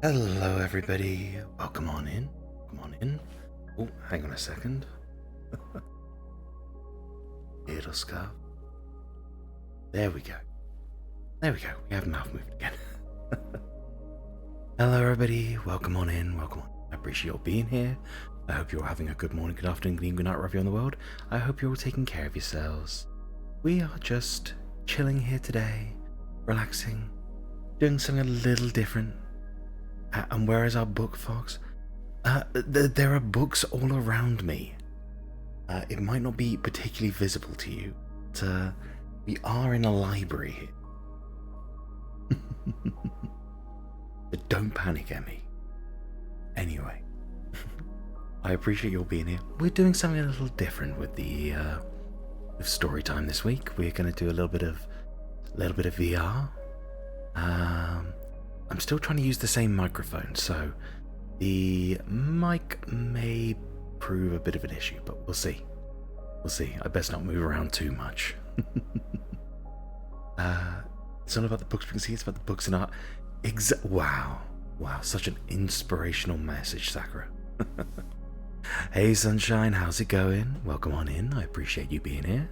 Hello, everybody. Welcome on in. Come on in. Oh, hang on a second. Little scarf. There we go. There we go. We have mouth moved again. Hello, everybody. Welcome on in. Welcome on. I appreciate you all being here. I hope you're having a good morning, good afternoon, good evening, good night, wherever you're in the world. I hope you're all taking care of yourselves. We are just chilling here today, relaxing, doing something a little different. And where is our book, Fox? There are books all around me. It might not be particularly visible to you, but we are in a library here. But don't panic, Emmy. Anyway, I appreciate you all being here. We're doing something a little different with the with story time this week. We're going to do a little bit of VR. I'm still trying to use the same microphone, so the mic may prove a bit of an issue, but we'll see. We'll see. I best not move around too much. It's not about the books we can see, it's about the books and art. Wow, such an inspirational message, Sakura. Hey, Sunshine, how's it going? Welcome on in. I appreciate you being here.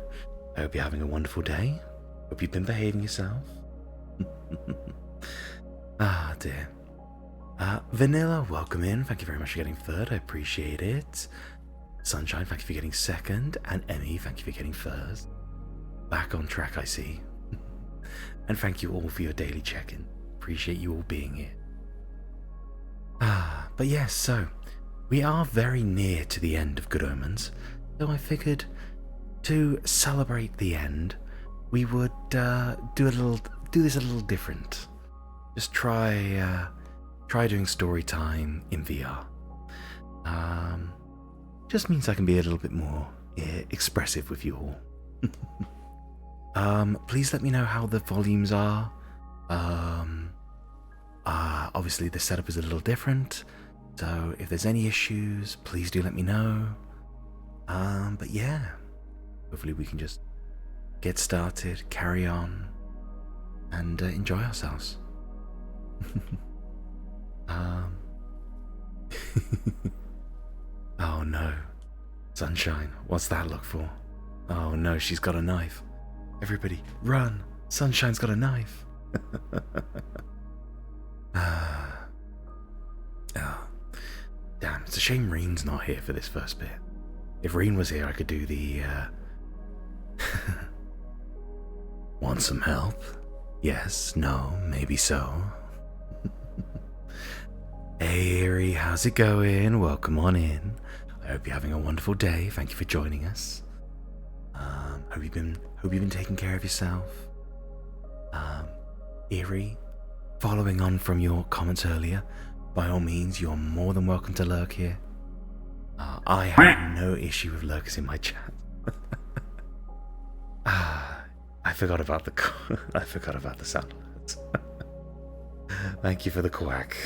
I hope you're having a wonderful day. Hope you've been behaving yourself. Ah, dear. Vanilla, welcome in. Thank you very much for getting third. I appreciate it. Sunshine, thank you for getting second. And Emmy, thank you for getting first. Back on track, I see. And thank you all for your daily check-in. Appreciate you all being here. But yes, so we are very near to the end of Good Omens. So I figured to celebrate the end, we would do this a little different. Just try doing story time in VR. Just means I can be a little bit more expressive with you all. Please let me know how the volumes are. Obviously the setup is a little different, so if there's any issues, please do let me know. But yeah, hopefully we can just get started, carry on, and enjoy ourselves. Oh no. Sunshine, what's that look for? Oh no, she's got a knife. Everybody, run! Sunshine's got a knife. Oh, damn, it's a shame Reen's not here for this first bit. If Reen was here, I could do the, Want some help? Yes, no, maybe so. Hey Eerie, how's it going? Welcome on in. I hope you're having a wonderful day. Thank you for joining us. Hope you've been taking care of yourself. Eerie, following on from your comments earlier, by all means, you're more than welcome to lurk here. I have no issue with lurkers in my chat. I forgot about the sound alerts. Thank you for the quack.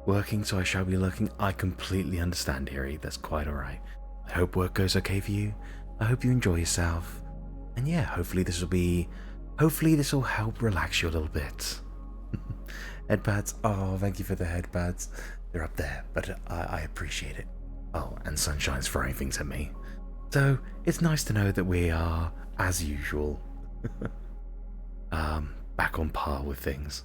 Working, so I shall be lurking. I completely understand, Eerie. That's quite alright. I hope work goes okay for you. I hope you enjoy yourself. And yeah, hopefully this will help relax you a little bit. Headpads. Oh, thank you for the headpads. They're up there, but I appreciate it. Oh, and Sunshine's throwing things at me. So it's nice to know that we are, as usual, back on par with things.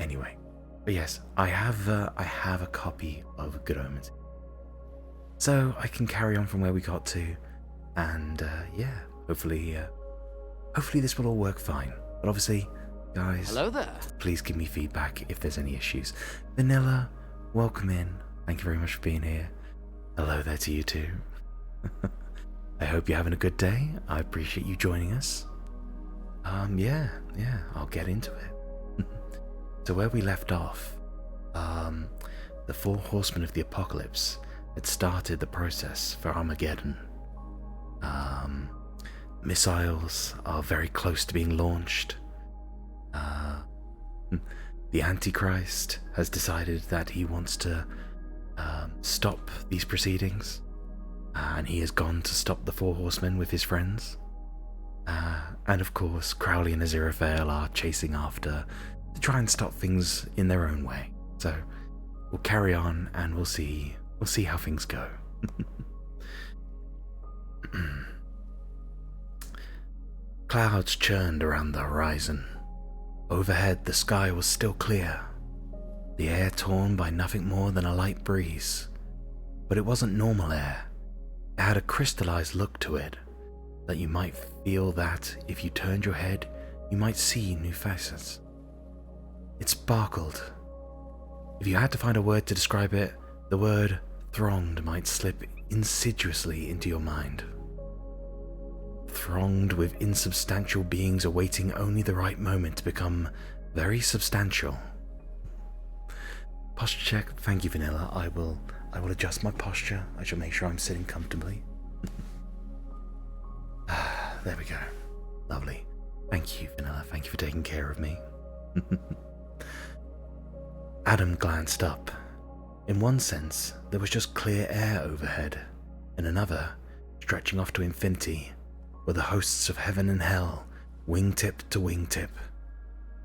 Anyway, but yes, I have a copy of Good Omens, so I can carry on from where we got to, and yeah, hopefully this will all work fine. But obviously, guys, hello there. Please give me feedback if there's any issues. Vanilla, welcome in. Thank you very much for being here. Hello there to you too. I hope you're having a good day. I appreciate you joining us. Yeah, I'll get into it. So where we left off, the 4 horsemen of the apocalypse had started the process for Armageddon. Missiles are very close to being launched. The Antichrist has decided that he wants to stop these proceedings, and he has gone to stop the 4 horsemen with his friends. And of course, Crowley and Aziraphale are chasing after to try and stop things in their own way. So we'll carry on and we'll see how things go. Clouds churned around the horizon. Overhead, the sky was still clear, the air torn by nothing more than a light breeze. But it wasn't normal air. It had a crystallized look to it, that you might feel that if you turned your head, you might see new facets. It sparkled. If you had to find a word to describe it, the word thronged might slip insidiously into your mind. Thronged with insubstantial beings awaiting only the right moment to become very substantial. Posture check. Thank you, Vanilla. I will adjust my posture. I shall make sure I'm sitting comfortably. There we go. Lovely. Thank you, Vanilla. Thank you for taking care of me. Adam glanced up. In one sense, there was just clear air overhead. In another, stretching off to infinity, were the hosts of heaven and hell, wingtip to wingtip.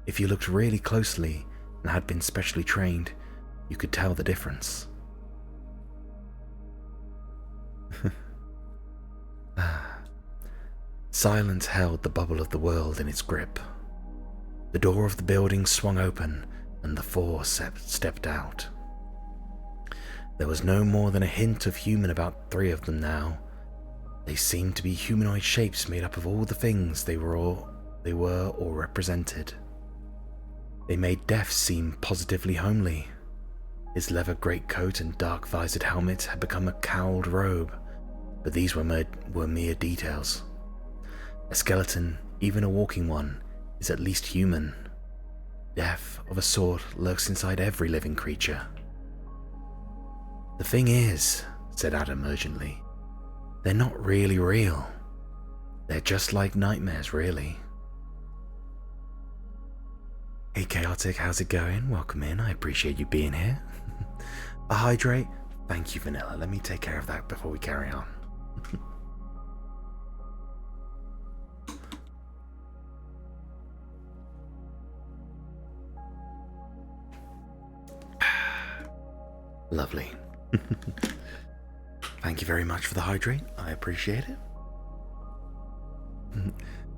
If you looked really closely and had been specially trained, you could tell the difference. Silence held the bubble of the world in its grip. The door of the building swung open and the four stepped out. There was no more than a hint of human about three of them now. They seemed to be humanoid shapes made up of all the things they were or represented. They made Death seem positively homely. His leather greatcoat and dark-visored helmet had become a cowled robe, but these were mere details. A skeleton, even a walking one, is at least human. Death, of a sort, lurks inside every living creature. The thing is, said Adam urgently, they're not really real. They're just like nightmares, really. Hey Chaotic, how's it going? Welcome in, I appreciate you being here. A hydrate? Thank you, Vanilla. Let me take care of that before we carry on. Lovely. Thank you very much for the hydrate. I appreciate it.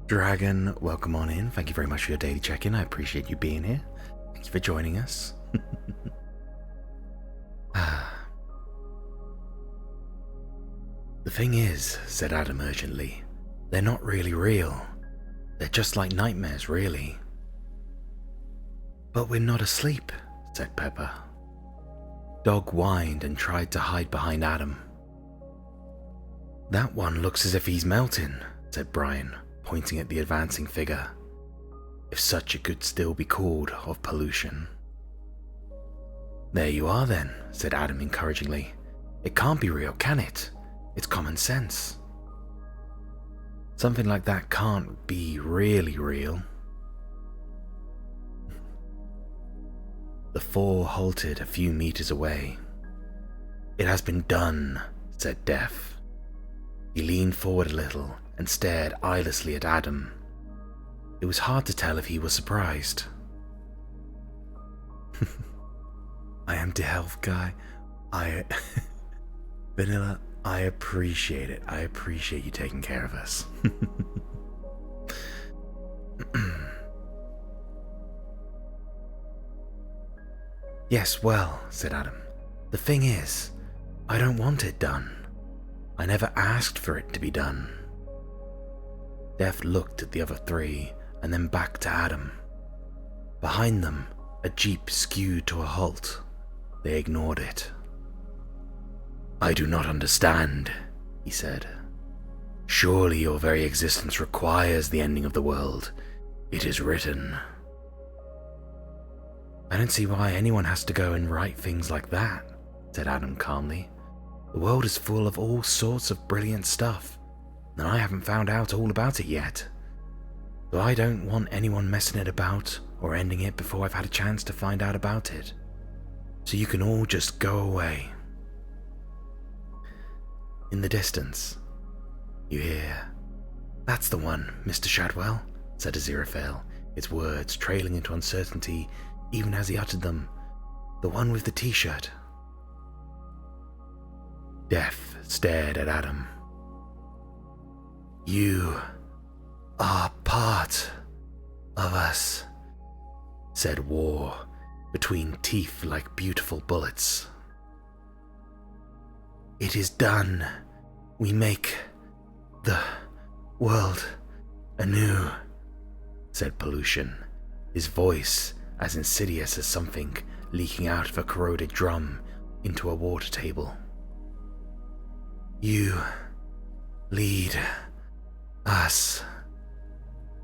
Dragon, welcome on in. Thank you very much for your daily check-in. I appreciate you being here. Thank you for joining us. The thing is, said Adam urgently, they're not really real. They're just like nightmares, really. But we're not asleep, said Pepper. Dog whined and tried to hide behind Adam. That one looks as if he's melting, said Brian, pointing at the advancing figure. If such it could still be called of pollution. There you are then, said Adam encouragingly. It can't be real, can it? It's common sense. Something like that can't be really real. The four halted a few meters away. It has been done, said Death. He leaned forward a little and stared eyelessly at Adam. It was hard to tell if he was surprised. I am the health guy. Vanilla, I appreciate it. I appreciate you taking care of us. Yes, well, said Adam. The thing is, I don't want it done. I never asked for it to be done. Death looked at the other three and then back to Adam. Behind them, a jeep skewed to a halt. They ignored it. I do not understand, he said. Surely your very existence requires the ending of the world. It is written. I don't see why anyone has to go and write things like that, said Adam calmly. The world is full of all sorts of brilliant stuff, and I haven't found out all about it yet. So I don't want anyone messing it about or ending it before I've had a chance to find out about it. So you can all just go away. In the distance, you hear, That's the one, Mr. Shadwell, said Aziraphale, its words trailing into uncertainty even as he uttered them. The one with the t-shirt. Death stared at Adam. You are part of us, said War, between teeth like beautiful bullets. It is done. We make the world anew, said Pollution, his voice as insidious as something leaking out of a corroded drum into a water table. You lead us,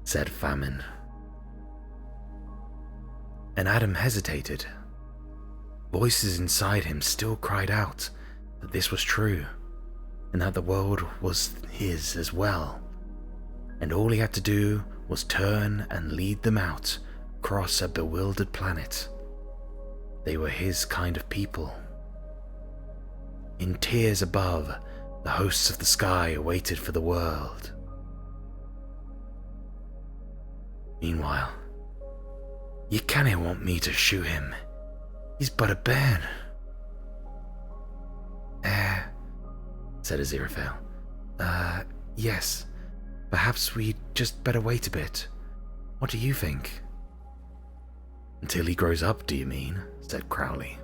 said Famine. And Adam hesitated. Voices inside him still cried out that this was true, and that the world was his as well, and all he had to do was turn and lead them out across a bewildered planet. They were his kind of people. In tiers above, the hosts of the sky waited for the world. Meanwhile, you cannae want me to shoot him. He's but a bairn. Said Aziraphale. Yes. Perhaps we'd just better wait a bit. What do you think? Until he grows up, do you mean? Said Crowley.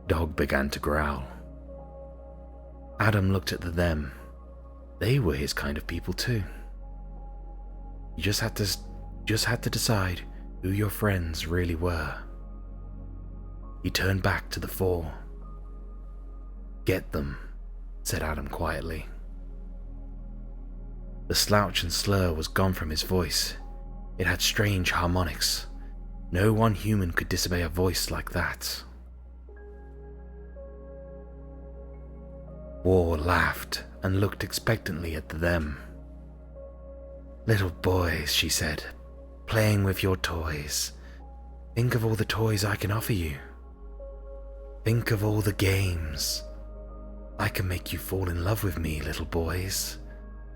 Dog began to growl. Adam looked at them. They were his kind of people too. You just had to decide who your friends really were. He turned back to the four. Get them, said Adam quietly. The slouch and slur was gone from his voice. It had strange harmonics. No one human could disobey a voice like that. War laughed and looked expectantly at them. Little boys, she said, playing with your toys. Think of all the toys I can offer you. Think of all the games. I can make you fall in love with me, little boys.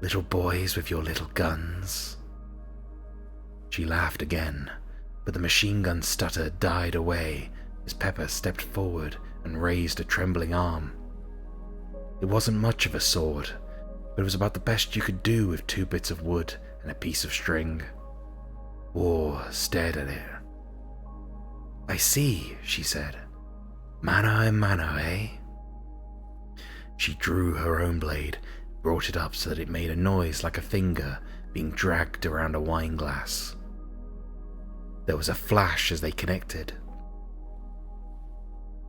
Little boys with your little guns. She laughed again, but the machine gun stutter died away as Pepper stepped forward and raised a trembling arm. It wasn't much of a sword, but it was about the best you could do with 2 bits of wood and a piece of string. War stared at it. I see, she said. Mano and mano, eh? She drew her own blade, brought it up so that it made a noise like a finger being dragged around a wine glass. There was a flash as they connected.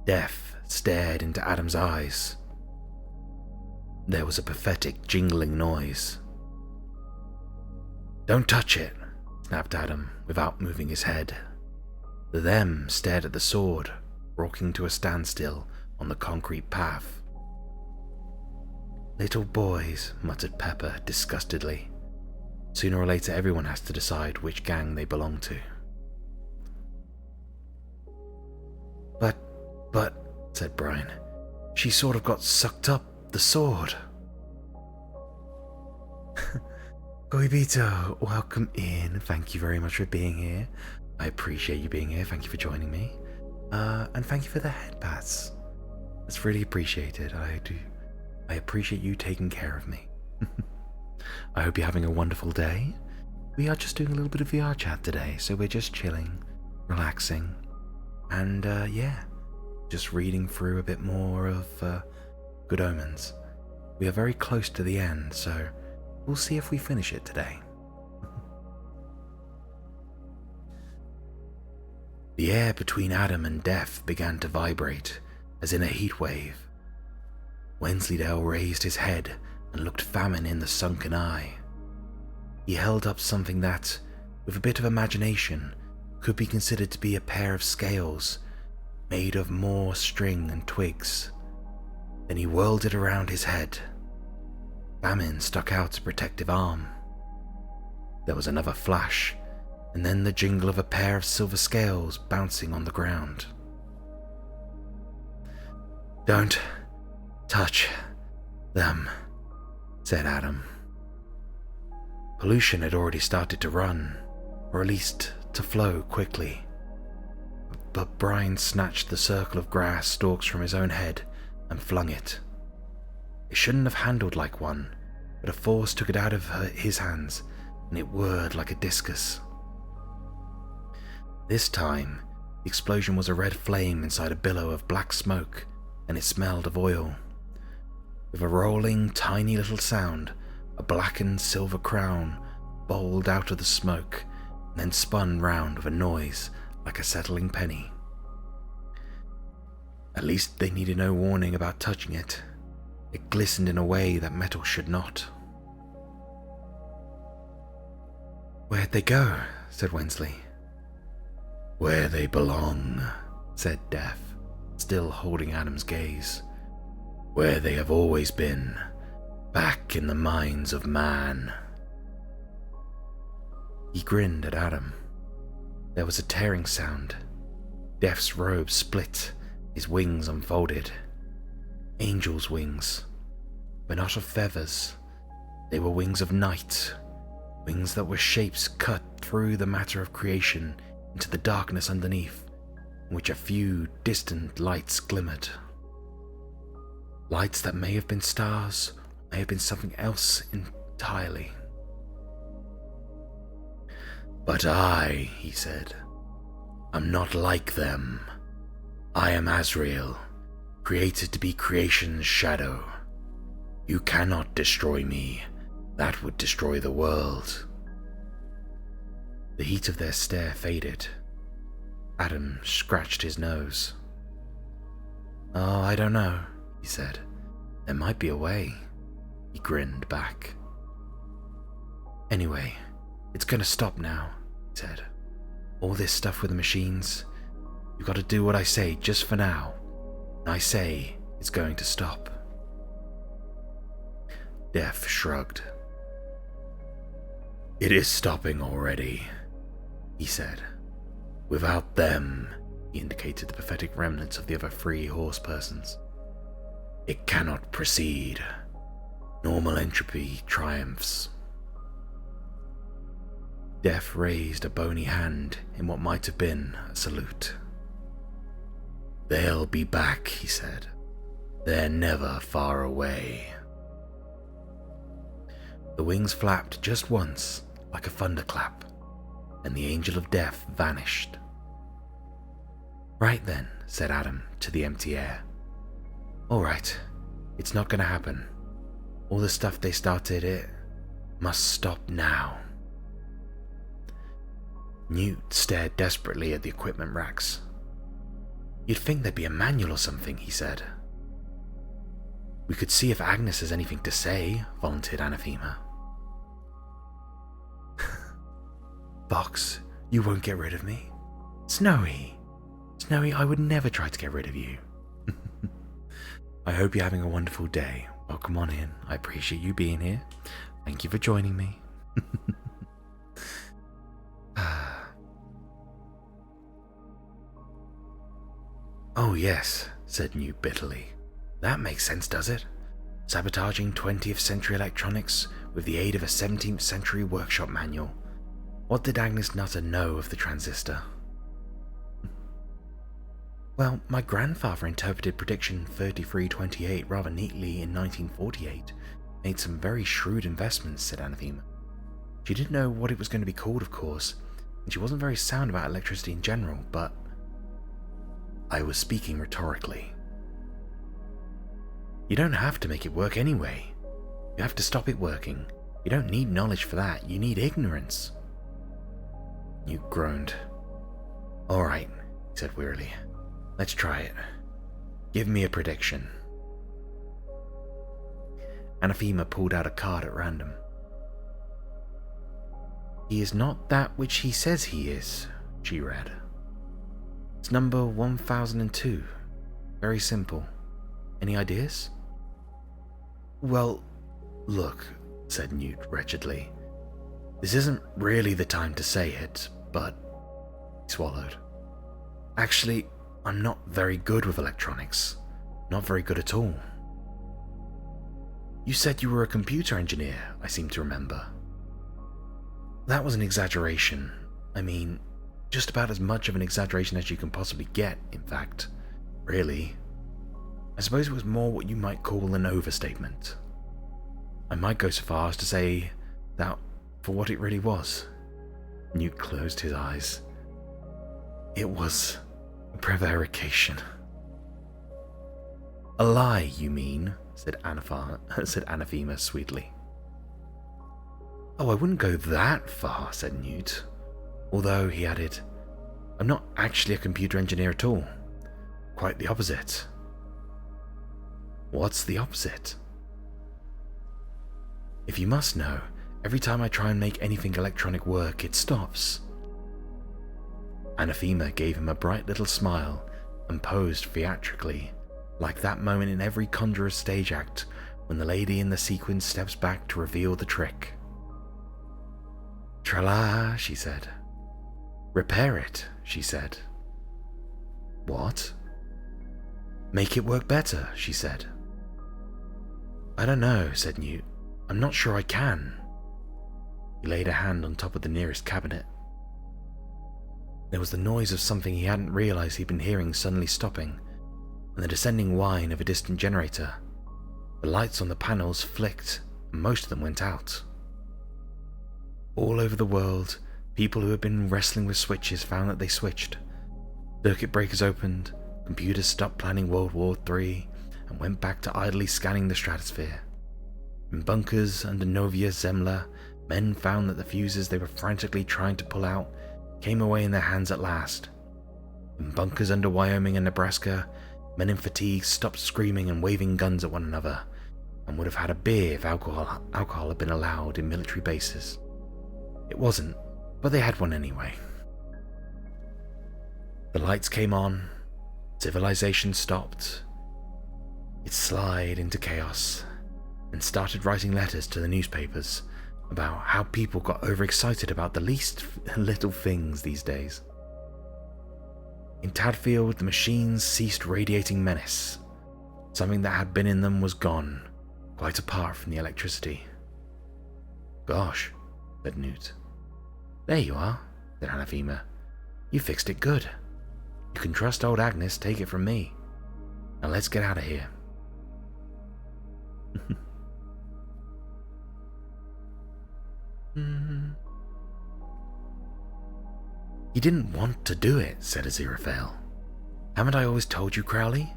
Death stared into Adam's eyes. There was a pathetic jingling noise. Don't touch it, snapped Adam without moving his head. The them stared at the sword, rocking to a standstill on the concrete path. Little boys, muttered Pepper disgustedly. Sooner or later everyone has to decide which gang they belong to. But, said Brian, she sort of got sucked up the sword. Koibito, welcome in. Thank you very much for being here. I appreciate you being here. Thank you for joining me. And thank you for the head pats. It's really appreciated. I appreciate you taking care of me. I hope you're having a wonderful day. We are just doing a little bit of VR chat today, so we're just chilling, relaxing, and just reading through a bit more of Good Omens. We are very close to the end, so we'll see if we finish it today. The air between Adam and Death began to vibrate, as in a heat wave. Wensleydale raised his head and looked Famine in the sunken eye. He held up something that, with a bit of imagination, could be considered to be a pair of scales, made of more string and twigs. Then he whirled it around his head. Famine stuck out a protective arm. There was another flash, and then the jingle of a pair of silver scales bouncing on the ground. Don't touch them, said Adam, Pollution had already started to run, or at least to flow quickly. But Brian snatched the circle of grass stalks from his own head and flung it. It shouldn't have handled like one, but a force took it out of his hands, and it whirred like a discus. This time, the explosion was a red flame inside a billow of black smoke, and it smelled of oil. With a rolling, tiny little sound, a blackened silver crown bowled out of the smoke and then spun round with a noise like a settling penny. At least they needed no warning about touching it. It glistened in a way that metal should not. "Where'd they go?" said Wensley. "Where they belong," said Death, still holding Adam's gaze. "Where they have always been, back in the minds of man." He grinned at Adam. There was a tearing sound. Death's robe split, his wings unfolded. Angel's wings, but not of feathers. They were wings of night, wings that were shapes cut through the matter of creation into the darkness underneath, in which a few distant lights glimmered. Lights that may have been stars, may have been something else entirely. "But I," he said, "am not like them. I am Azrael, created to be creation's shadow. You cannot destroy me. That would destroy the world." The heat of their stare faded. Adam scratched his nose. "Oh, I don't know," he said. "There might be a way." He grinned back. "Anyway, it's gonna stop now," he said. "All this stuff with the machines, you've got to do what I say just for now. I say it's going to stop." Death shrugged. "It is stopping already," he said. "Without them," he indicated the pathetic remnants of the other 3 horse persons, "it cannot proceed. Normal entropy triumphs." Death raised a bony hand in what might have been a salute. "They'll be back," he said. "They're never far away." The wings flapped just once, like a thunderclap, and the angel of death vanished. "Right then," said Adam to the empty air. "All right, it's not going to happen. All the stuff they started, it must stop now." Newt stared desperately at the equipment racks. "You'd think there'd be a manual or something," he said. "We could see if Agnes has anything to say," volunteered Anathema. "Box, you won't get rid of me? Snowy, I would never try to get rid of you." "I hope you're having a wonderful day. Welcome on in. I appreciate you being here. Thank you for joining me." "Oh yes," said Newt bitterly. "That makes sense, does it? Sabotaging 20th century electronics with the aid of a 17th century workshop manual. What did Agnes Nutter know of the transistor?" "Well, my grandfather interpreted prediction 3328 rather neatly in 1948. Made some very shrewd investments," said Anathema. "She didn't know what it was going to be called, of course, and she wasn't very sound about electricity in general, but..." "I was speaking rhetorically." "You don't have to make it work anyway. You have to stop it working. You don't need knowledge for that, you need ignorance." Newt groaned. "All right," he said wearily. "Let's try it. Give me a prediction." Anathema pulled out a card at random. "He is not that which he says he is," she read. "It's number 1002. Very simple. Any ideas?" "Well, look," said Newt wretchedly. "This isn't really the time to say it, but..." He swallowed. "Actually, I'm not very good with electronics. Not very good at all." "You said you were a computer engineer, I seem to remember." That was an exaggeration. I mean, just about as much of an exaggeration as you can possibly get, in fact. Really. I suppose it was more what you might call an overstatement. I might go so far as to say that for what it really was. Newt closed his eyes. It was a prevarication. A lie, you mean? said Anathema sweetly. Oh, I wouldn't go that far, said Newt. Although, he added, I'm not actually a computer engineer at all. Quite the opposite. What's the opposite? If you must know, every time I try and make anything electronic work, it stops. Anathema gave him a bright little smile and posed theatrically, like that moment in every conjurer's stage act when the lady in the sequin steps back to reveal the trick. Tra-la, she said. Repair it, she said. What? Make it work better, she said. I don't know, said Newt. I'm not sure I can. He laid a hand on top of the nearest cabinet. There was the noise of something he hadn't realized he'd been hearing suddenly stopping, and the descending whine of a distant generator. The lights on the panels flicked, and most of them went out. All over the world, people who had been wrestling with switches found that they switched. Circuit breakers opened, computers stopped planning World War III, and went back to idly scanning the stratosphere. In bunkers under Novaya Zemlya, men found that the fuses they were frantically trying to pull out came away in their hands at last. In bunkers under Wyoming and Nebraska, men in fatigue stopped screaming and waving guns at one another, and would have had a beer if alcohol had been allowed in military bases. It wasn't, but they had one anyway. The lights came on, civilization stopped. It slid into chaos, and started writing letters to the newspapers about how people got overexcited about the least little things these days. In Tadfield, the machines ceased radiating menace. Something that had been in them was gone, quite apart from the electricity. Gosh, said Newt. There you are, said Anathema. You fixed it good. You can trust old Agnes, take it from me. Now let's get out of here. You didn't want to do it, said Aziraphale. Haven't I always told you, Crowley?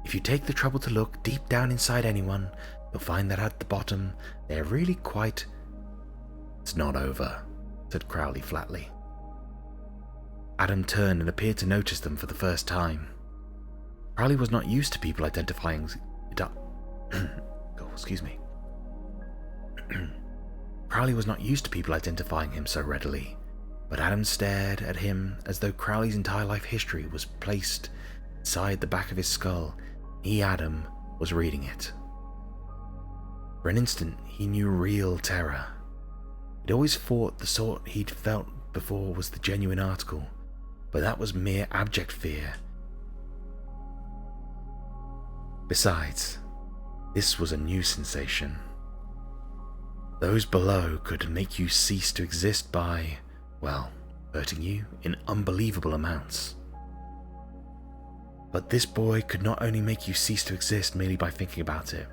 If you take the trouble to look deep down inside anyone, you'll find that at the bottom, they're really quite... It's not over, said Crowley flatly. Adam turned and appeared to notice them for the first time. Crowley was not used to people identifying... excuse me. Crowley was not used to people identifying him so readily, but Adam stared at him as though Crowley's entire life history was placed inside the back of his skull. He, Adam, was reading it. For an instant, he knew real terror. He'd always thought the sort he'd felt before was the genuine article, but that was mere abject fear. Besides, this was a new sensation. Those below could make you cease to exist by, well, hurting you in unbelievable amounts. But this boy could not only make you cease to exist merely by thinking about it,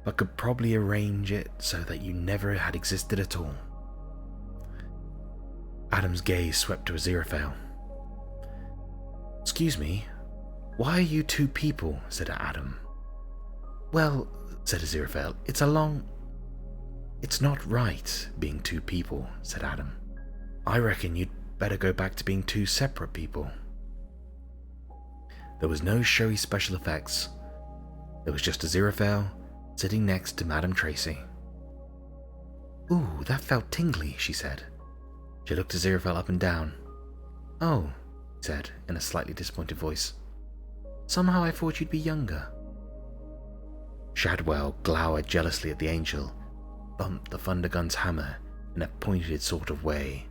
but could probably arrange it so that you never had existed at all. Adam's gaze swept to Aziraphale. Excuse me, why are you two people? Said Adam. Well, said Aziraphale, it's not right being two people, said Adam. I reckon you'd better go back to being two separate people. There was no showy special effects. There was just Aziraphale sitting next to Madame Tracy. Ooh, that felt tingly, she said. She looked Aziraphale up and down. Oh, he said in a slightly disappointed voice. Somehow I thought you'd be younger. Shadwell glowered jealously at the angel, bumped the Thundergun's hammer in a pointed sort of way.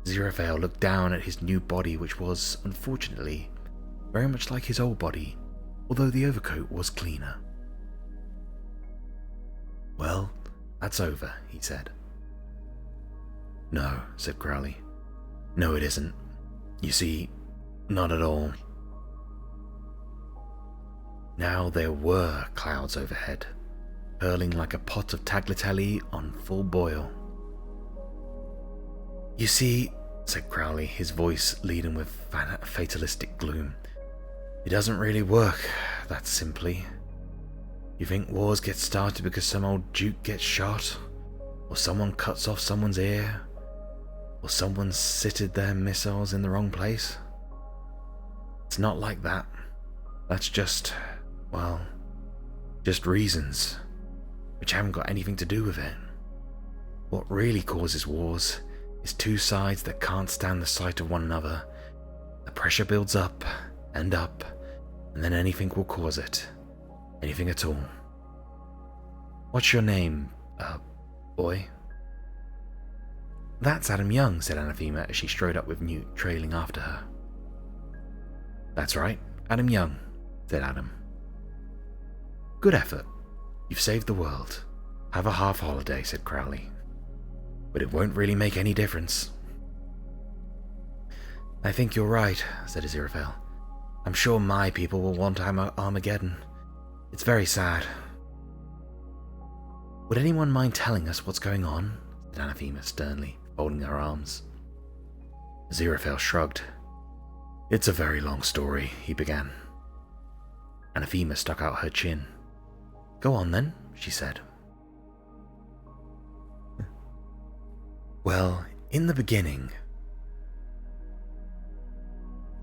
Aziraphale looked down at his new body, which was, unfortunately, very much like his old body, although the overcoat was cleaner. Well, that's over, he said. No, said Crowley. No, it isn't. You see, not at all. Now there were clouds overhead, hurling like a pot of tagliatelle on full boil. You see, said Crowley, his voice leaden with fatalistic gloom, it doesn't really work that simply. You think wars get started because some old duke gets shot? Or someone cuts off someone's ear? Or someone sited their missiles in the wrong place? It's not like that. That's just, well, just reasons, which haven't got anything to do with it. What really causes wars is two sides that can't stand the sight of one another. The pressure builds up, and then anything will cause it. Anything at all. What's your name, boy? That's Adam Young, said Anathema as she strode up with Newt, trailing after her. That's right, Adam Young, said Adam. Good effort. You've saved the world. Have a half holiday, said Crowley. But it won't really make any difference. I think you're right, said Aziraphale. I'm sure my people will want Armageddon. It's very sad. Would anyone mind telling us what's going on? Said Anathema sternly, folding her arms. Aziraphale shrugged. It's a very long story, he began. Anathema stuck out her chin. Go on then, she said. Well, in the beginning...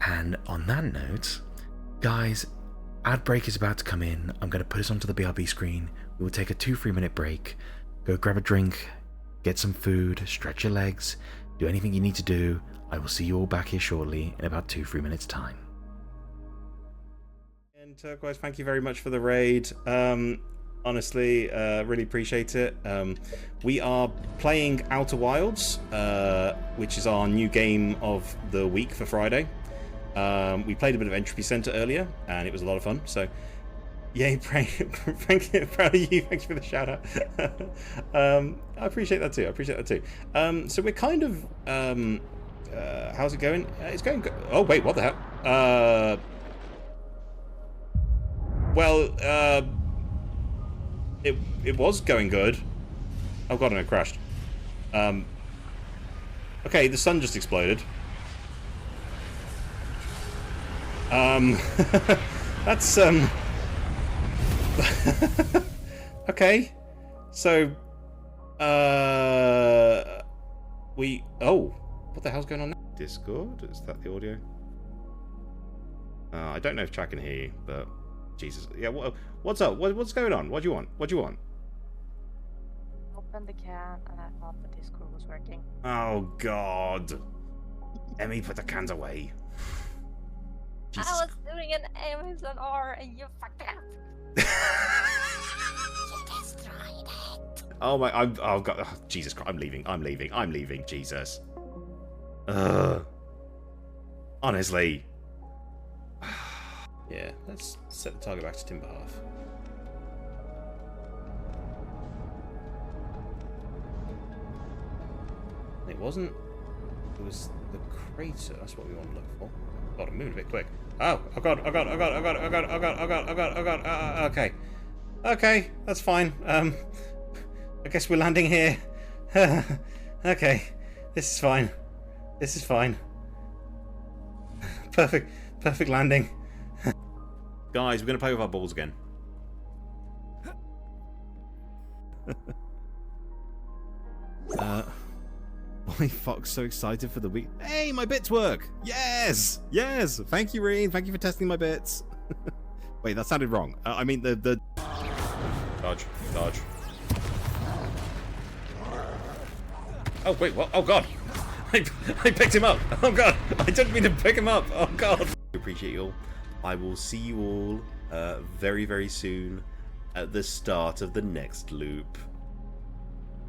And on that note, guys, ad break is about to come in. I'm going to put us onto the BRB screen. We will take a 2-3 minute break. Go grab a drink, get some food, stretch your legs, do anything you need to do. I will see you all back here shortly in about 2-3 minutes time. And Turquoise, thank you very much for the raid. Honestly, really appreciate it. We are playing Outer Wilds, which is our new game of the week for Friday. We played a bit of Entropy Center earlier, and it was a lot of fun. So, yay, thank you, proud of you. Thanks for the shout out. I appreciate that too. So we're kind of, how's it going? It's going good. Oh wait, what the hell? Well, it was going good. Oh god, and it crashed. Okay, the sun just exploded. That's okay. So what the hell's going on now? Discord? Is that the audio? I don't know if chat can hear you, but Jesus. Yeah, what's up? What's going on? What do you want? What do you want? Opened the can and I thought the Discord was working. Oh god. Emmy, put the cans away. Jesus. I was doing an Amazon R and you fucked up. You destroyed it. Oh my! Oh god! Oh, Jesus Christ! I'm leaving. Jesus. Honestly. Yeah. Let's set the target back to Timber Half. It wasn't. It was the crater. That's what we want to look for. God, I'm moving a bit quick. Oh god. Okay. Okay, that's fine. I guess we're landing here. Okay. This is fine. Perfect landing. Guys, we're gonna play with our balls again. Why Fox so excited for the week? Hey, my bits work! Yes! Thank you, Reen. Thank you for testing my bits. Wait, that sounded wrong. I mean the Dodge. Oh wait, what? Oh god! I picked him up! Oh god! I didn't mean to pick him up! Oh god! Appreciate you all. I will see you all very, very soon at the start of the next loop.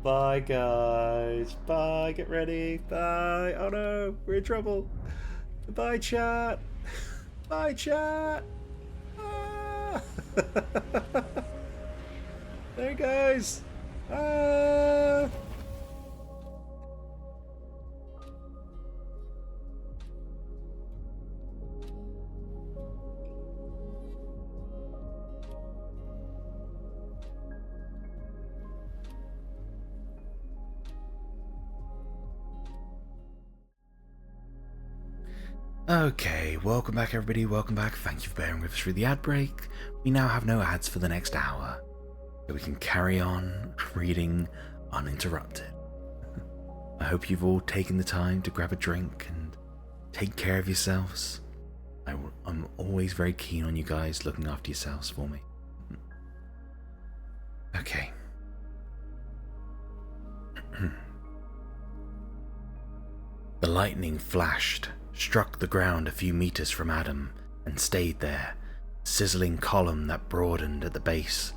Bye guys. Bye. Get ready. Bye. Oh no, we're in trouble. Bye chat. Bye chat. Ah. There he goes. Ah. Okay, welcome back everybody, welcome back. Thank you for bearing with us through the ad break. We now have no ads for the next hour, so we can carry on reading uninterrupted. I hope you've all taken the time to grab a drink and take care of yourselves. I'm always very keen on you guys looking after yourselves for me. Okay. The lightning flashed, struck the ground a few meters from Adam, and stayed there, sizzling column that broadened at the base,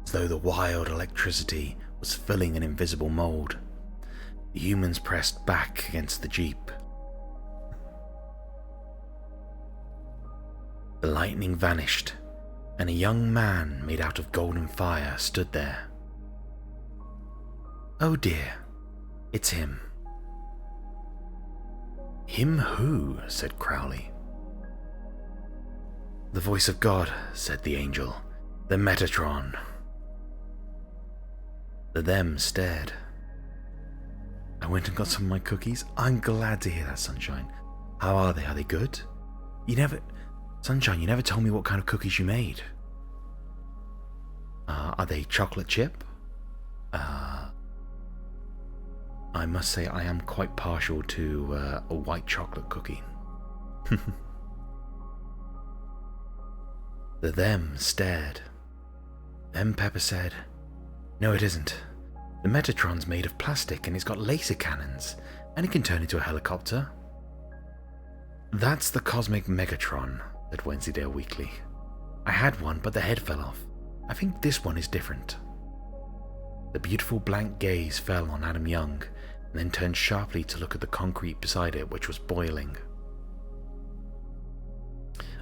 as though the wild electricity was filling an invisible mold. The humans pressed back against the jeep. The lightning vanished, and a young man made out of golden fire stood there. Oh dear, it's him. Him who? Said Crowley. The voice of God, said the angel. The Metatron. The them stared. I went and got some of my cookies. I'm glad to hear that, Sunshine. How are they? Are they good? Sunshine, you never told me what kind of cookies you made. Are they chocolate chip? I must say I am quite partial to a white chocolate cookie. The them stared. Then Pepper said, No, it isn't. The Metatron's made of plastic and it's got laser cannons, and it can turn into a helicopter. That's the Cosmic Megatron, said Wensleydale weakly. I had one, but the head fell off. I think this one is different. The beautiful blank gaze fell on Adam Young, and then turned sharply to look at the concrete beside it, which was boiling.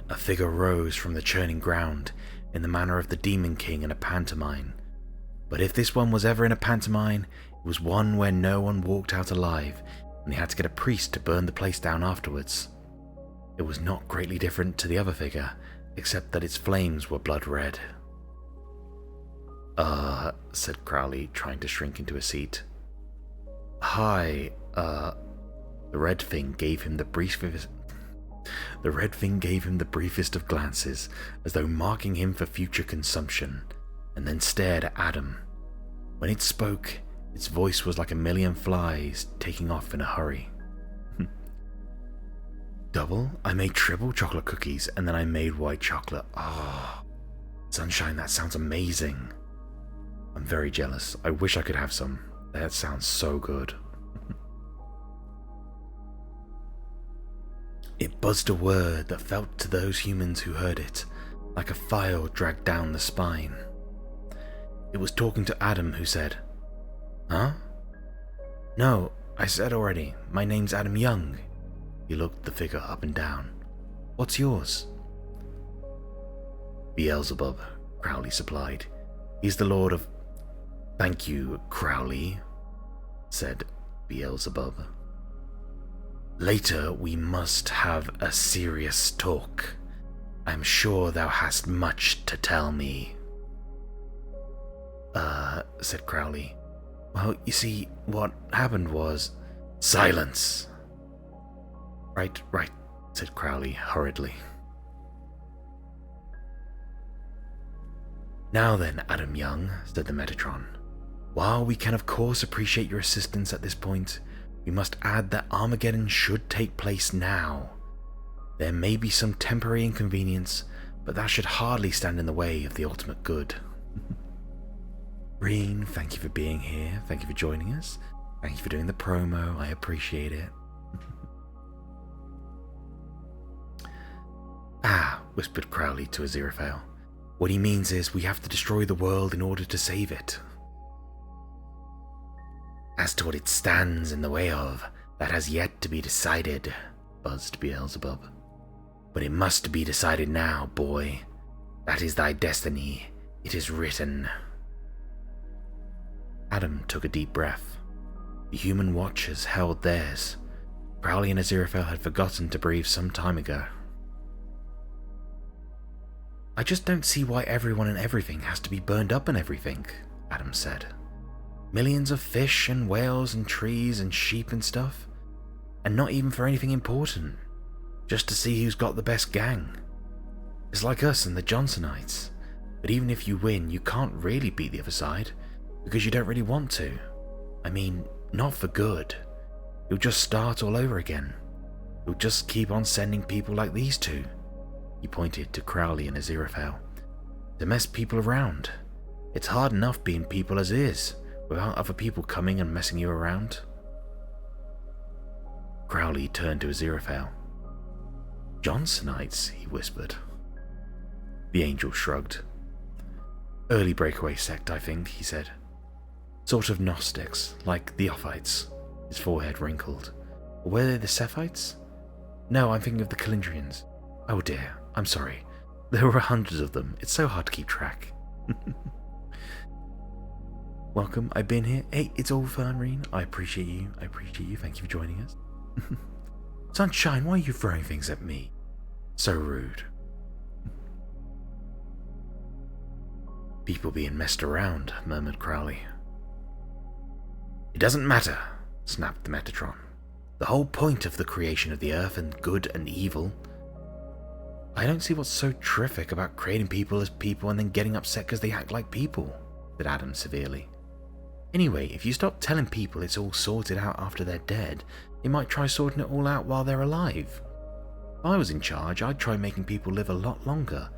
A figure rose from the churning ground, in the manner of the Demon King in a pantomime. But if this one was ever in a pantomime, it was one where no one walked out alive, and they had to get a priest to burn the place down afterwards. It was not greatly different to the other figure, except that its flames were blood red. Said Crowley, trying to shrink into a seat. Hi, The red thing gave him the briefest of glances, as though marking him for future consumption, and then stared at Adam. When it spoke, its voice was like a million flies taking off in a hurry. Double? I made triple chocolate cookies, and then I made white chocolate. Sunshine, that sounds amazing. I'm very jealous. I wish I could have some. That sounds so good. It buzzed a word that felt to those humans who heard it like a file dragged down the spine. It was talking to Adam, who said, Huh? No, I said already. My name's Adam Young. He looked the figure up and down. What's yours? Beelzebub, Crowley supplied. He's the lord of... Thank you, Crowley, said Beelzebub. Later we must have a serious talk. I'm sure thou hast much to tell me. Said Crowley. Well, you see, what happened was... Silence! Right, said Crowley hurriedly. Now then, Adam Young, said the Metatron. While we can of course appreciate your assistance at this point, we must add that Armageddon should take place now. There may be some temporary inconvenience, but that should hardly stand in the way of the ultimate good. Reen, thank you for being here. Thank you for joining us. Thank you for doing the promo. I appreciate it. Whispered Crowley to Aziraphale. What he means is we have to destroy the world in order to save it. As to what it stands in the way of, that has yet to be decided, buzzed Beelzebub. But it must be decided now, boy. That is thy destiny. It is written. Adam took a deep breath. The human watchers held theirs. Crowley and Aziraphale had forgotten to breathe some time ago. I just don't see why everyone and everything has to be burned up and everything, Adam said. Millions of fish and whales and trees and sheep and stuff, and not even for anything important. just to see who's got the best gang. It's like us and the Johnsonites. But even if you win, you can't really beat the other side, because you don't really want to. I mean, not for good. You'll just start all over again. You'll just keep on sending people like these two. He pointed to Crowley and Aziraphale. To mess people around. It's hard enough being people as is, without other people coming and messing you around. Crowley turned to Aziraphale. Johnsonites, he whispered. The angel shrugged. Early breakaway sect, I think, he said. Sort of Gnostics, like the Ophites. His forehead wrinkled. Or were they the Sephites? No, I'm thinking of the Calendrians. Oh dear, I'm sorry. There were hundreds of them. It's so hard to keep track. Welcome, I've been here. Hey, it's all fun, Reen. I appreciate you. Thank you for joining us. Sunshine, why are you throwing things at me? So rude. People being messed around, murmured Crowley. It doesn't matter, snapped the Metatron. The whole point of the creation of the Earth and good and evil. I don't see what's so terrific about creating people as people and then getting upset because they act like people, said Adam severely. Anyway, if you stop telling people it's all sorted out after they're dead, they might try sorting it all out while they're alive. If I was in charge, I'd try making people live a lot longer,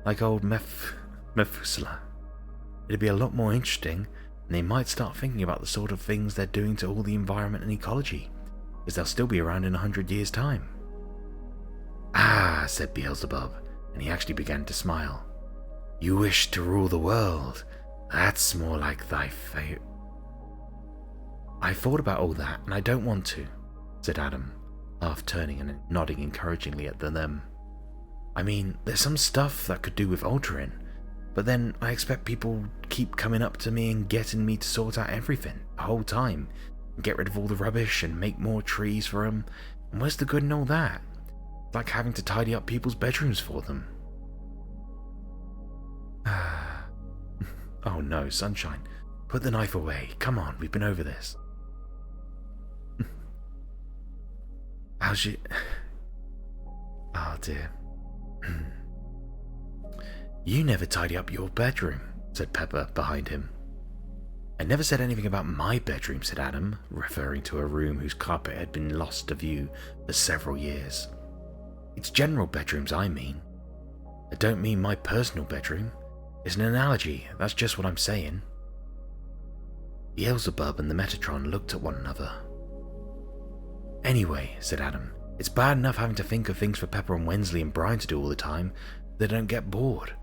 like old Methuselah. It'd be a lot more interesting, and they might start thinking about the sort of things they're doing to all the environment and ecology, because they'll still be around in 100 years' time. Ah, said Beelzebub, and he actually began to smile. You wish to rule the world. That's more like thy fate. I thought about all that, and I don't want to, said Adam, half turning and nodding encouragingly at them. I mean, there's some stuff that could do with altering, but then I expect people keep coming up to me and getting me to sort out everything, the whole time, and get rid of all the rubbish and make more trees for them, and where's the good in all that? It's like having to tidy up people's bedrooms for them. Oh no, Sunshine, put the knife away. Come on, we've been over this. How's you? Oh dear. You never tidy up your bedroom, said Pepper behind him. I never said anything about my bedroom, said Adam, referring to a room whose carpet had been lost to view for several years. It's general bedrooms I mean. I don't mean my personal bedroom. It's an analogy, that's just what I'm saying. Beelzebub and the Metatron looked at one another. Anyway, said Adam, it's bad enough having to think of things for Pepper and Wensley and Brian to do all the time. They don't get bored.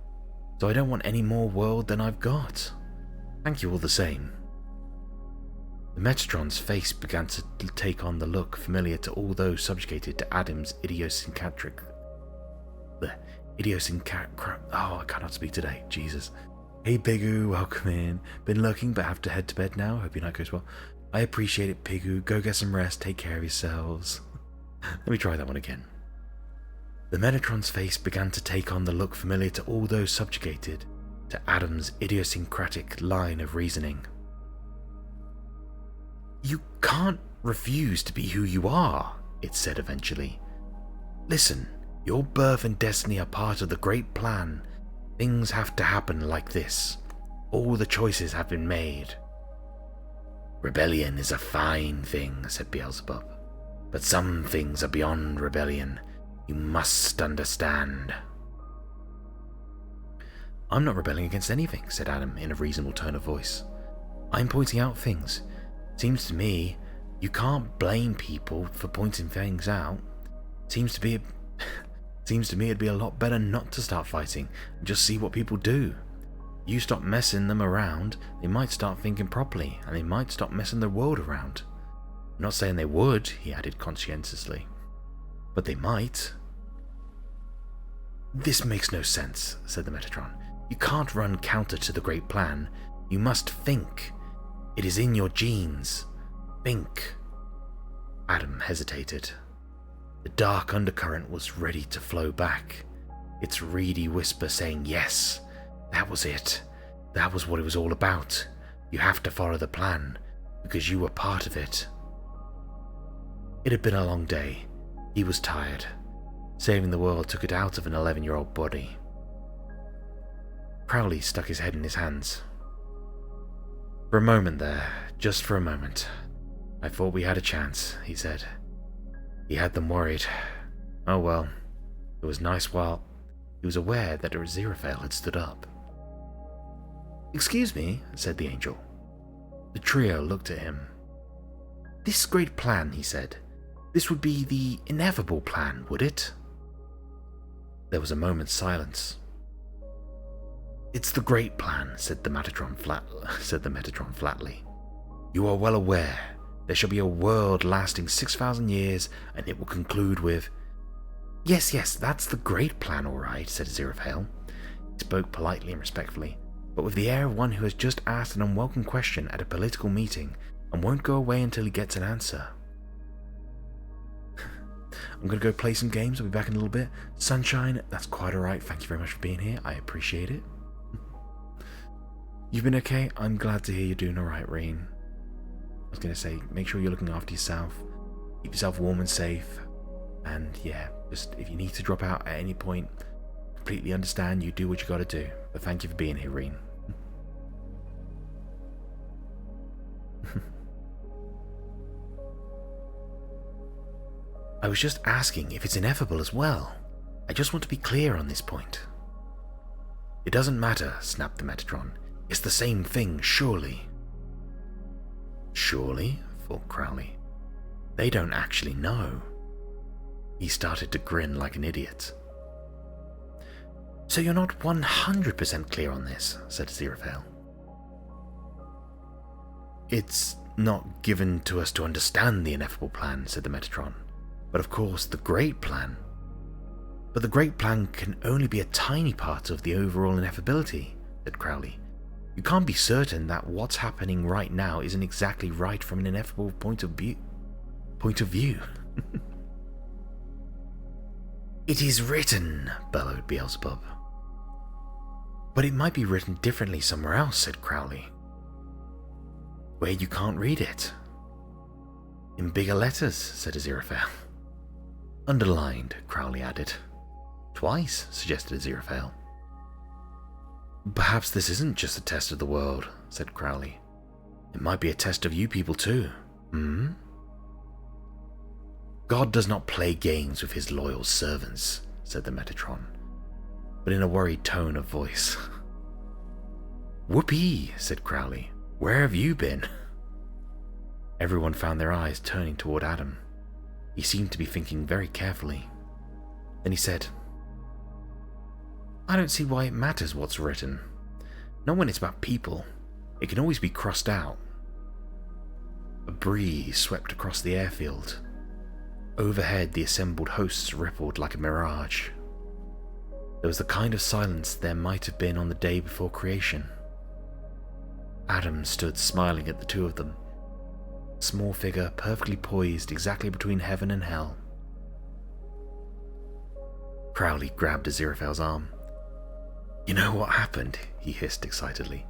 So I don't want any more world than I've got. Thank you all the same. The Metatron's face began to take on the look familiar to all those subjugated to Adam's idiosyncratic... Oh, I cannot speak today. Jesus. Hey, Pigu, welcome in. Been lurking, but have to head to bed now. Hope your night goes well. I appreciate it, Pigu. Go get some rest. Take care of yourselves. Let me try that one again. The Metatron's face began to take on the look familiar to all those subjugated to Adam's idiosyncratic line of reasoning. You can't refuse to be who you are, it said eventually. Listen, your birth and destiny are part of the great plan. Things have to happen like this. All the choices have been made. Rebellion is a fine thing, said Beelzebub. But some things are beyond rebellion. You must understand. I'm not rebelling against anything, said Adam in a reasonable tone of voice. I'm pointing out things. Seems to me you can't blame people for pointing things out. Seems to me it'd be a lot better not to start fighting and just see what people do. You stop messing them around, they might start thinking properly, and they might stop messing the world around. I'm not saying they would, he added conscientiously. But they might. This makes no sense, said the Metatron. You can't run counter to the great plan. You must think. It is in your genes. Think. Adam hesitated. The dark undercurrent was ready to flow back, its reedy whisper saying, yes, that was it. That was what it was all about. You have to follow the plan, because you were part of it. It had been a long day. He was tired. Saving the world took it out of an 11-year-old body. Crowley stuck his head in his hands. For a moment there, just for a moment, I thought we had a chance, he said. He had them worried. Oh well, it was nice while he was aware that Aziraphale had stood up. Excuse me, said the angel. The trio looked at him. This great plan, he said. This would be the ineffable plan, would it? There was a moment's silence. It's the great plan, said the Metatron flatly. You are well aware there shall be a world lasting 6,000 years, and it will conclude with... Yes, that's the great plan, all right, said Aziraphale. He spoke politely and respectfully, but with the air of one who has just asked an unwelcome question at a political meeting and won't go away until he gets an answer. I'm going to go play some games. I'll be back in a little bit. Sunshine, that's quite alright. Thank you very much for being here. I appreciate it. You've been okay? I'm glad to hear you're doing alright, Reen. I was going to say, make sure you're looking after yourself. Keep yourself warm and safe. And yeah, just if you need to drop out at any point, completely understand. You do what you got to do. But thank you for being here, Reen. I was just asking if it's ineffable as well. I just want to be clear on this point. It doesn't matter, snapped the Metatron. It's the same thing, surely. Surely? Thought Crowley. They don't actually know. He started to grin like an idiot. So you're not 100% clear on this, said Aziraphale. It's not given to us to understand the ineffable plan, said the Metatron. But of course, the great plan. But the great plan can only be a tiny part of the overall ineffability, said Crowley. You can't be certain that what's happening right now isn't exactly right from an ineffable point of view. It is written, bellowed Beelzebub. But it might be written differently somewhere else, said Crowley. Where you can't read it. In bigger letters, said Aziraphale. Underlined, Crowley added. Twice, suggested Aziraphale. Perhaps this isn't just a test of the world, said Crowley. It might be a test of you people too. God does not play games with his loyal servants, said the Metatron, but in a worried tone of voice. Whoopee, said Crowley. Where have you been? Everyone found their eyes turning toward Adam. He seemed to be thinking very carefully. Then he said, I don't see why it matters what's written. Not when it's about people. It can always be crossed out. A breeze swept across the airfield. Overhead, the assembled hosts rippled like a mirage. There was the kind of silence there might have been on the day before creation. Adam stood smiling at the two of them. A small figure perfectly poised exactly between heaven and hell. Crowley grabbed Aziraphale's arm. You know what happened? He hissed excitedly.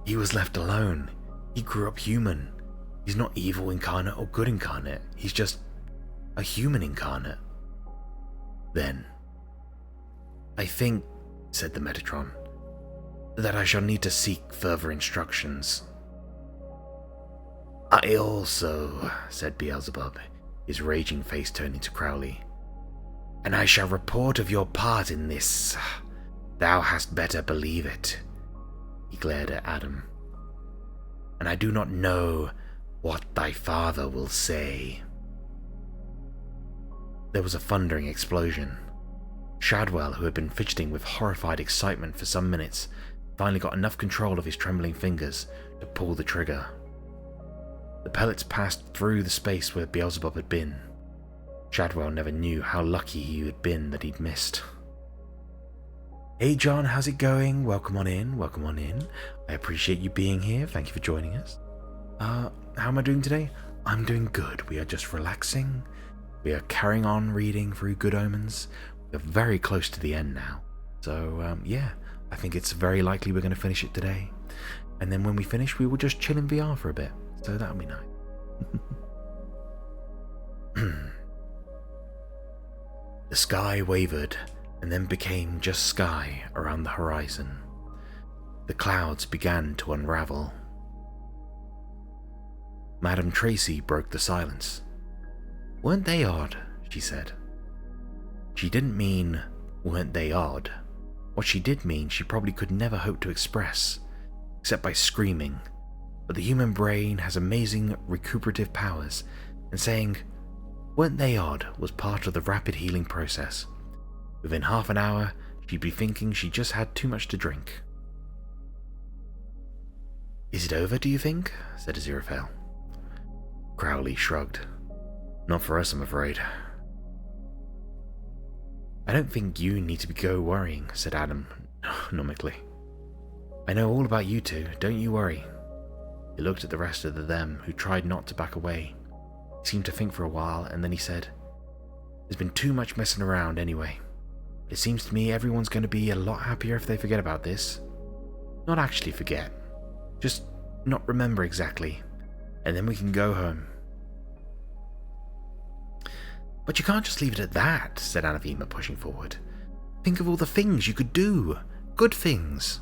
He was left alone. He grew up human. He's not evil incarnate or good incarnate. He's just a human incarnate. Then, I think, said the Metatron, that I shall need to seek further instructions. I also, said Beelzebub, his raging face turning to Crowley, and I shall report of your part in this. Thou hast better believe it. He glared at Adam. And I do not know what thy father will say. There was a thundering explosion. Shadwell, who had been fidgeting with horrified excitement for some minutes, finally got enough control of his trembling fingers to pull the trigger. The pellets passed through the space where Beelzebub had been. Shadwell never knew how lucky he had been that he'd missed. Hey John, how's it going? Welcome on in, welcome on in. I appreciate you being here, thank you for joining us. How am I doing today? I'm doing good. We are just relaxing. We are carrying on reading through Good Omens. We're very close to the end now. So, yeah, I think it's very likely we're going to finish it today. And then when we finish, we will just chill in VR for a bit. So that'll be nice. The sky wavered and then became just sky around the horizon. The clouds began to unravel. Madame Tracy broke the silence. "Weren't they odd?" she said. She didn't mean, weren't they odd? What she did mean she probably could never hope to express, except by screaming. But the human brain has amazing recuperative powers, and saying, "Weren't they odd?" was part of the rapid healing process. Within half an hour, she'd be thinking she just had too much to drink. "Is it over, do you think?" said Aziraphale. Crowley shrugged. "Not for us, I'm afraid." "I don't think you need to go worrying," said Adam, nomically. "I know all about you two, don't you worry." He looked at the rest of them, who tried not to back away. He seemed to think for a while, and then he said, "There's been too much messing around anyway. It seems to me everyone's going to be a lot happier if they forget about this. Not actually forget. Just not remember exactly. And then we can go home." "But you can't just leave it at that," said Anathema, pushing forward. "Think of all the things you could do. Good things."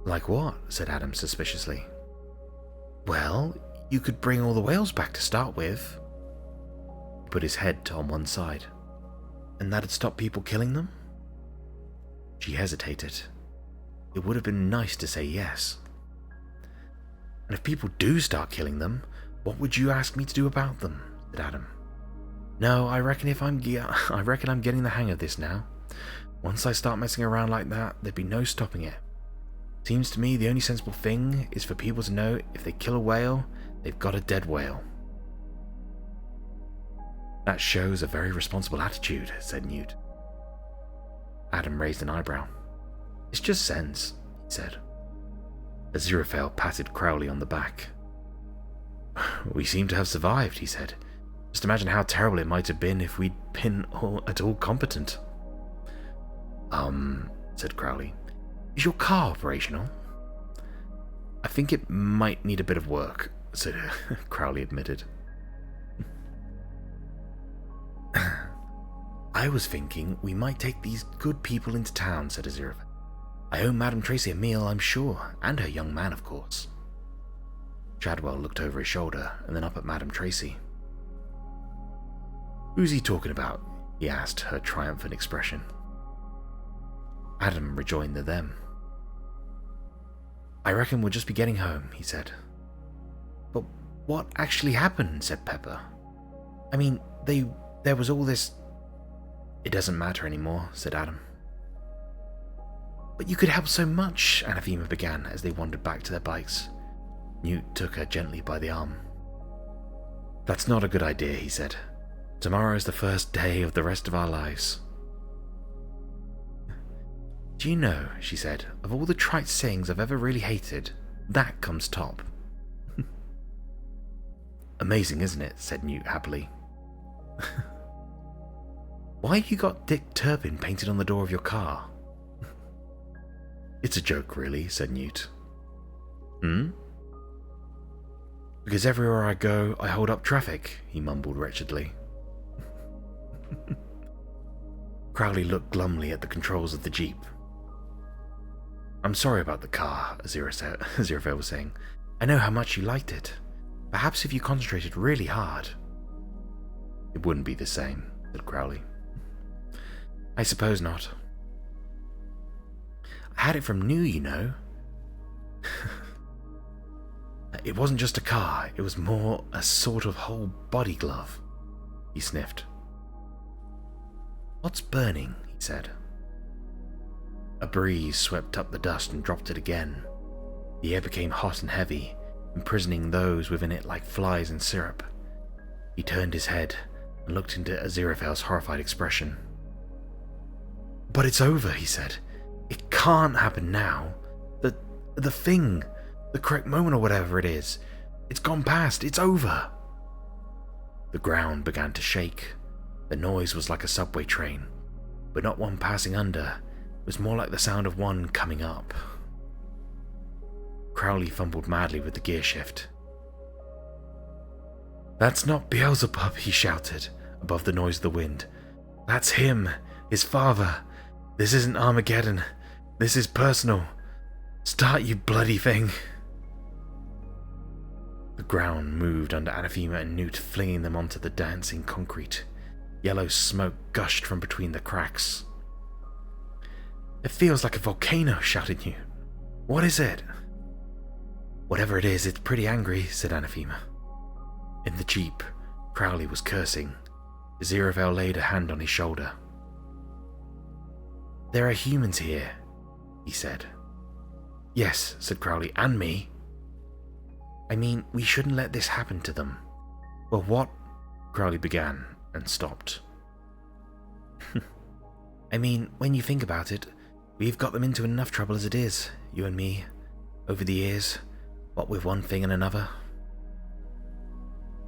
"Like what?" said Adam suspiciously. "Well, you could bring all the whales back to start with." He put his head on one side. "And that'd stop people killing them?" She hesitated. It would have been nice to say yes. "And if people do start killing them, what would you ask me to do about them?" said Adam. "No, I reckon I'm getting the hang of this now. Once I start messing around like that, there'd be no stopping it. Seems to me the only sensible thing is for people to know if they kill a whale, they've got a dead whale." "That shows a very responsible attitude," said Newt. Adam raised an eyebrow. "It's just sense," he said. Aziraphale patted Crowley on the back. "We seem to have survived," he said. "Just imagine how terrible it might have been if we'd been at all competent." Said Crowley. "Is your car operational?" "I think it might need a bit of work," said Crowley admitted. "I was thinking we might take these good people into town," said Aziraphale. "I owe Madame Tracy a meal, I'm sure, and her young man, of course." Chadwell looked over his shoulder and then up at Madame Tracy. "Who's he talking about?" he asked, her triumphant expression. Adam rejoined the them. "I reckon we'll just be getting home," he said. "But what actually happened?" said Pepper. "I mean, there was all this—" "It doesn't matter anymore," said Adam. "But you could help so much," Anathema began as they wandered back to their bikes. Newt took her gently by the arm. "That's not a good idea," he said. "Tomorrow is the first day of the rest of our lives." "Do you know," she said, "of all the trite sayings I've ever really hated, that comes top." "Amazing, isn't it?" said Newt happily. "Why have you got Dick Turpin painted on the door of your car?" "It's a joke, really," said Newt. "Hmm?" "Because everywhere I go, I hold up traffic," he mumbled wretchedly. Crowley looked glumly at the controls of the Jeep. "I'm sorry about the car," Aziraphale was saying. "I know how much you liked it. Perhaps if you concentrated really hard—" "It wouldn't be the same," said Crowley. "I suppose not. I had it from new, you know." "It wasn't just a car, it was more a sort of whole body glove," he sniffed. "What's burning?" he said. A breeze swept up the dust and dropped it again. The air became hot and heavy, imprisoning those within it like flies in syrup. He turned his head and looked into Aziraphale's horrified expression. "But it's over," he said. "It can't happen now. The thing, the correct moment or whatever it is, it's gone past, it's over." The ground began to shake. The noise was like a subway train, but not one passing under. It was more like the sound of one coming up. Crowley fumbled madly with the gear shift. "That's not Beelzebub," he shouted, above the noise of the wind. That's him. His father. This isn't Armageddon. This is personal. Start, you bloody thing. The ground moved under Anathema and Newt, flinging them onto the dancing concrete. Yellow smoke gushed from between the cracks. It feels like a volcano, shouted Newt. What is it? Whatever it is, it's pretty angry, said Anathema. In the jeep, Crowley was cursing. Aziraphale laid a hand on his shoulder. There are humans here, he said. Yes, said Crowley, and me. I mean, we shouldn't let this happen to them. Well, what? Crowley began and stopped. I mean, when you think about it, we've got them into enough trouble as it is, you and me, over the years, what with one thing and another.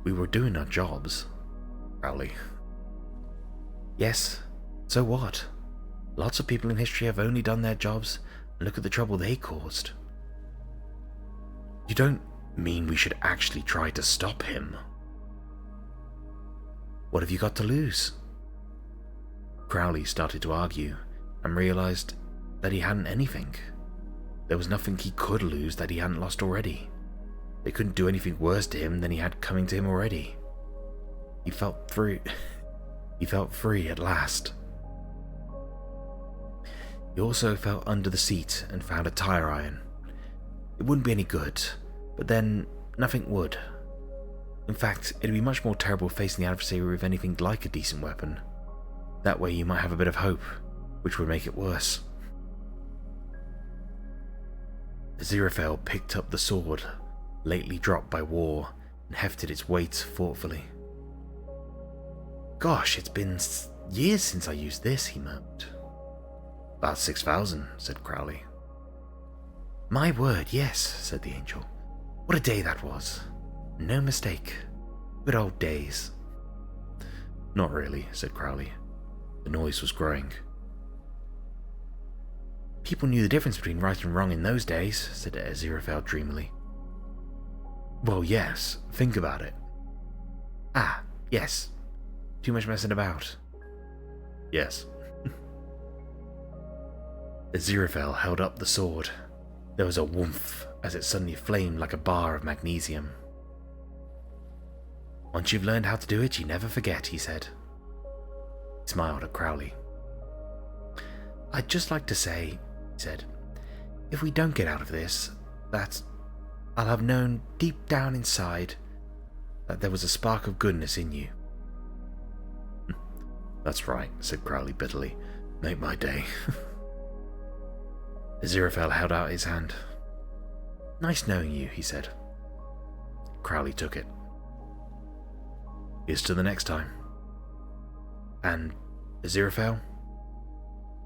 We were doing our jobs, Crowley. Yes, so what? Lots of people in history have only done their jobs, and look at the trouble they caused. You don't mean we should actually try to stop him? What have you got to lose? Crowley started to argue, and realized that he hadn't anything. There was nothing he could lose that he hadn't lost already. They couldn't do anything worse to him than he had coming to him already. He felt free. He felt free at last. He also felt under the seat and found a tire iron. It wouldn't be any good, but then nothing would. In fact, it'd be much more terrible facing the adversary with anything like a decent weapon. That way you might have a bit of hope, which would make it worse. Aziraphale picked up the sword, lately dropped by war, and hefted its weight thoughtfully. Gosh, it's been years since I used this, he murmured. About 6,000, said Crowley. My word, yes, said the angel. What a day that was. No mistake. Good old days. Not really, said Crowley. The noise was growing. People knew the difference between right and wrong in those days, said Aziraphale dreamily. Well, yes, think about it. Ah, yes. Too much messing about. Yes. Aziraphale held up the sword. There was a whoomph as it suddenly flamed like a bar of magnesium. Once you've learned how to do it, you never forget, he said. He smiled at Crowley. I'd just like to say, he said, if we don't get out of this, that I'll have known deep down inside that there was a spark of goodness in you. That's right, said Crowley bitterly. Make my day. Aziraphale held out his hand. Nice knowing you, he said. Crowley took it. Here's to the next time. And Aziraphale?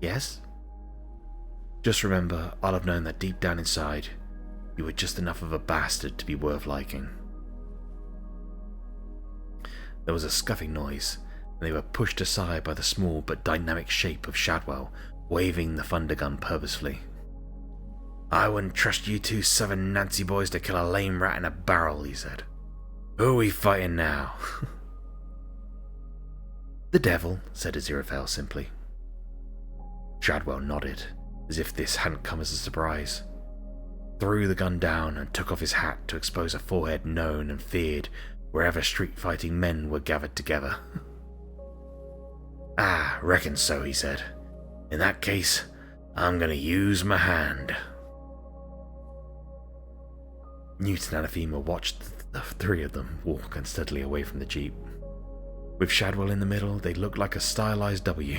Yes? Just remember, I'll have known that deep down inside, you were just enough of a bastard to be worth liking. There was a scuffing noise, and they were pushed aside by the small but dynamic shape of Shadwell, waving the thunder gun purposefully. I wouldn't trust you two Southern Nancy boys to kill a lame rat in a barrel, he said. Who are we fighting now? The devil, said Aziraphale simply. Shadwell nodded, as if this hadn't come as a surprise, threw the gun down and took off his hat to expose a forehead known and feared wherever street-fighting men were gathered together. Ah, reckon so, he said. In that case, I'm gonna use my hand. Newt and Anathema watched the three of them walk unsteadily away from the jeep. With Shadwell in the middle, they looked like a stylized W.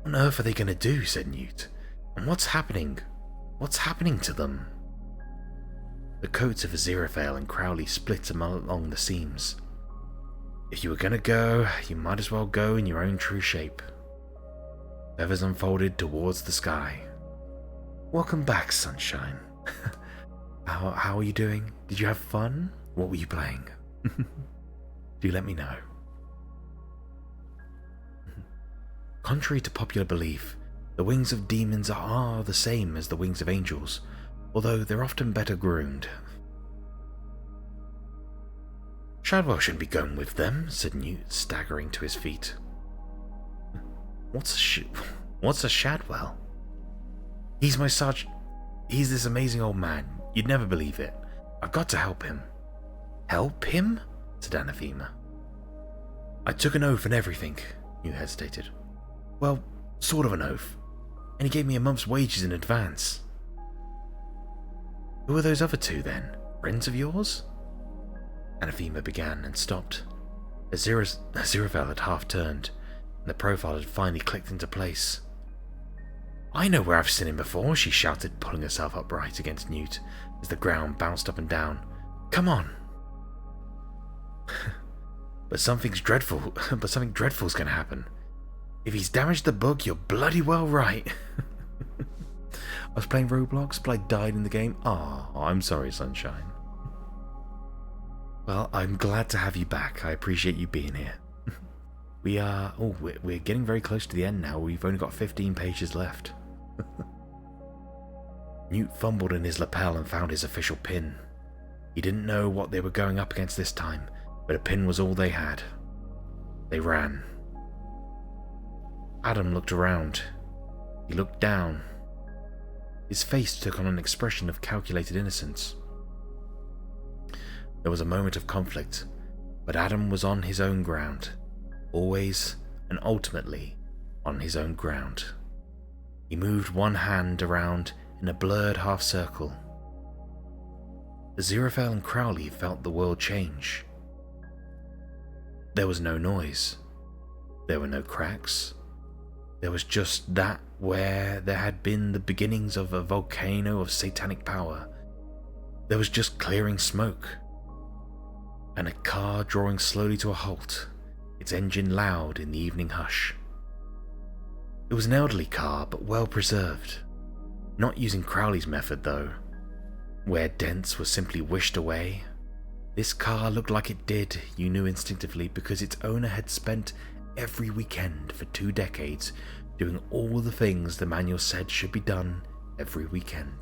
What on earth are they gonna do? Said Newt. And what's happening? What's happening to them? The coats of Aziraphale and Crowley split along the seams. If you were gonna go, you might as well go in your own true shape. Feathers unfolded towards the sky. Welcome back, sunshine. How are you doing? Did you have fun? What were you playing? Do let me know. Contrary to popular belief, the wings of demons are the same as the wings of angels, although they're often better groomed. Shadwell shouldn't be going with them, said Newt, staggering to his feet. What's a Shadwell? He's my sergeant. He's this amazing old man. You'd never believe it. I've got to help him. Help him? Said Anathema. I took an oath and everything, Newt hesitated. Well, sort of an oath. And he gave me a month's wages in advance. Who are those other two then? Friends of yours? Anathema began and stopped. Aziraphale had half turned, and the profile had finally clicked into place. I know where I've seen him before, she shouted, pulling herself upright against Newt as the ground bounced up and down. Come on. But something dreadful's gonna happen. If he's damaged the book, you're bloody well right. I was playing Roblox, but I died in the game. Oh, I'm sorry, Sunshine. Well, I'm glad to have you back. I appreciate you being here. We're getting very close to the end now. We've only got 15 pages left. Newt fumbled in his lapel and found his official pin. He didn't know what they were going up against this time, but a pin was all they had. They ran. Adam looked around. He looked down. His face took on an expression of calculated innocence. There was a moment of conflict, but Adam was on his own ground, always and ultimately on his own ground. He moved one hand around in a blurred half circle. Aziraphale and Crowley felt the world change. There was no noise. There were no cracks. There was just that where there had been the beginnings of a volcano of satanic power. There was just clearing smoke. And a car drawing slowly to a halt, its engine loud in the evening hush. It was an elderly car, but well preserved. Not using Crowley's method, though. Where dents were simply wished away, this car looked like it did, you knew instinctively, because its owner had spent every weekend for 2 decades doing all the things the manual said should be done every weekend.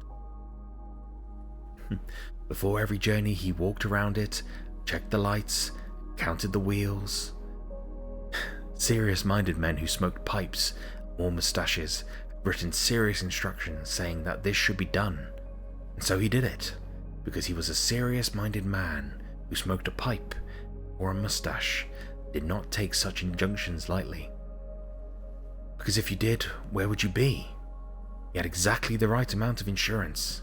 Before every journey, he walked around it, checked the lights, counted the wheels. Serious-minded men who smoked pipes and wore moustaches had written serious instructions saying that this should be done, and so he did it, because he was a serious-minded man who smoked a pipe or a moustache, did not take such injunctions lightly. Because if you did, where would you be? He had exactly the right amount of insurance,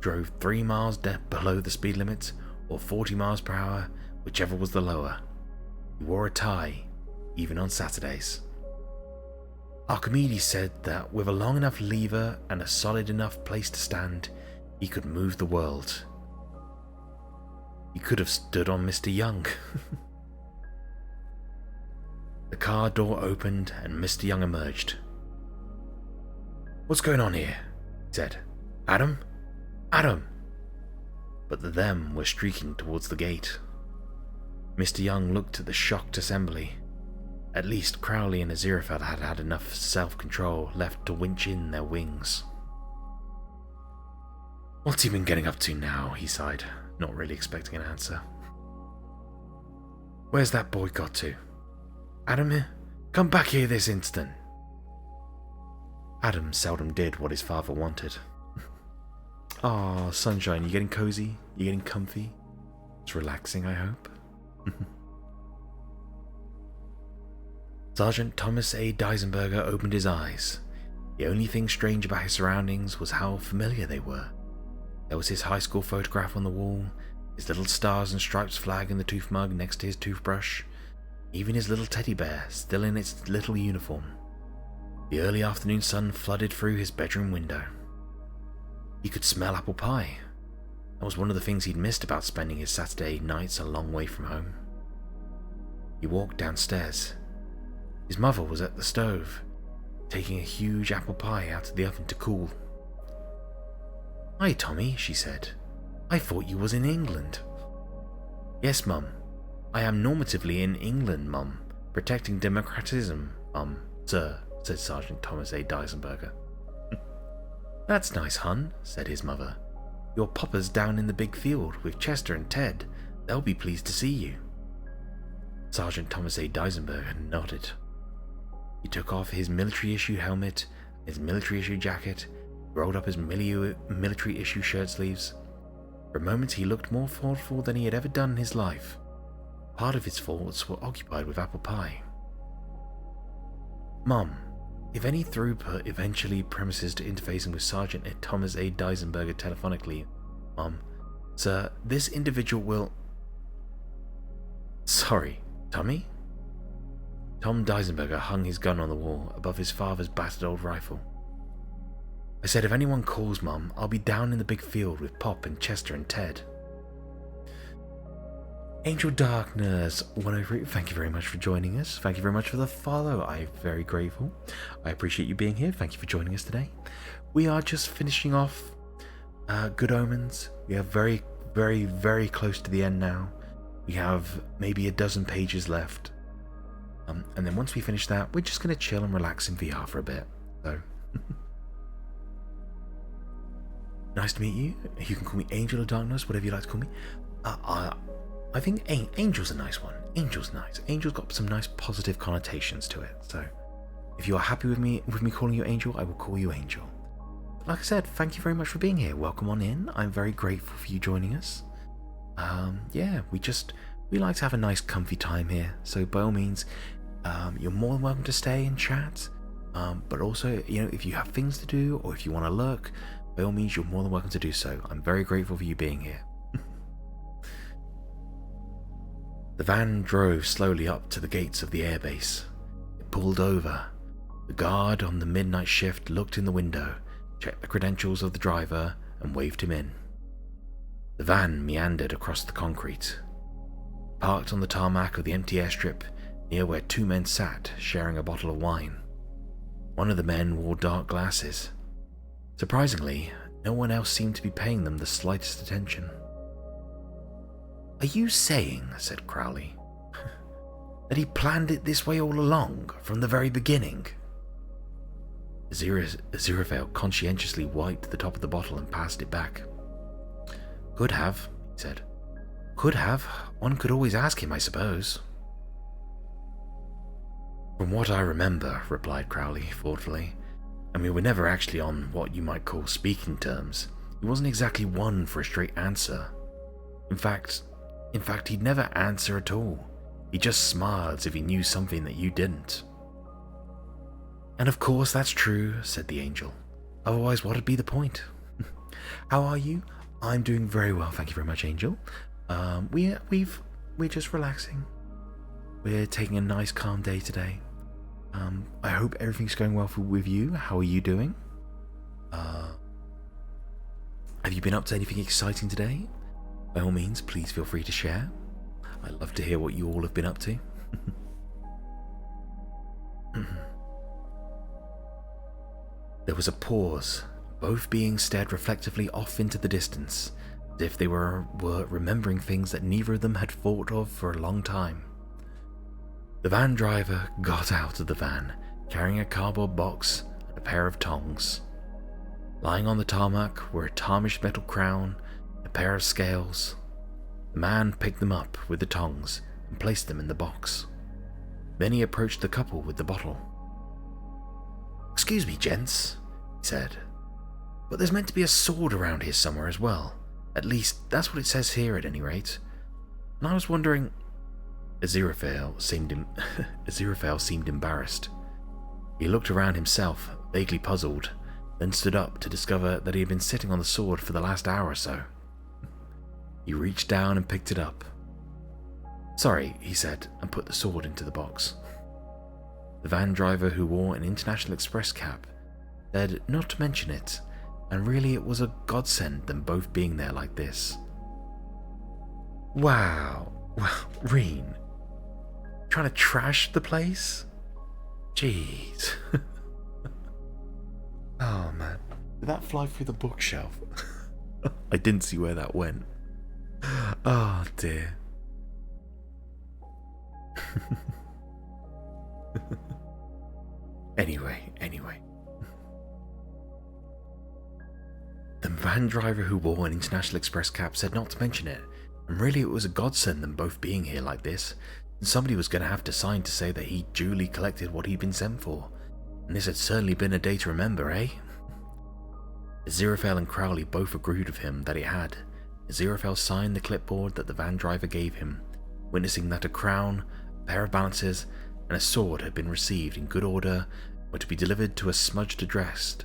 drove 3 miles below the speed limit, or 40 miles per hour, whichever was the lower. He wore a tie, even on Saturdays. Archimedes said that with a long enough lever and a solid enough place to stand, he could move the world. He could have stood on Mr. Young. The car door opened and Mr. Young emerged. "What's going on here?" he said. "Adam? Adam!" But the them were streaking towards the gate. Mr. Young looked at the shocked assembly. At least Crowley and Aziraphale had had enough self-control left to winch in their wings. "What's he been getting up to now?" he sighed, not really expecting an answer. "Where's that boy got to? Adam, come back here this instant." Adam seldom did what his father wanted. "Aw, Sunshine, you getting cozy? You getting comfy? It's relaxing, I hope." Sergeant Thomas A. Deisenberger opened his eyes. The only thing strange about his surroundings was how familiar they were. There was his high school photograph on the wall, his little stars and stripes flag in the tooth mug next to his toothbrush, even his little teddy bear still in its little uniform. The early afternoon sun flooded through his bedroom window. He could smell apple pie. That was one of the things he'd missed about spending his Saturday nights a long way from home. He walked downstairs. His mother was at the stove, taking a huge apple pie out of the oven to cool. "Hi, Tommy," she said. "I thought you was in England." "Yes, Mum. I am normatively in England, Mum, protecting democratism, sir," said Sergeant Thomas A. Deisenberger. "That's nice, hun," said his mother. "Your papa's down in the big field with Chester and Ted. They'll be pleased to see you." Sergeant Thomas A. Deisenberger nodded. He took off his military-issue helmet, his military-issue jacket, rolled up his military-issue shirt sleeves. For a moment he looked more thoughtful than he had ever done in his life. Part of his thoughts were occupied with apple pie. Mom, if any throughput eventually premises to interfacing with Sergeant Thomas A. Deisenberger telephonically, Mom, sir, this individual will... Sorry, Tommy? Tom Deisenberger hung his gun on the wall above his father's battered old rifle. I said if anyone calls, Mom, I'll be down in the big field with Pop and Chester and Ted. Angel Darkness 103, thank you very much for joining us. Thank you very much for the follow. I'm very grateful. I appreciate you being here. Thank you for joining us today. We are just finishing off Good Omens. We are very, very, very close to the end now. We have maybe a dozen pages left. And then once we finish that, we're just going to chill and relax in VR for a bit. So, nice to meet you. You can call me Angel of Darkness, whatever you like to call me. I think Angel's a nice one. Angel's nice. Angel's got some nice positive connotations to it. So, if you are happy with me calling you Angel, I will call you Angel. Like I said, thank you very much for being here. Welcome on in. I'm very grateful for you joining us. Yeah, we like to have a nice comfy time here. So by all means, you're more than welcome to stay and chat. But also, if you have things to do or if you want to lurk, by all means, you're more than welcome to do so. I'm very grateful for you being here. The van drove slowly up to the gates of the airbase. It pulled over. The guard on the midnight shift looked in the window, checked the credentials of the driver, and waved him in. The van meandered across the concrete, parked on the tarmac of the empty airstrip near where two men sat sharing a bottle of wine. One of the men wore dark glasses. Surprisingly, no one else seemed to be paying them the slightest attention. Are you saying, said Crowley, that he planned it this way all along, from the very beginning? Aziraphale conscientiously wiped the top of the bottle and passed it back. Could have, he said. Could have. One could always ask him, I suppose. From what I remember, replied Crowley thoughtfully, and we were never actually on what you might call speaking terms. He wasn't exactly one for a straight answer. In fact, he'd never answer at all. He just smiled as if he knew something that you didn't. And of course that's true, said the angel. Otherwise, what'd be the point? How are you? I'm doing very well, thank you very much, Angel. We're just relaxing. We're taking a nice calm day today. I hope everything's going well with you. How are you doing? Have you been up to anything exciting today? By all means, please feel free to share. I'd love to hear what you all have been up to. There was a pause, both being stared reflectively off into the distance, as if they were remembering things that neither of them had thought of for a long time. The van driver got out of the van, carrying a cardboard box and a pair of tongs. Lying on the tarmac were a tarnished metal crown, a pair of scales. The man picked them up with the tongs and placed them in the box. Then he approached the couple with the bottle. Excuse me, gents, he said, but there's meant to be a sword around here somewhere as well. At least, that's what it says here at any rate. And I was wondering... Aziraphale seemed embarrassed. He looked around himself, vaguely puzzled, then stood up to discover that he had been sitting on the sword for the last hour or so. He reached down and picked it up. Sorry, he said, and put the sword into the box. The van driver, who wore an International Express cap, said not to mention it, and really it was a godsend them both being there like this. Wow, Reen, trying to trash the place? Jeez. Oh man, did that fly through the bookshelf? I didn't see where that went. Oh dear. Anyway. The van driver who wore an International Express cap said not to mention it, and really it was a godsend them both being here like this, Somebody was going to have to sign to say that he duly collected what he'd been sent for. And this had certainly been a day to remember, eh? Aziraphale and Crowley both agreed with him that it had. Aziraphale signed the clipboard that the van driver gave him, witnessing that a crown, a pair of balances, and a sword had been received in good order, were to be delivered to a smudged address,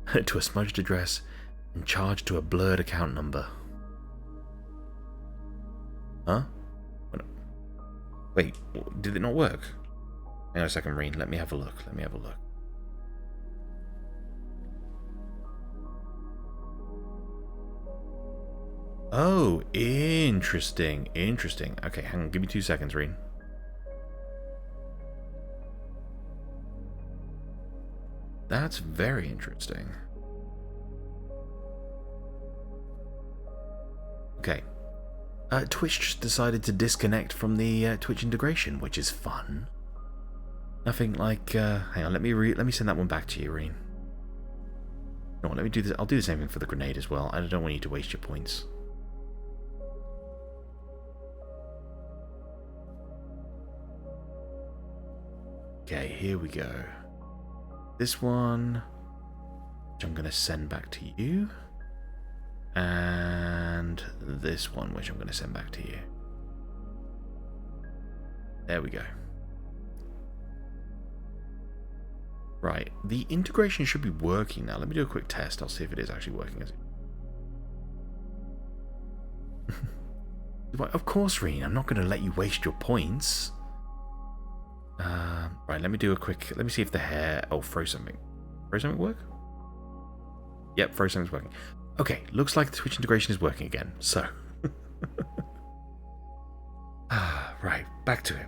and charged to a blurred account number. Huh? Wait, did it not work? Hang on a second, Reen. Let me have a look. Oh, interesting. Okay, hang on. Give me 2 seconds, Reen. That's very interesting. Okay. Twitch just decided to disconnect from the Twitch integration, which is fun. Nothing like. Hang on, let me send that one back to you, Reen. No, let me do this. I'll do the same thing for the grenade as well. I don't want you to waste your points. Okay, here we go. This one, which I'm going to send back to you. And this one, which I'm going to send back to you. There we go. Right, the integration should be working now. Let me do a quick test. I'll see if it is actually working. Of course, Reen. I'm not going to let you waste your points. Right, let me do a quick... Let me see if the hair... Oh, throw something. Throw something work? Yep, throw something's working. Okay, looks like the Twitch integration is working again, so... right, back to it.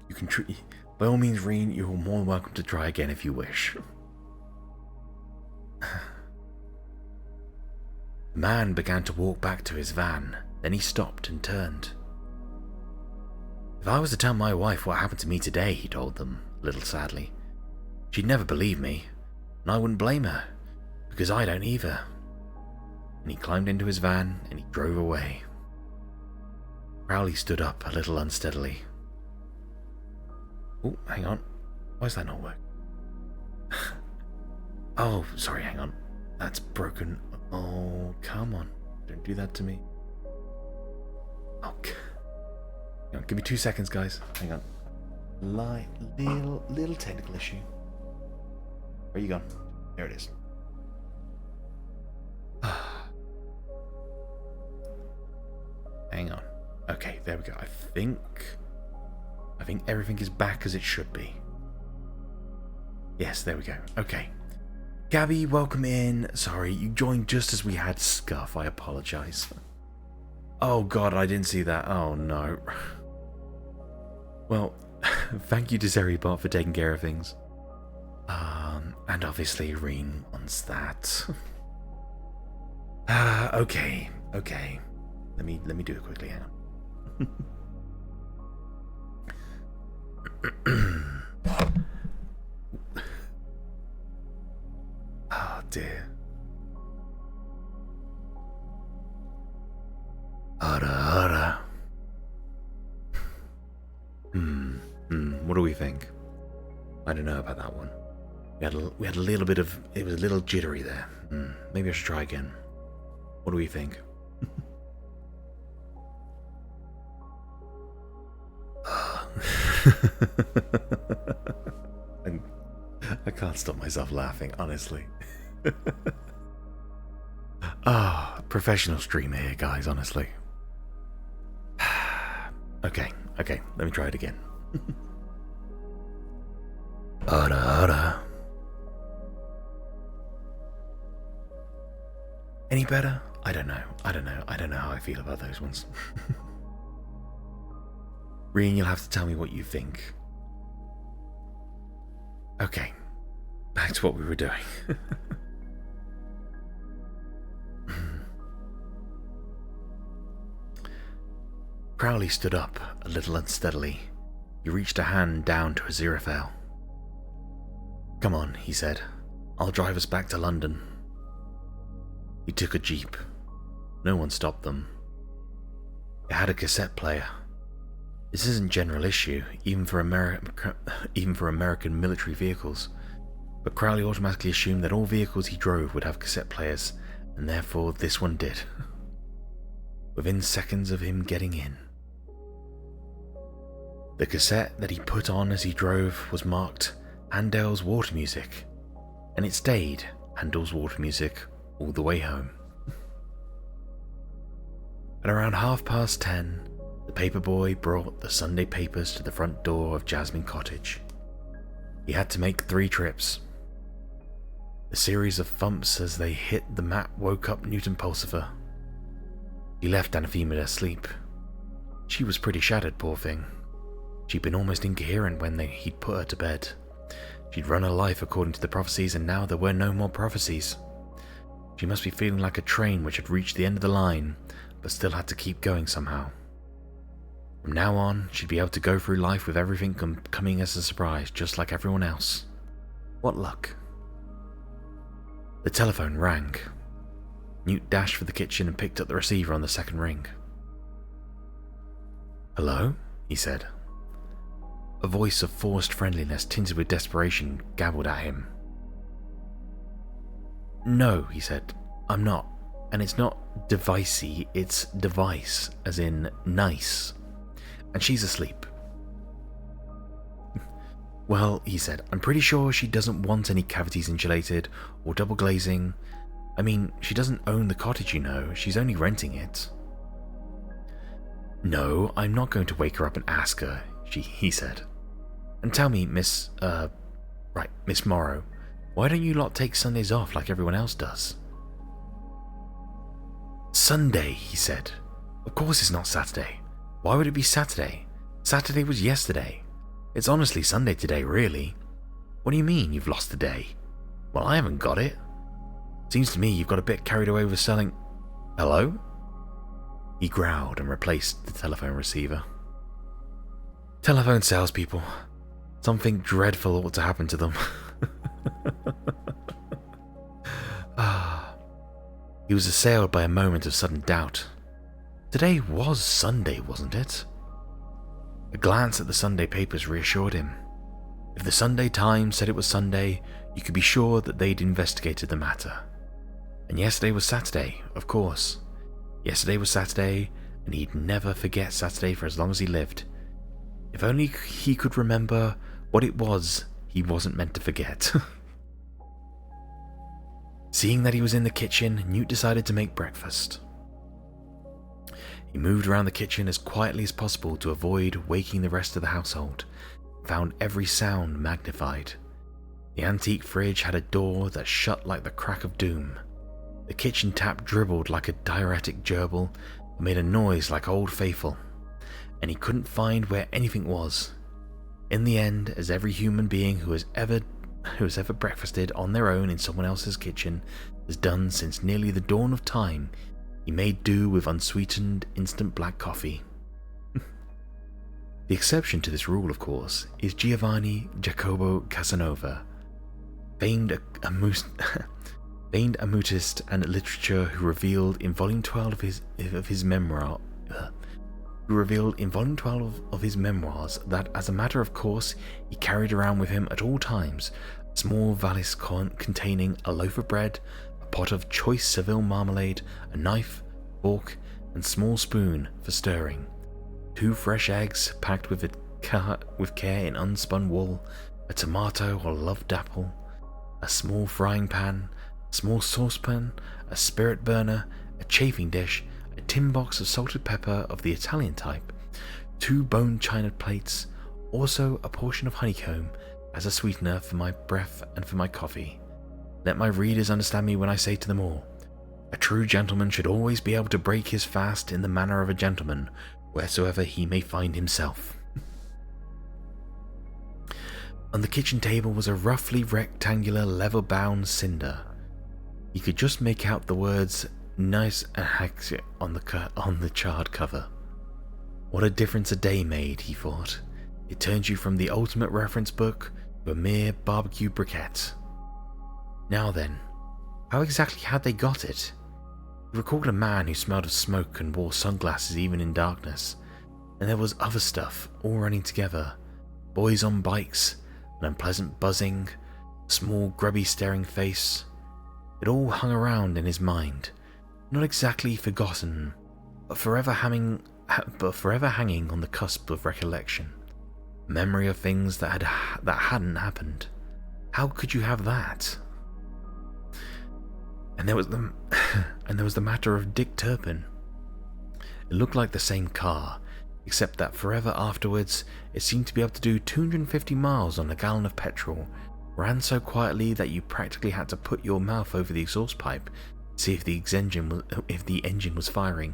You can... By all means, Reen, you're more than welcome to try again if you wish. The man began to walk back to his van. Then he stopped and turned. If I was to tell my wife what happened to me today, he told them, a little sadly, she'd never believe me, and I wouldn't blame her, because I don't either. And he climbed into his van and he drove away. Crowley stood up a little unsteadily. Oh, hang on. Why does that not work? Oh, sorry, hang on. That's broken. Oh, come on. Don't do that to me. Okay. Hang on, give me 2 seconds, guys. Hang on. Little technical issue. Where you gone? There it is. Hang on. Okay, there we go. I think everything is back as it should be. Yes, there we go. Okay. Gabby, welcome in. Sorry, you joined just as we had Scuff. I apologize. Oh god, I didn't see that. Oh no. Well, thank you to Zeribot for taking care of things. And obviously Reen wants that. Okay. Let me do it quickly, hang on. Oh dear. Ara. What do we think? I don't know about that one. We had a little bit of... It was a little jittery there. Maybe I should try again. What do we think? I can't stop myself laughing, honestly. Professional streamer here, guys, honestly. Okay, let me try it again. Ara. Any better? I don't know how I feel about those ones. Reen, you'll have to tell me what you think. Okay, back to what we were doing. Crowley stood up, a little unsteadily. He reached a hand down to Aziraphale. Come on, he said. I'll drive us back to London. He took a jeep. No one stopped them. It had a cassette player. This isn't general issue, even for American military vehicles, but Crowley automatically assumed that all vehicles he drove would have cassette players, and therefore this one did. Within seconds of him getting in. The cassette that he put on as he drove was marked Handel's Water Music, and it stayed Handel's Water Music all the way home. At around 10:30, the paperboy brought the Sunday papers to the front door of Jasmine Cottage. He had to make 3 trips. A series of thumps as they hit the mat woke up Newton Pulsifer. He left Anathema asleep. She was pretty shattered, poor thing. She'd been almost incoherent when he'd put her to bed. She'd run her life according to the prophecies, and now there were no more prophecies. She must be feeling like a train which had reached the end of the line, but still had to keep going somehow. From now on, she'd be able to go through life with everything coming as a surprise, just like everyone else. What luck. The telephone rang. Newt dashed for the kitchen and picked up the receiver on the second ring. "Hello?" he said. A voice of forced friendliness tinted with desperation gabbled at him. "No," he said, "I'm not. And it's not devicey, it's device, as in nice. And she's asleep." "Well," he said, "I'm pretty sure she doesn't want any cavities insulated or double glazing. I mean, she doesn't own the cottage, you know. She's only renting it." "No, I'm not going to wake her up and ask her," he said. "And tell me, Miss Morrow, why don't you lot take Sundays off like everyone else does?" "Sunday," he said. "Of course it's not Saturday. Why would it be Saturday? Saturday was yesterday. It's honestly Sunday today, really. What do you mean, you've lost the day? Well, I haven't got it. Seems to me you've got a bit carried away with selling... Hello?" He growled and replaced the telephone receiver. Telephone salespeople. Something dreadful ought to happen to them. He was assailed by a moment of sudden doubt. Today was Sunday, wasn't it? A glance at the Sunday papers reassured him. If the Sunday Times said it was Sunday, you could be sure that they'd investigated the matter. And yesterday was Saturday, of course. Yesterday was Saturday, and he'd never forget Saturday for as long as he lived. If only he could remember what it was he wasn't meant to forget. Seeing that he was in the kitchen, Newt decided to make breakfast. He moved around the kitchen as quietly as possible to avoid waking the rest of the household, and found every sound magnified. The antique fridge had a door that shut like the crack of doom. The kitchen tap dribbled like a diuretic gerbil and made a noise like Old Faithful, and he couldn't find where anything was. In the end, as every human being who has ever breakfasted on their own in someone else's kitchen has done since nearly the dawn of time, he made do with unsweetened instant black coffee. The exception to this rule, of course, is Giovanni Jacopo Casanova, famed amoutist and literature, who revealed in volume 12 of his memoirs that, as a matter of course, he carried around with him at all times a small valise containing a loaf of bread, a pot of choice Seville marmalade, a knife, fork, and small spoon for stirring, 2 fresh eggs packed with care in unspun wool, a tomato or loved apple, a small frying pan, a small saucepan, a spirit burner, a chafing dish, a tin box of salted pepper of the Italian type, 2 bone china plates, also a portion of honeycomb as a sweetener for my breath and for my coffee. Let my readers understand me when I say to them all, a true gentleman should always be able to break his fast in the manner of a gentleman, wheresoever he may find himself. On the kitchen table was a roughly rectangular leather-bound cinder. He could just make out the words "nice and haxi" on the charred cover. What a difference a day made, he thought. It turned you from the ultimate reference book to a mere barbecue briquette. Now then, how exactly had they got it? He recalled a man who smelled of smoke and wore sunglasses even in darkness. And there was other stuff, all running together. Boys on bikes, an unpleasant buzzing, a small grubby staring face. It all hung around in his mind, not exactly forgotten, but forever hanging on the cusp of recollection. Memory of things that hadn't happened. How could you have that? And there was the matter of Dick Turpin. It looked like the same car, except that forever afterwards it seemed to be able to do 250 miles on a gallon of petrol, ran so quietly that you practically had to put your mouth over the exhaust pipe to see if the engine was firing,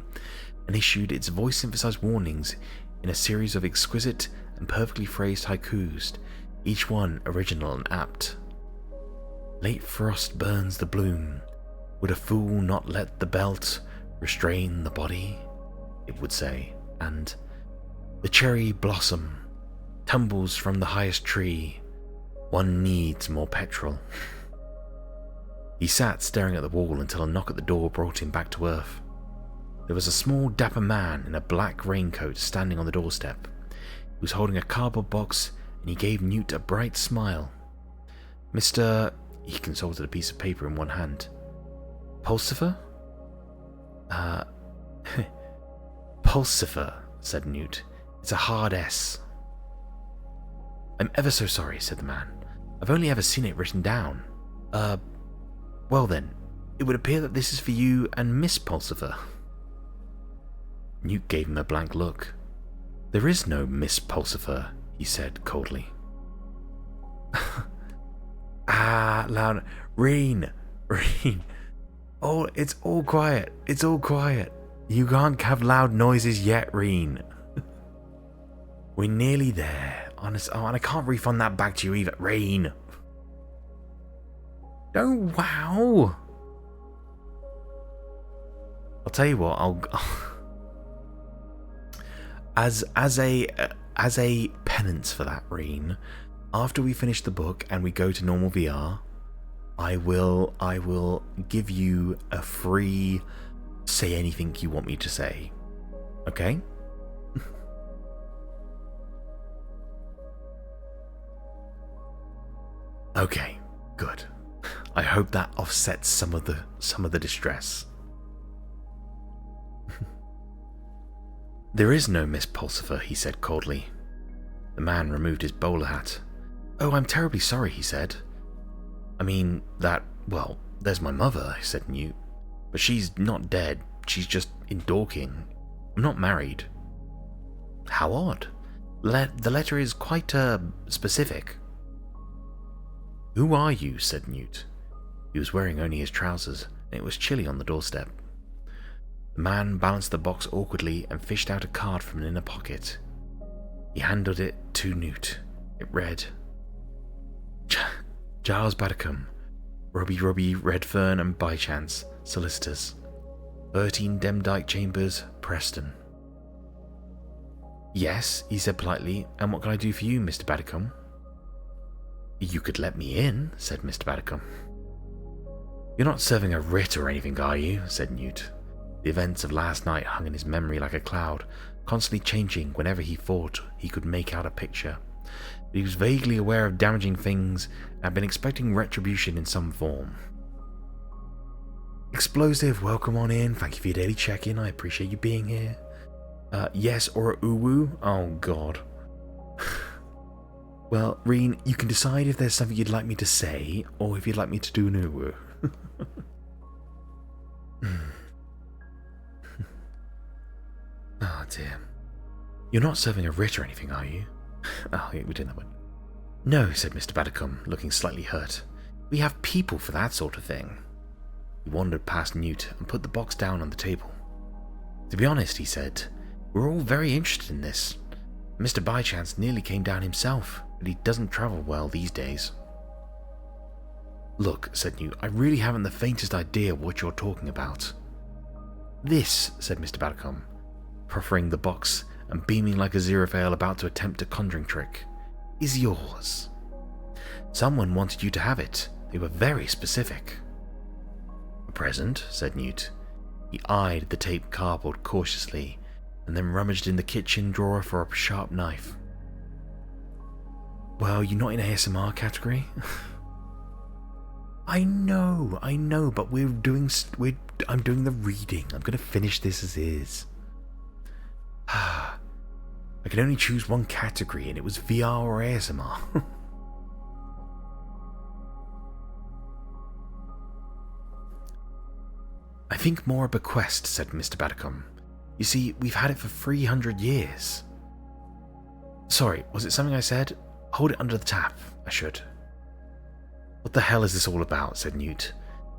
and issued its voice-emphasized warnings in a series of exquisite and perfectly phrased haikus, each one original and apt. Late frost burns the bloom. Would a fool not let the belt restrain the body? It would say, and the cherry blossom tumbles from the highest tree. One needs more petrol. He sat staring at the wall until a knock at the door brought him back to earth. There was a small dapper man in a black raincoat standing on the doorstep. He was holding a cardboard box, and he gave Newt a bright smile. Mr. He consulted a piece of paper in one hand. Pulsifer? Pulsifer, said Newt. It's a hard S. I'm ever so sorry, said the man. I've only ever seen it written down. Well then, it would appear that this is for you and Miss Pulsifer. Newt gave him a blank look. There is no Miss Pulsifer, he said coldly. Loud. Reen. Oh, it's all quiet. It's all quiet. You can't have loud noises yet, Reen. We're nearly there. Honest. Oh, and I can't refund that back to you either, Reen. Don't wow. I'll tell you what. As a penance for that, Reen, after we finish the book and we go to normal VR, I will give you a free say anything you want me to say. Okay? Okay, good. I hope that offsets some of the distress. There is no Miss Pulsifer, he said coldly. The man removed his bowler hat. Oh, I'm terribly sorry, he said. I mean, there's my mother, said Newt. But she's not dead, she's just in Dorking. I'm not married. How odd. The letter is quite, specific. Who are you, said Newt. He was wearing only his trousers, and it was chilly on the doorstep. The man balanced the box awkwardly and fished out a card from an inner pocket. He handed it to Newt. It read, Giles Battercombe, Robbie Redfern and Bychance, solicitors, 13 Demdike Chambers, Preston. Yes, he said politely, and what can I do for you, Mr. Battercombe? You could let me in, said Mr. Battercombe. You're not serving a writ or anything, are you? Said Newt. The events of last night hung in his memory like a cloud, constantly changing whenever he thought he could make out a picture. But he was vaguely aware of damaging things and had been expecting retribution in some form. Explosive, welcome on in. Thank you for your daily check-in. I appreciate you being here. Yes or a uwu? Oh, God. Well, Reen, you can decide if there's something you'd like me to say or if you'd like me to do an uwu. Oh, dear. You're not serving a writ or anything, are you? Oh, yeah, we did that one. No, said Mr. Battercombe, looking slightly hurt. We have people for that sort of thing. He wandered past Newt and put the box down on the table. To be honest, he said, we're all very interested in this. Mr. Bychance nearly came down himself, but he doesn't travel well these days. Look, said Newt, I really haven't the faintest idea what you're talking about. This, said Mr. Battercombe, proffering the box and beaming like a Aziraphale about to attempt a conjuring trick, is yours. Someone wanted you to have it. They were very specific. A present, said Newt. He eyed the taped cardboard cautiously and then rummaged in the kitchen drawer for a sharp knife. Well, you're not in ASMR category? I know, but I'm doing the reading. I'm going to finish this as is. I could only choose one category and it was VR or ASMR. I think more a bequest, said Mr. Batacom. You see, we've had it for 300 years. Sorry, was it something I said? Hold it under the tap, I should. What the hell is this all about, said Newt,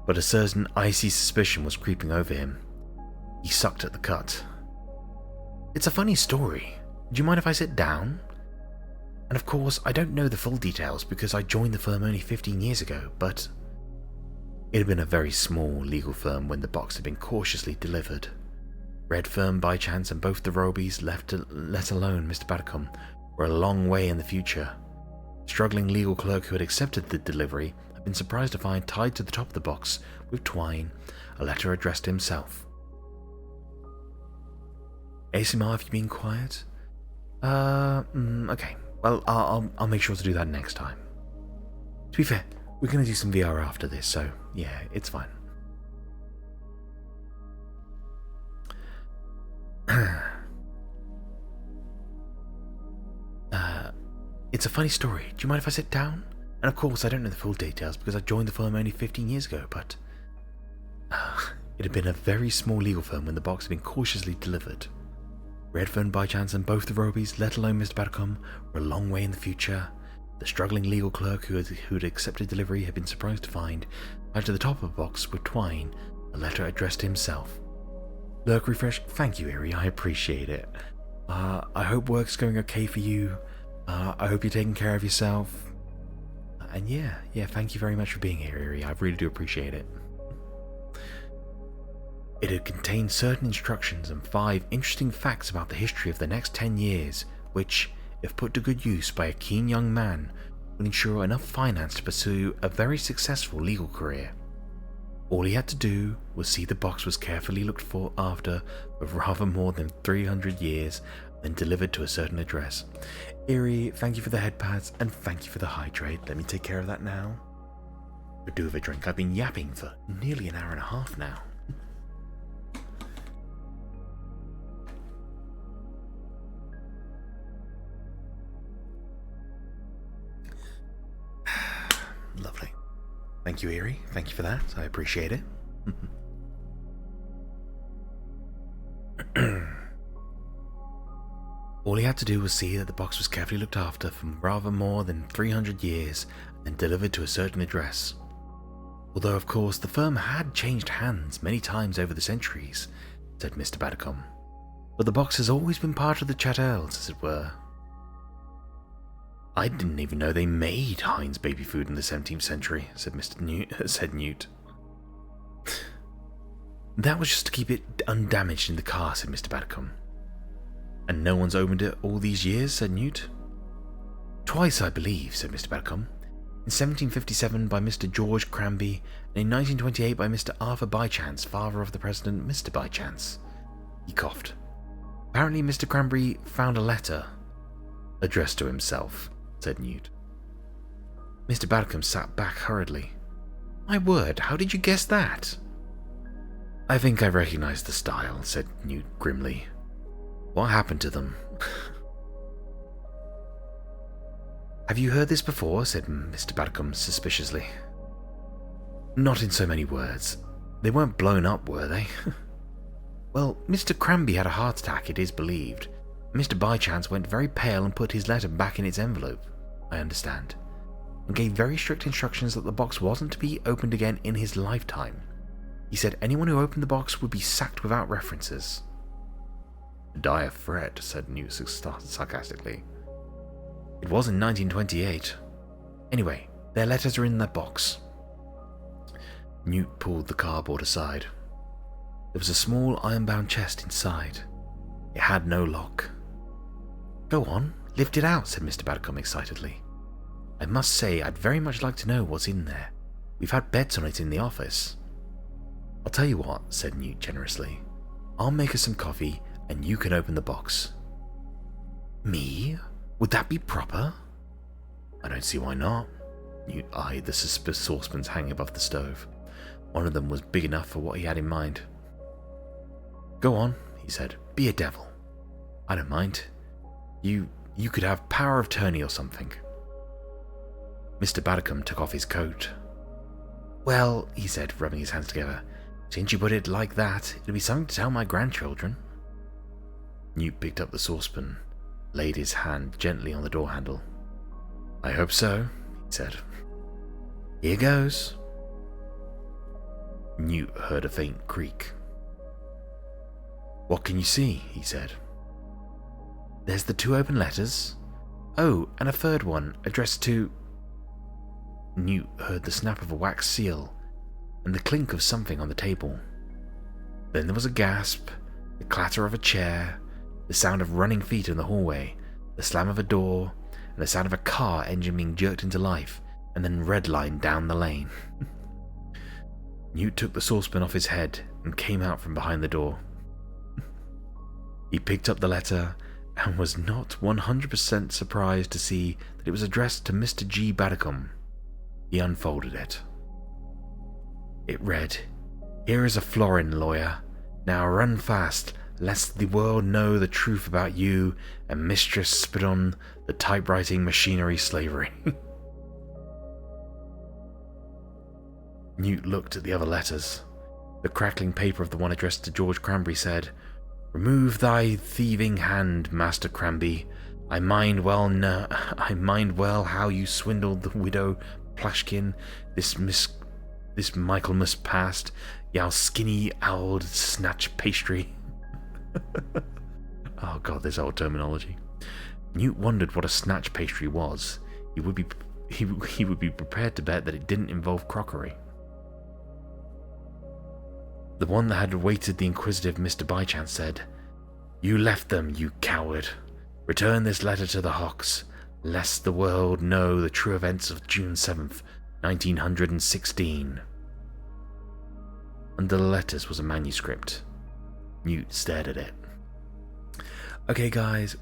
but a certain icy suspicion was creeping over him. He sucked at the cut. It's a funny story. Do you mind if I sit down? And of course, I don't know the full details because I joined the firm only 15 years ago, but it had been a very small legal firm when the box had been cautiously delivered. Redfern, Bychance, and both the Robies, let alone Mr. Batacom, were a long way in the future. The struggling legal clerk who had accepted the delivery had been surprised to find tied to the top of the box with twine a letter addressed to himself. ASMR, have you been quiet? Okay. Well, I'll make sure to do that next time. To be fair, we're going to do some VR after this, so yeah, it's fine. It's a funny story. Do you mind if I sit down? And of course, I don't know the full details because I joined the firm only 15 years ago, but it had been a very small legal firm when the box had been cautiously delivered. Redfern, Bychance, and both the Robies, let alone Mr. Batacom, were a long way in the future. The struggling legal clerk who had accepted delivery had been surprised to find, tied to the top of the box with twine, a letter addressed to himself. Lurk refresh. Thank you, Erie. I appreciate it. I hope work's going okay for you. I hope you're taking care of yourself. And yeah, thank you very much for being here, Erie. I really do appreciate it. It had contained certain instructions and 5 interesting facts about the history of the next 10 years, which, if put to good use by a keen young man, would ensure enough finance to pursue a very successful legal career. All he had to do was see the box was carefully looked after for rather more than 300 years and delivered to a certain address. Erie, thank you for the head pads and thank you for the hydrate. Let me take care of that now. Could do with a drink. I've been yapping for nearly an hour and a half now. Lovely. Thank you, Erie. Thank you for that. I appreciate it. All he had to do was see that the box was carefully looked after for rather more than 300 years and delivered to a certain address. Although, of course, the firm had changed hands many times over the centuries, said Mr. Batacom. But the box has always been part of the Chatels, as it were. I didn't even know they made Heinz baby food in the 17th century, said Newt. That was just to keep it undamaged in the car, said Mr. Batacom. And no one's opened it all these years, said Newt. Twice, I believe, said Mr. Batacom. In 1757 by Mr. George Cranby, and in 1928 by Mr. Arthur Bychance, father of the President, Mr. Bychance. He coughed. Apparently Mr. Cranby found a letter addressed to himself, said Newt. Mr. Batacom sat back hurriedly. My word, how did you guess that? I think I recognize the style, said Newt grimly. What happened to them? Have you heard this before? Said Mr. Batacom suspiciously. Not in so many words. They weren't blown up, were they? Well, Mr. Cranby had a heart attack, it is believed. Mr. Bychance went very pale and put his letter back in its envelope, I understand, and gave very strict instructions that the box wasn't to be opened again in his lifetime. He said anyone who opened the box would be sacked without references. A dire threat, said Newt sarcastically. It was in 1928. Anyway, their letters are in that box. Newt pulled the cardboard aside. There was a small iron-bound chest inside. It had no lock. Go on, lift it out, said Mr. Batacom excitedly. I must say I'd very much like to know what's in there. We've had bets on it in the office. I'll tell you what, said Newt generously. I'll make us some coffee and you can open the box. Me? Would that be proper? I don't see why not. Newt eyed the saucepans hanging above the stove. One of them was big enough for what he had in mind. Go on, he said. Be a devil. I don't mind. You could have power of attorney or something. Mr. Badicum took off his coat. Well, he said, rubbing his hands together, since you put it like that, it'll be something to tell my grandchildren. Newt picked up the saucepan, laid his hand gently on the door handle. I hope so, he said. Here goes. Newt heard a faint creak. What can you see? He said. There's the 2 open letters. Oh, and a third one, addressed to... Newt heard the snap of a wax seal, and the clink of something on the table. Then there was a gasp, the clatter of a chair, the sound of running feet in the hallway, the slam of a door, and the sound of a car engine being jerked into life, and then redlined down the lane. Newt took the saucepan off his head and came out from behind the door. He picked up the letter and was not 100% surprised to see that it was addressed to Mr. G. Badicum. He unfolded it. It read, Here is a florin, lawyer. Now run fast, lest the world know the truth about you and Mistress Spidon, the typewriting machinery slavery. Newt looked at the other letters. The crackling paper of the one addressed to George Cranberry said, Remove thy thieving hand, Master Cranby. I mind well how you swindled the widow Plashkin, this Michaelmas past, yow skinny-owled snatch pastry. Oh god, this old terminology. Newt wondered what a snatch pastry was. He would be prepared to bet that it didn't involve crockery. The one that had awaited the inquisitive Mr. Bychance said, You left them, you coward. Return this letter to the Hocks, lest the world know the true events of June 7th, 1916. Under the letters was a manuscript. Newt stared at it. Okay guys,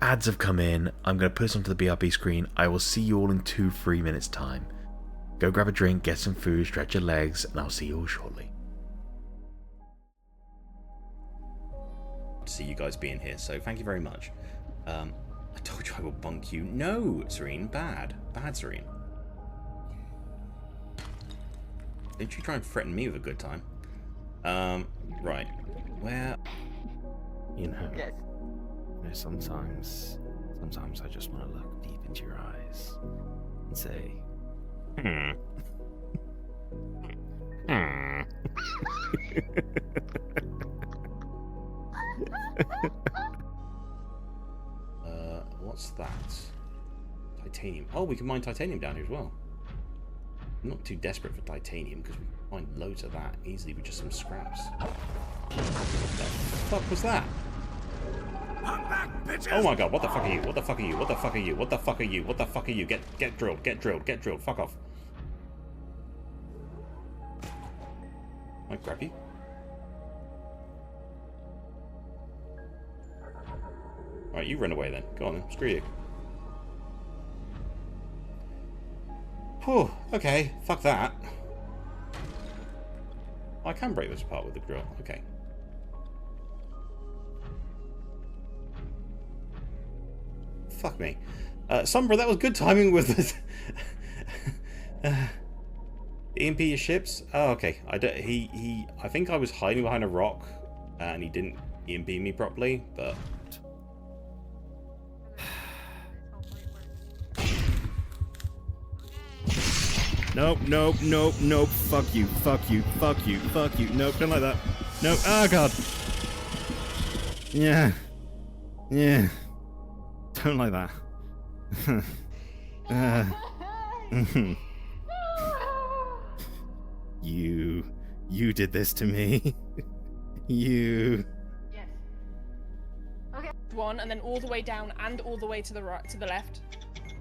ads have come in. I'm going to put this onto the BRB screen. I will see you all in 2-3 minutes time. Go grab a drink, get some food, stretch your legs, and I'll see you all shortly. To see you guys being here, so thank you very much. I told you I will bunk you. No, Serene, bad. Bad, Serene. Didn't you try and threaten me with a good time? Right. Where... You know, sometimes I just want to look deep into your eyes and say, what's that? Titanium. Oh, we can mine titanium down here as well. I'm not too desperate for titanium because we can find loads of that easily with just some scraps. What the fuck was that? Oh my god, what the fuck are you? What the fuck are you? What the fuck are you? What the fuck are you? What the fuck are you? Get drilled, get drilled, get drilled. Fuck off. Might grab you. Alright, you run away then. Go on then. Screw you. Whew, okay. Fuck that. I can break this apart with the drill. Okay. Fuck me. Sombra, that was good timing with it. EMP your ships? Oh, okay. I think I was hiding behind a rock and he didn't EMP me properly, but... Nope, nope, nope, nope. Fuck you, fuck you, fuck you, fuck you. Nope, don't like that. Nope. Oh, God. Yeah. Yeah. Don't like that. You did this to me. You. Yes. Okay. One, and then all the way down and all the way to the right, to the left.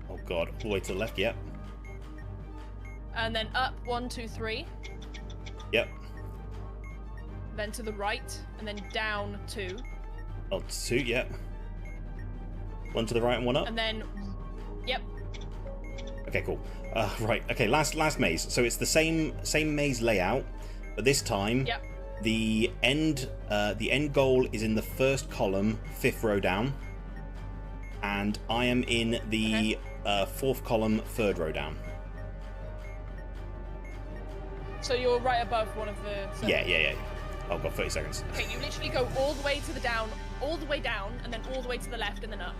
Oh god, all the way to the left, yep. And then up, 1, 2, 3. Yep. then to the right, and then down 2. Oh, 2, yeah. One to the right and one up? And then, yep. Okay, cool. Right, okay, last maze. So it's the same maze layout, but this time Yep. the end goal is in the first column, 5th row down, and I am in the 4th column, 3rd row down. So you're right above one of the circles. Yeah. Oh, I've got 30 seconds. Okay, you literally go all the way to the down, all the way down, and then all the way to the left, and then up.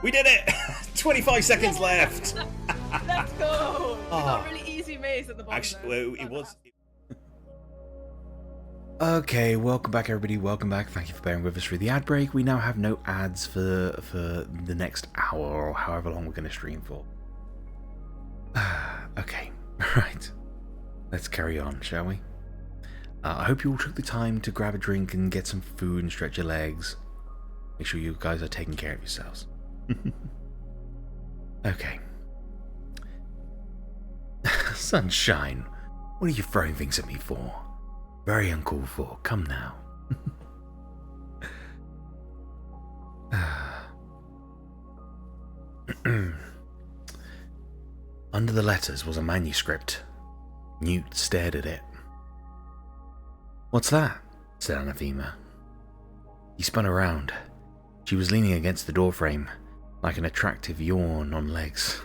We did it! 25 seconds left! Let's go! We got Oh. a really easy maze at the bottom. Actually, there. well, it was... Okay, welcome back everybody, welcome back. Thank you for bearing with us through the ad break. We now have no ads for the next hour or however long we're going to stream for. Okay, right. Let's carry on, shall we? I hope you all took the time to grab a drink and get some food and stretch your legs. Make sure you guys are taking care of yourselves. Okay. Sunshine, what are you throwing things at me for? Very uncalled for. Come now. Under the letters was a manuscript. Newt stared at it. "What's that?" said Anathema. He spun around. She was leaning against the doorframe, like an attractive yawn on legs.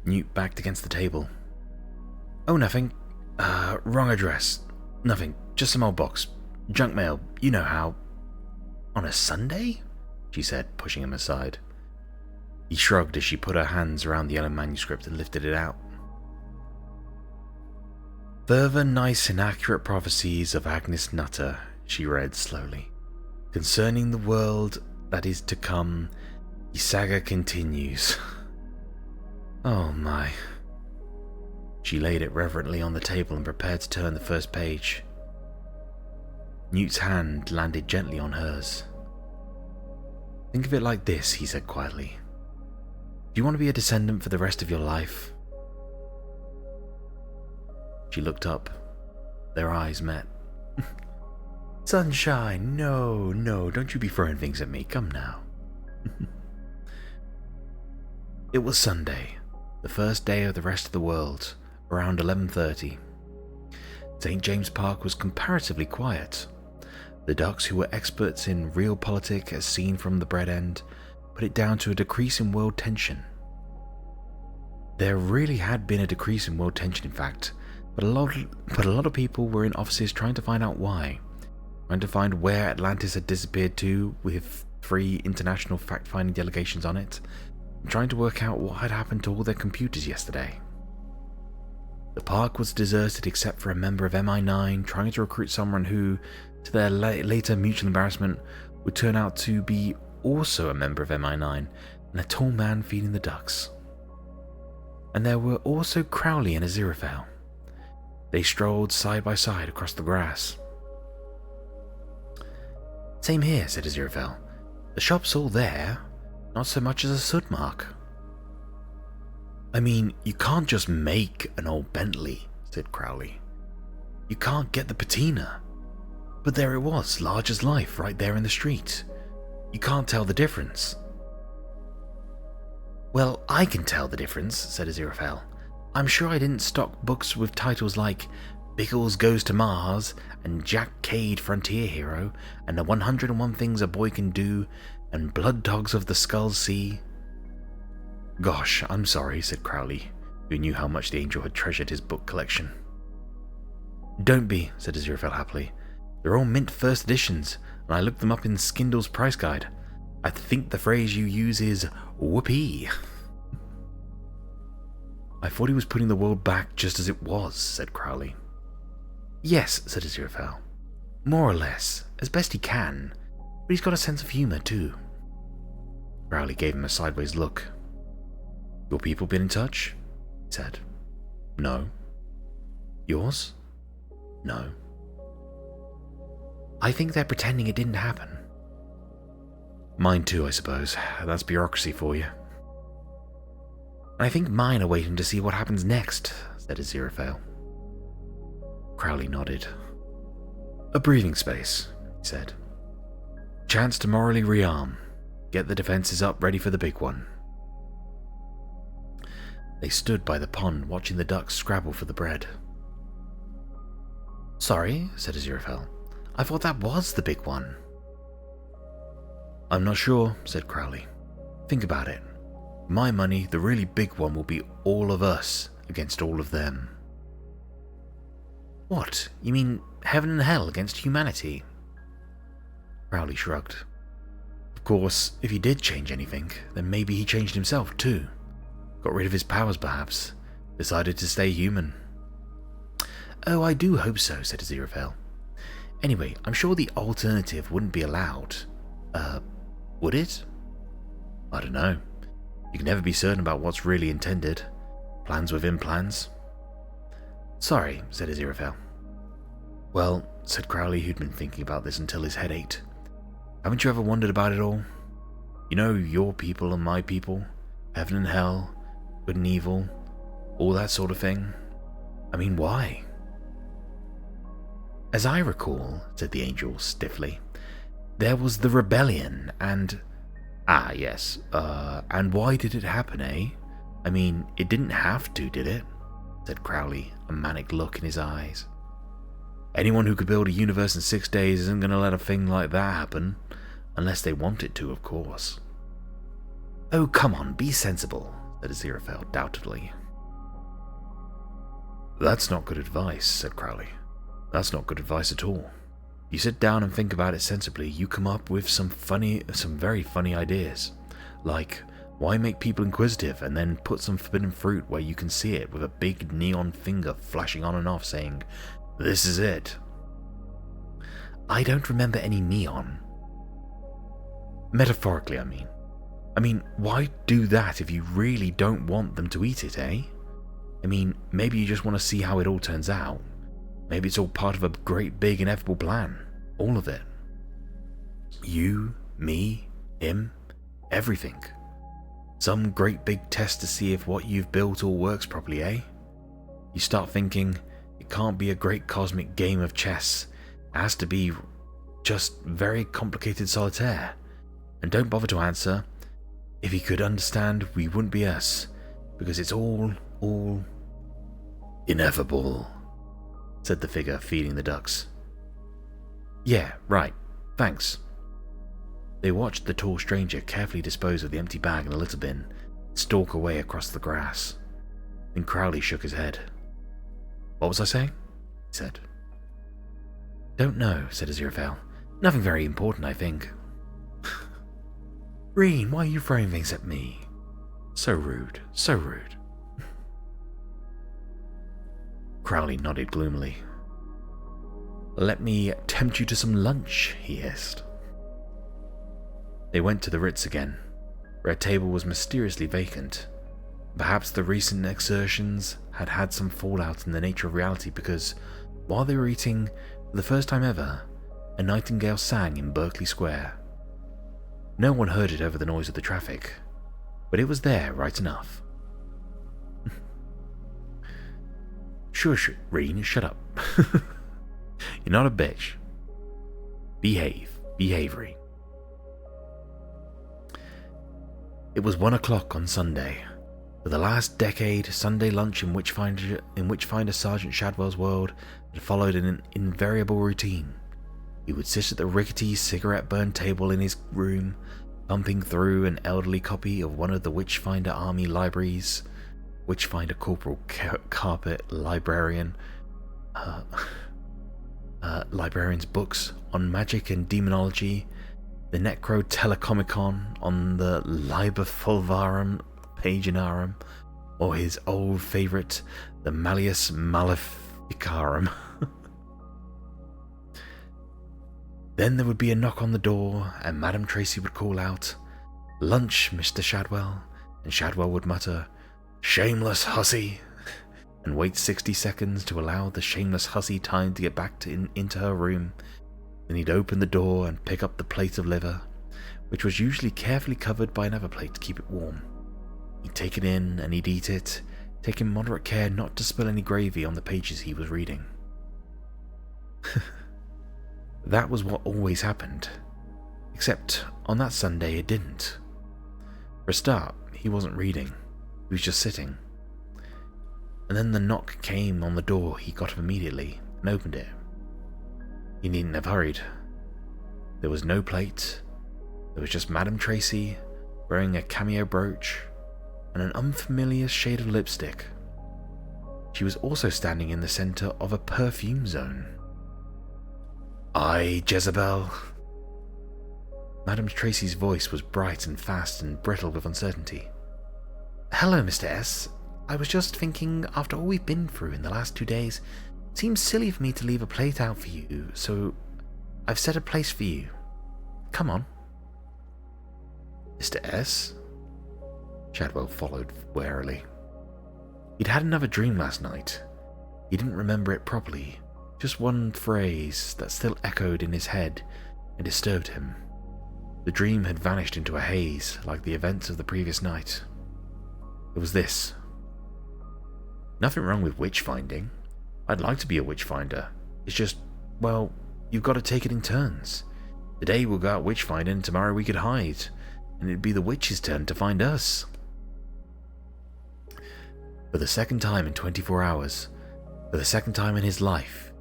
Newt backed against the table. "Oh, nothing. Wrong address. Nothing. Just some old box. Junk mail. You know how." "On a Sunday?" she said, pushing him aside. He shrugged as she put her hands around the yellow manuscript and lifted it out. "Further nice and accurate prophecies of Agnes Nutter," she read slowly. "Concerning the world that is to come, the saga continues." Oh my. She laid it reverently on the table and prepared to turn the first page. Newt's hand landed gently on hers. "Think of it like this," he said quietly. "Do you want to be a descendant for the rest of your life?" She looked up. Their eyes met. "Sunshine, no, don't you be throwing things at me. Come now." It was Sunday, the first day of the rest of the world, around 11:30. St. James Park was comparatively quiet. The ducks, who were experts in realpolitik as seen from the bread end, put it down to a decrease in world tension. There really had been a decrease in world tension, in fact, but a lot of people were in offices trying to find out why, trying to find where Atlantis had disappeared to, with 3 international fact-finding delegations on it, and trying to work out what had happened to all their computers yesterday. The park was deserted except for a member of MI9 trying to recruit someone who, to their later mutual embarrassment, would turn out to be also a member of MI9 and a tall man feeding the ducks. And there were also Crowley and Aziraphale. They strolled side by side across the grass. "Same here," said Aziraphale. "The shop's all there, not so much as a soot mark." "I mean, you can't just make an old Bentley," said Crowley. "You can't get the patina. But there it was, large as life, right there in the street. You can't tell the difference." "Well, I can tell the difference," said Aziraphale. "I'm sure I didn't stock books with titles like Biggles Goes to Mars, and Jack Cade Frontier Hero, and the 101 Things a Boy Can Do, and Blood Dogs of the Skull Sea." "Gosh, I'm sorry," said Crowley, who knew how much the angel had treasured his book collection. "Don't be," said Aziraphale happily. "They're all mint first editions, and I looked them up in Skindle's price guide. I think the phrase you use is whoopee." "I thought he was putting the world back just as it was," said Crowley. "Yes," said Aziraphale. "More or less, as best he can, but he's got a sense of humour too." Crowley gave him a sideways look. "Your people been in touch?" he said. "No." "Yours?" "No." "I think they're pretending it didn't happen." "Mine too, I suppose. That's bureaucracy for you." "And I think mine are waiting to see what happens next," said Aziraphale. Crowley nodded. A breathing space, he said. Chance to morally rearm. Get the defenses up ready for the big one. They stood by the pond watching the ducks scrabble for the bread. Sorry, said Aziraphale. I thought that was the big one. I'm not sure, said Crowley. Think about it. My money, the really big one will be all of us against all of them. What? You mean heaven and hell against humanity? Crowley shrugged. Of course, if he did change anything, then maybe he changed himself too. Got rid of his powers perhaps. Decided to stay human. Oh, I do hope so, said Aziraphale. Anyway, I'm sure the alternative wouldn't be allowed. Would it? I don't know. You can never be certain about what's really intended. Plans within plans. Sorry, said Aziraphale. Well, said Crowley, who'd been thinking about this until his head ached. Haven't you ever wondered about it all? You know, your people and my people, heaven and hell, good and evil, all that sort of thing. I mean, why? As I recall, said the angel stiffly, there was the rebellion and... Ah, yes, and why did it happen, eh? I mean, it didn't have to, did it? Said Crowley, a manic look in his eyes. Anyone who could build a universe in 6 days isn't going to let a thing like that happen, unless they want it to, of course. Oh, come on, be sensible, said Aziraphale doubtfully. That's not good advice, said Crowley. That's not good advice at all. You sit down and think about it sensibly, you come up with some very funny ideas. Like, why make people inquisitive and then put some forbidden fruit where you can see it with a big neon finger flashing on and off saying, this is it. I don't remember any neon. Metaphorically, I mean. I mean, why do that if you really don't want them to eat it, eh? I mean, maybe you just want to see how it all turns out. Maybe it's all part of a great big inevitable plan. All of it. You, me, him, everything. Some great big test to see if what you've built all works properly, eh? You start thinking, it can't be a great cosmic game of chess. It has to be just very complicated solitaire. And don't bother to answer. If he could understand, we wouldn't be us. Because it's all ineffable, said the figure feeding the ducks. Yeah, right. Thanks. They watched the tall stranger carefully dispose of the empty bag in a litter bin, stalk away across the grass. Then Crowley shook his head. What was I saying? He said. Don't know, said Aziraphale. Nothing very important, I think. Reen, why are you throwing things at me? So rude, so rude. Crowley nodded gloomily. Let me tempt you to some lunch, he hissed. They went to the Ritz again. Red Table was mysteriously vacant. Perhaps the recent exertions had had some fallout in the nature of reality because, while they were eating, for the first time ever, a nightingale sang in Berkeley Square. No one heard it over the noise of the traffic, but it was there right enough. Shush, Reen, shut up. You're not a bitch. Behave, Reen. It was 1 o'clock on Sunday. For the last decade, Sunday lunch in Witchfinder Sergeant Shadwell's world had followed an invariable routine. He would sit at the rickety cigarette-burn table in his room, thumping through an elderly copy of one of the Witchfinder Army libraries. Witchfinder Corporal Carpet Librarian. Librarian's books on magic and demonology, the Necro Telecomicon on the Liber Fulvarum Paginarum, or his old favourite, the Malleus Maleficarum. Then there would be a knock on the door, and Madame Tracy would call out, "Lunch, Mr. Shadwell," and Shadwell would mutter, "Shameless hussy," and wait 60 seconds to allow the shameless hussy time to get back into her room. Then he'd open the door and pick up the plate of liver, which was usually carefully covered by another plate to keep it warm. He'd take it in and he'd eat it, taking moderate care not to spill any gravy on the pages he was reading. That was what always happened. Except on that Sunday it didn't. For a start, he wasn't reading. He was just sitting. And then the knock came on the door. He got up immediately and opened it. He needn't have hurried. There was no plate. There was just Madame Tracy wearing a cameo brooch and an unfamiliar shade of lipstick. She was also standing in the center of a perfume zone. "Aye, Jezebel." Madame Tracy's voice was bright and fast and brittle with uncertainty. "Hello, Mr. S. I was just thinking, after all we've been through in the last 2 days, it seems silly for me to leave a plate out for you, so I've set a place for you. Come on." "Mr. S?" Shadwell followed warily. He'd had another dream last night. He didn't remember it properly, just one phrase that still echoed in his head and disturbed him. The dream had vanished into a haze, like the events of the previous night. It was this. "Nothing wrong with witch-finding. I'd like to be a witch-finder. It's just, well, you've got to take it in turns. Today we'll go out witch-finding, tomorrow we could hide, and it'd be the witch's turn to find us." For the second time in 24 hours, for the second time in his life,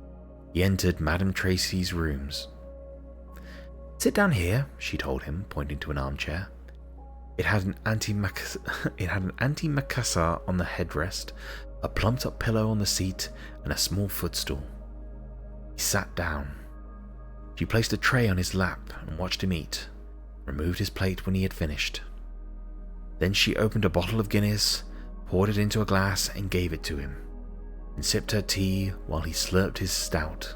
he entered Madame Tracy's rooms. "Sit down here," she told him, pointing to an armchair. It had an antimacassar on the headrest, a plumped-up pillow on the seat, and a small footstool. He sat down. She placed a tray on his lap and watched him eat, removed his plate when he had finished. Then she opened a bottle of Guinness, poured it into a glass and gave it to him, and sipped her tea while he slurped his stout.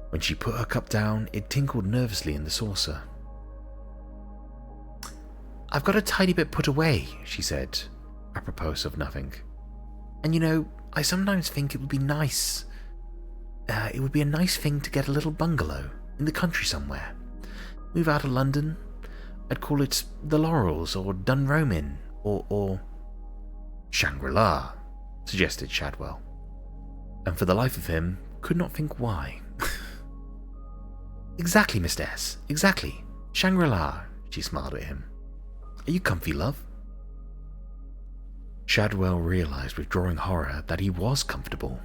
When she put her cup down, it tinkled nervously in the saucer. "I've got a tiny bit put away," she said, apropos of nothing. "And you know, I sometimes think it would be nice. It would be a nice thing to get a little bungalow in the country somewhere. Move out of London. I'd call it the Laurels or Dunroman or Shangri-La," suggested Shadwell, and for the life of him could not think why. "Exactly, Mr. S. Exactly. Shangri-La," she smiled at him. "Are you comfy, love?" Shadwell realized with drawing horror that he was comfortable.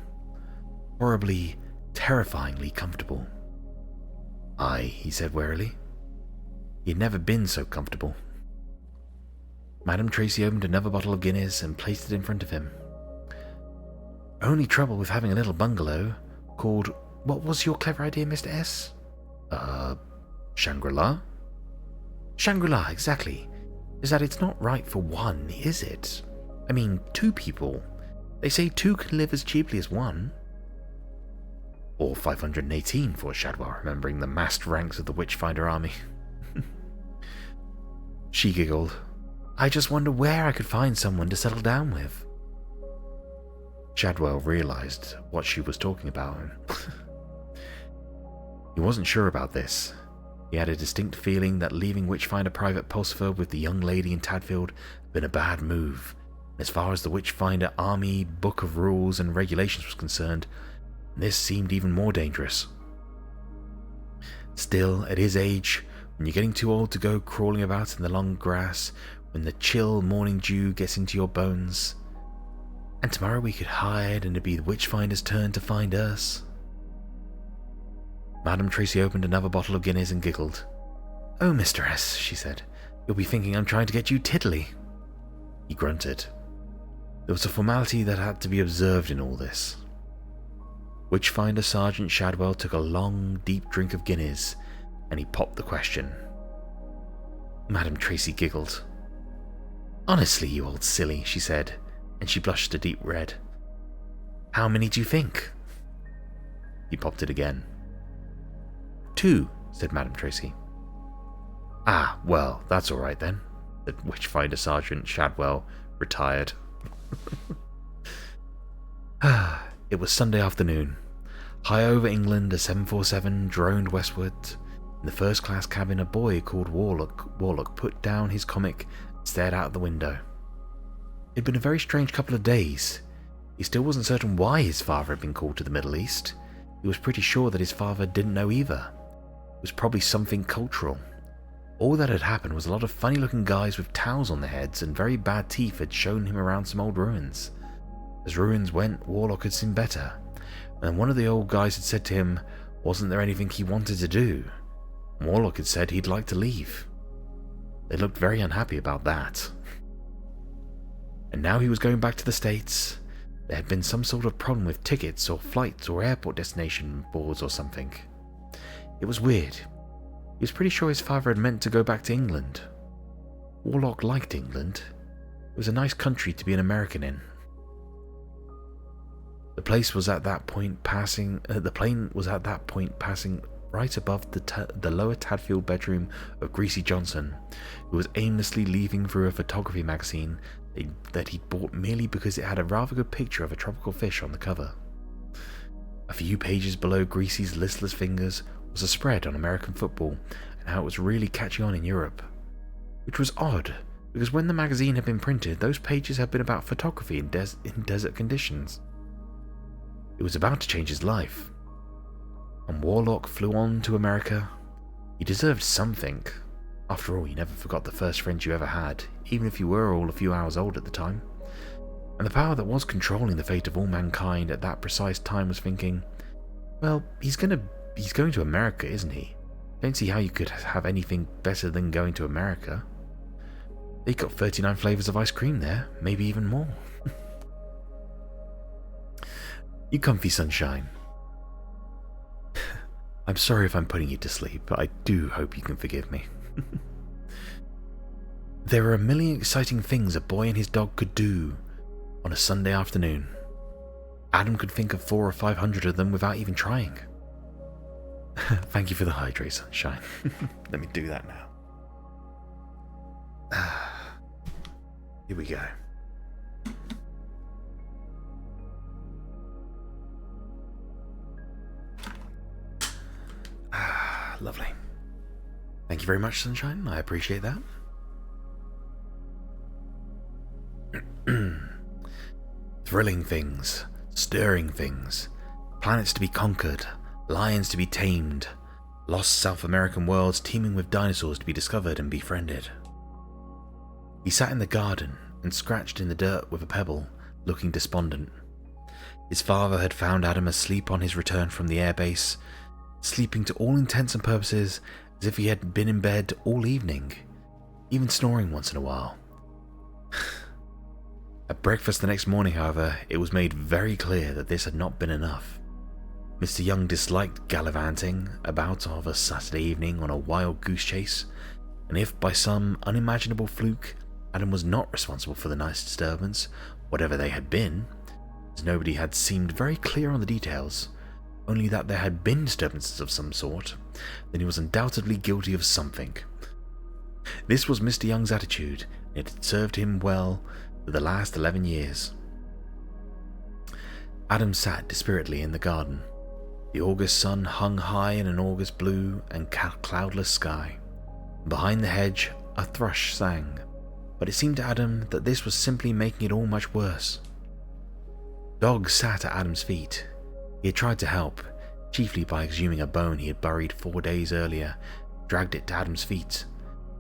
Horribly, terrifyingly comfortable. "Aye," he said warily. He had never been so comfortable. Madame Tracy opened another bottle of Guinness and placed it in front of him. "Only trouble with having a little bungalow called, what was your clever idea, Mr. S? Shangri-La?" "Shangri-La, exactly. Is that it's not right for one, is it? I mean, 2 people. They say 2 can live as cheaply as 1. Or 518 for Shadwell, remembering the massed ranks of the Witchfinder army. She giggled. "I just wonder where I could find someone to settle down with." Shadwell realized what she was talking about. He wasn't sure about this. He had a distinct feeling that leaving Witchfinder Private Pulsifer with the young lady in Tadfield had been a bad move. As far as the Witchfinder Army Book of Rules and Regulations was concerned, this seemed even more dangerous. Still, at his age, when you're getting too old to go crawling about in the long grass, when the chill morning dew gets into your bones, and tomorrow we could hide and it'd be the Witchfinder's turn to find us. Madame Tracy opened another bottle of Guinness and giggled. "Oh, Mr. S," she said, "you'll be thinking I'm trying to get you tiddly." He grunted. There was a formality that had to be observed in all this. Witchfinder Sergeant Shadwell took a long, deep drink of Guinness, and he popped the question. Madame Tracy giggled. "Honestly, you old silly," she said, and she blushed a deep red. "How many do you think?" He popped it again. "2, said Madame Tracy. "Ah, well, that's all right then," said Witchfinder Sergeant Shadwell, retired. It was Sunday afternoon. High over England, a 747 droned westward. In the first-class cabin, a boy called Warlock put down his comic and stared out the window. It had been a very strange couple of days. He still wasn't certain why his father had been called to the Middle East. He was pretty sure that his father didn't know either. It was probably something cultural. All that had happened was a lot of funny-looking guys with towels on their heads and very bad teeth had shown him around some old ruins. As ruins went, Warlock had seen better, and one of the old guys had said to him, wasn't there anything he wanted to do? Warlock had said he'd like to leave. They looked very unhappy about that. And now he was going back to the States. There had been some sort of problem with tickets or flights or airport destination boards or something. It was weird. He was pretty sure his father had meant to go back to England. Warlock liked England. It was a nice country to be an American in. The plane was at that point passing right above the lower Tadfield bedroom of Greasy Johnson, who was aimlessly leafing through a photography magazine that he'd bought merely because it had a rather good picture of a tropical fish on the cover. A few pages below Greasy's listless fingers was a spread on American football and how it was really catching on in Europe. Which was odd, because when the magazine had been printed, those pages had been about photography in desert conditions. It was about to change his life. And Warlock flew on to America. He deserved something. After all, you never forgot the first friend you ever had, even if you were all a few hours old at the time. And the power that was controlling the fate of all mankind at that precise time was thinking, well, he's going to America, isn't he? Don't see how you could have anything better than going to America. They got 39 flavors of ice cream there, maybe even more. You comfy, sunshine. I'm sorry if I'm putting you to sleep, but I do hope you can forgive me. There were a million exciting things a boy and his dog could do on a Sunday afternoon. Adam could think of 400 or 500 of them without even trying. Thank you for the hydrate, sunshine. Let me do that now. Here we go. Lovely. Thank you very much, sunshine. I appreciate that. Thrilling things, stirring things, planets to be conquered, lions to be tamed, lost South American worlds teeming with dinosaurs to be discovered and befriended. He sat in the garden and scratched in the dirt with a pebble, looking despondent. His father had found Adam asleep on his return from the airbase, sleeping to all intents and purposes as if he had been in bed all evening, even snoring once in a while. At breakfast the next morning, however, it was made very clear that this had not been enough. Mr. Young disliked gallivanting about of a Saturday evening on a wild goose chase, and if by some unimaginable fluke Adam was not responsible for the night's disturbance, whatever they had been, as nobody had seemed very clear on the details, only that there had been disturbances of some sort, then he was undoubtedly guilty of something. This was Mr. Young's attitude, and it had served him well for the last 11 years. Adam sat dispiritedly in the garden. The August sun hung high in an August blue and cloudless sky. Behind the hedge, a thrush sang, but it seemed to Adam that this was simply making it all much worse. Dog sat at Adam's feet. He had tried to help, chiefly by exhuming a bone he had buried 4 days earlier, dragged it to Adam's feet.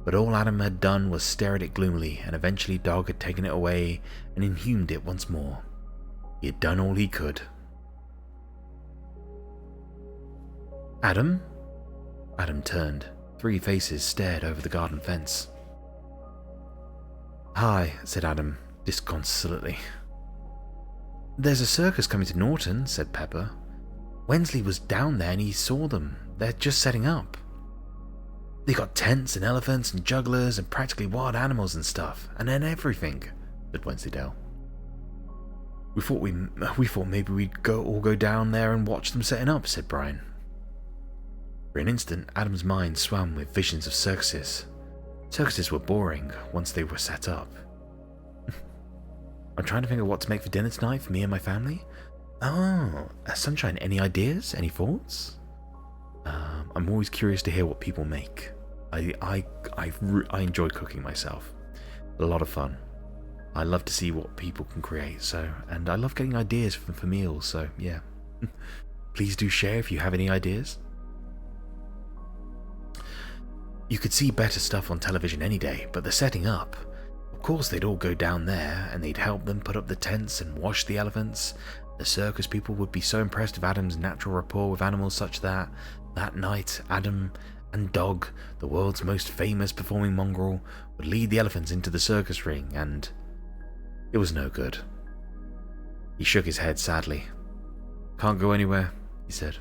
But all Adam had done was stare at it gloomily, and eventually Dog had taken it away and inhumed it once more. He had done all he could. Adam? Adam turned. 3 faces stared over the garden fence. Hi, said Adam, disconsolately. There's a circus coming to Norton, said Pepper. Wensley was down there and he saw them. They're just setting up. They got tents and elephants and jugglers and practically wild animals and stuff, and then everything, said Wensleydale. We thought maybe we'd all go down there and watch them setting up, said Brian. For an instant, Adam's mind swam with visions of circuses. Circuses were boring once they were set up. I'm trying to think of what to make for dinner tonight for me and my family. Oh, Sunshine, any ideas? Any thoughts? I'm always curious to hear what people make. I enjoy cooking myself. A lot of fun. I love to see what people can create. And I love getting ideas for meals. So yeah, Please do share if you have any ideas. You could see better stuff on television any day, but the setting up. Of course they'd all go down there, and they'd help them put up the tents and wash the elephants. The circus people would be so impressed with Adam's natural rapport with animals such that night, Adam and Dog, the world's most famous performing mongrel, would lead the elephants into the circus ring, and it was no good. He shook his head sadly. Can't go anywhere, he said.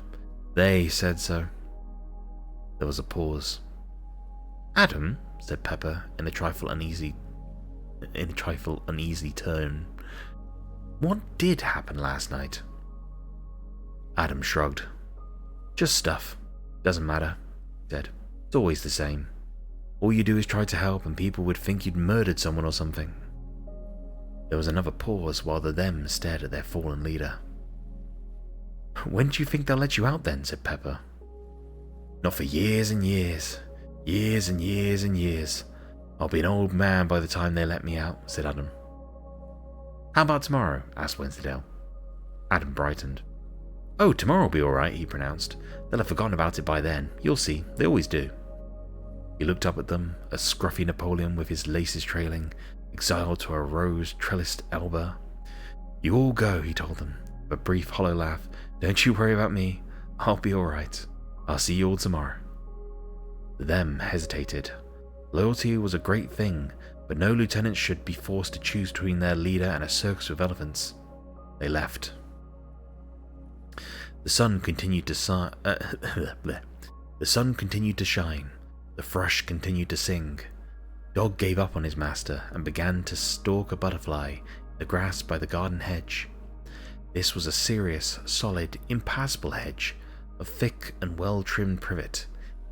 They said so. There was a pause. Adam, said Pepper in a trifle uneasy tone. What did happen last night? Adam shrugged. Just stuff. Doesn't matter, he said. It's always the same. All you do is try to help and people would think you'd murdered someone or something. There was another pause while the them stared at their fallen leader. When do you think they'll let you out then? Said Pepper. Not for years and years. Years and years and years. I'll be an old man by the time they let me out, said Adam. How about tomorrow? Asked Wensleydale. Adam brightened. Oh, tomorrow'll be alright, he pronounced. They'll have forgotten about it by then. You'll see. They always do. He looked up at them, a scruffy Napoleon with his laces trailing, exiled to a rose-trellised Elba. You all go, he told them, with a brief hollow laugh. Don't you worry about me. I'll be alright. I'll see you all tomorrow. Them hesitated. Loyalty was a great thing, but no lieutenants should be forced to choose between their leader and a circus with elephants. They left. The sun continued to shine. The thrush continued to sing. Dog gave up on his master and began to stalk a butterfly in the grass by the garden hedge. This was a serious, solid, impassable hedge of thick and well-trimmed privet,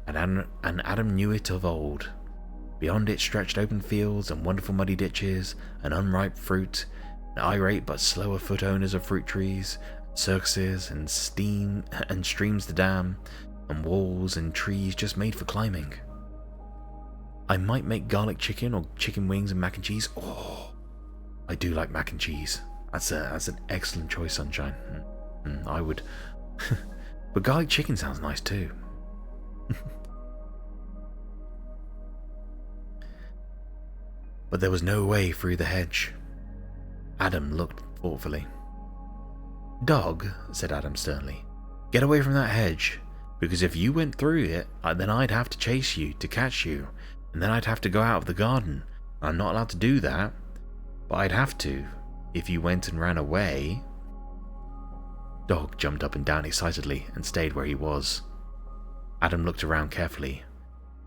and Adam knew it of old. Beyond it stretched open fields and wonderful muddy ditches, and unripe fruit, and irate but slower foot owners of fruit trees, circuses and streams to dam, and walls and trees just made for climbing. I might make garlic chicken or chicken wings and mac and cheese. Oh, I do like mac and cheese. That's an excellent choice, Sunshine. I would. But garlic chicken sounds nice too. But there was no way through the hedge. Adam looked thoughtfully. Dog, said Adam sternly, get away from that hedge, because if you went through it, then I'd have to chase you to catch you, and then I'd have to go out of the garden. I'm not allowed to do that, but I'd have to if you went and ran away. Dog jumped up and down excitedly and stayed where he was. Adam looked around carefully.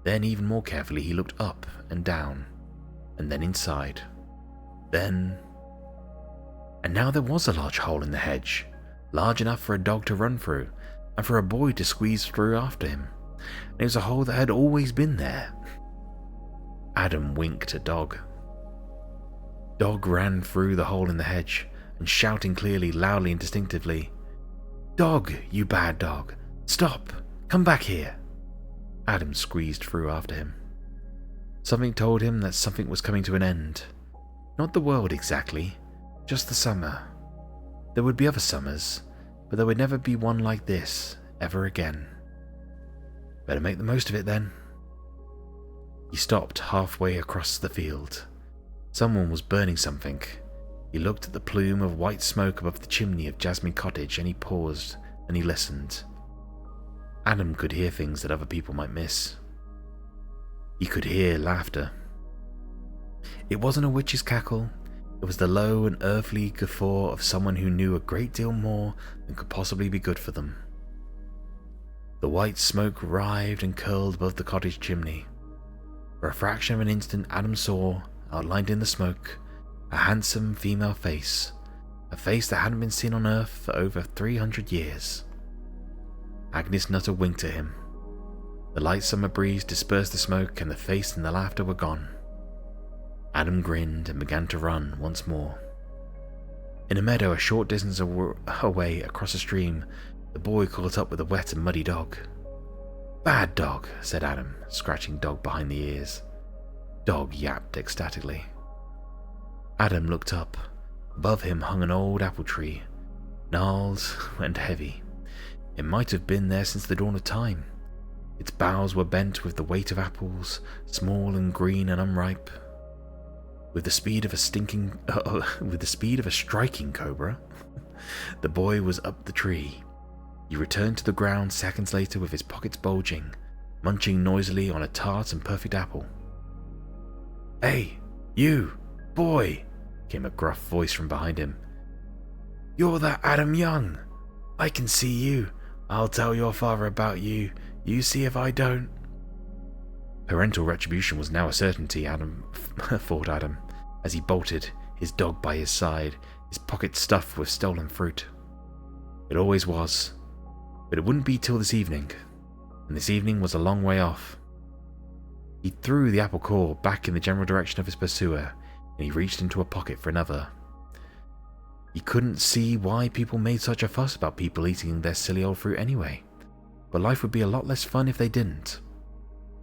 Then even more carefully he looked up and down, and then inside. And now there was a large hole in the hedge, large enough for a dog to run through, and for a boy to squeeze through after him. And it was a hole that had always been there. Adam winked at Dog. Dog ran through the hole in the hedge, and shouting clearly, loudly and distinctively, Dog, you bad dog! Stop! Come back here! Adam squeezed through after him. Something told him that something was coming to an end. Not the world exactly, just the summer. There would be other summers, but there would never be one like this, ever again. Better make the most of it then. He stopped halfway across the field. Someone was burning something. He looked at the plume of white smoke above the chimney of Jasmine Cottage, and he paused, and he listened. Adam could hear things that other people might miss. He could hear laughter. It wasn't a witch's cackle. It was the low and earthly guffaw of someone who knew a great deal more than could possibly be good for them. The white smoke writhed and curled above the cottage chimney. For a fraction of an instant Adam saw, outlined in the smoke, a handsome female face, a face that hadn't been seen on Earth for over 300 years. Agnes Nutter winked at him. The light summer breeze dispersed the smoke, and the face and the laughter were gone. Adam grinned and began to run once more. In a meadow a short distance away across a stream, the boy caught up with a wet and muddy dog. Bad dog, said Adam, scratching Dog behind the ears. Dog yapped ecstatically. Adam looked up. Above him hung an old apple tree, gnarled and heavy. It might have been there since the dawn of time. Its boughs were bent with the weight of apples, small and green and unripe. With the speed of a striking cobra, the boy was up the tree. He returned to the ground seconds later with his pockets bulging, munching noisily on a tart and perfect apple. "Hey, you, boy," came a gruff voice from behind him. "You're that Adam Young. I can see you. I'll tell your father about you. You see if I don't." Parental retribution was now a certainty, thought Adam, as he bolted, his dog by his side, his pockets stuffed with stolen fruit. It always was. But it wouldn't be till this evening, and this evening was a long way off. He threw the apple core back in the general direction of his pursuer, and he reached into a pocket for another. He couldn't see why people made such a fuss about people eating their silly old fruit anyway, but life would be a lot less fun if they didn't.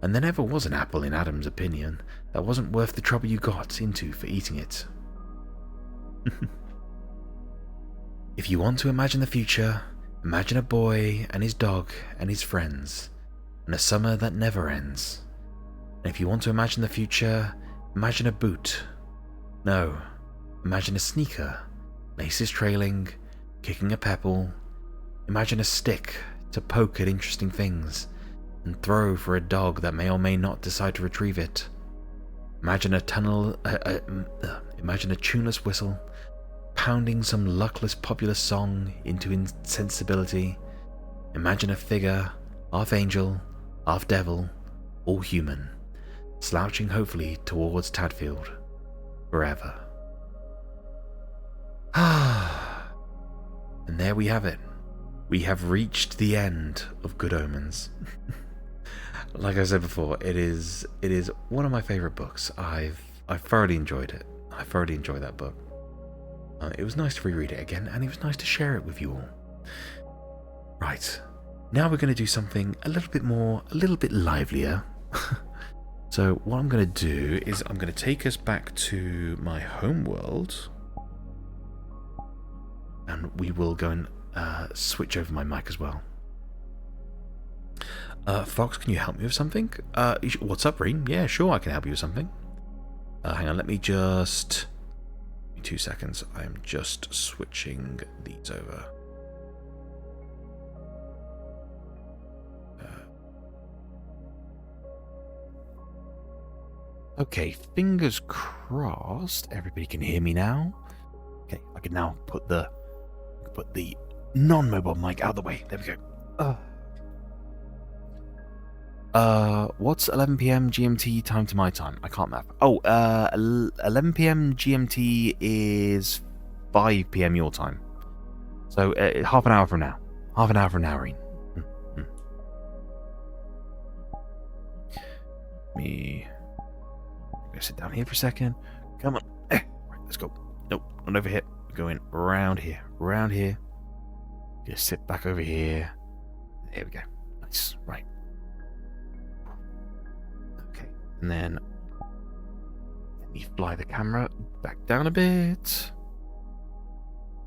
And there never was an apple, in Adam's opinion, that wasn't worth the trouble you got into for eating it. If you want to imagine the future, imagine a boy and his dog and his friends, and a summer that never ends. And if you want to imagine the future, imagine a boot. No, imagine a sneaker, laces trailing, kicking a pebble. Imagine a stick to poke at interesting things, and throw for a dog that may or may not decide to retrieve it. Imagine imagine a tuneless whistle, pounding some luckless popular song into insensibility. Imagine a figure, half angel, half devil, all human, slouching hopefully towards Tadfield, forever. And there we have it. We have reached the end of Good Omens. Like I said before, it is one of my favourite books. I've thoroughly enjoyed it. I thoroughly enjoyed that book. It was nice to reread it again, and it was nice to share it with you all. Right, now we're going to do something a little bit livelier. So what I'm going to do is I'm going to take us back to my home world, and we will go and switch over my mic as well. Fox, can you help me with something? What's up, Reen? Yeah, sure, I can help you with something. Hang on, let me just... 2 seconds. I'm just switching these over. Okay, fingers crossed. Everybody can hear me now. Okay, I can now put the non-mobile mic out of the way. There we go. What's 11 p.m. GMT time to my time? I can't math. Oh, 11 p.m. GMT is 5 p.m. your time. So half an hour from now. Half an hour from now, Reen. Me. I'm gonna sit down here for a second. Come on. Right, let's go. Nope, not over here. We're going around here. Around here. Just sit back over here. There we go. Nice. Right. And then let me fly the camera back down a bit.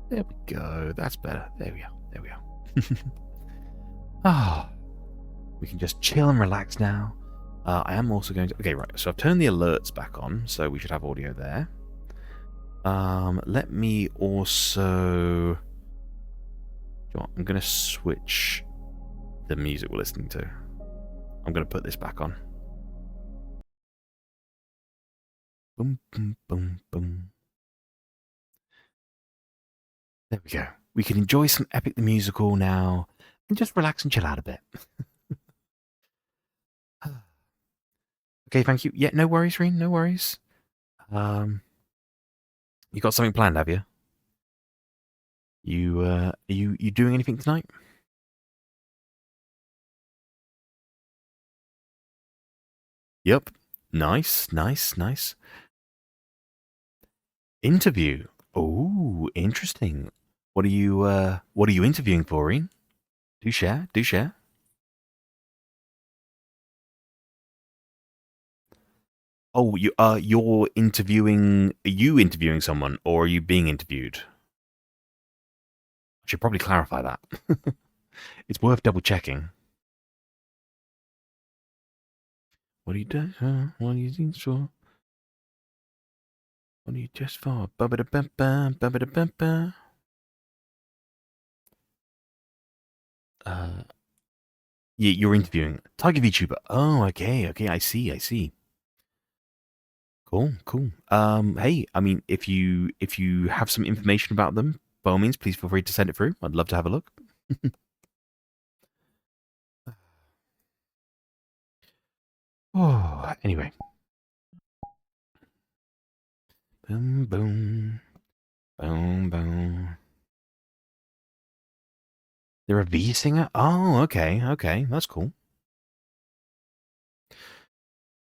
There we go. That's better. There we are. There we are. We can just chill and relax now. I am also going to... Okay, right. So I've turned the alerts back on, so we should have audio there. Let me also... I'm going to switch the music we're listening to. I'm going to put this back on. Boom, boom, boom, boom. There we go. We can enjoy some Epic the Musical now and just relax and chill out a bit. Okay, thank you. Yeah, no worries, Reen, no worries. You got something planned, have you? You doing anything tonight? Yep. Nice, nice, nice. Interview. Oh, interesting. What are you interviewing for, Reen? Do share, do share. Oh, you're interviewing. Are you interviewing someone, or are you being interviewed? I should probably clarify that. It's worth double checking. What do you do? What do you think for? What are you just for? Ba-ba-da-ba-ba, ba-ba-da-ba-ba. Yeah, you're interviewing Tiger VTuber. Oh, okay, I see. Cool. Hey, I mean, if you have some information about them, by all means, please feel free to send it through. I'd love to have a look. Oh, anyway. Boom, boom, boom, boom. They're a V singer. Oh, okay, that's cool.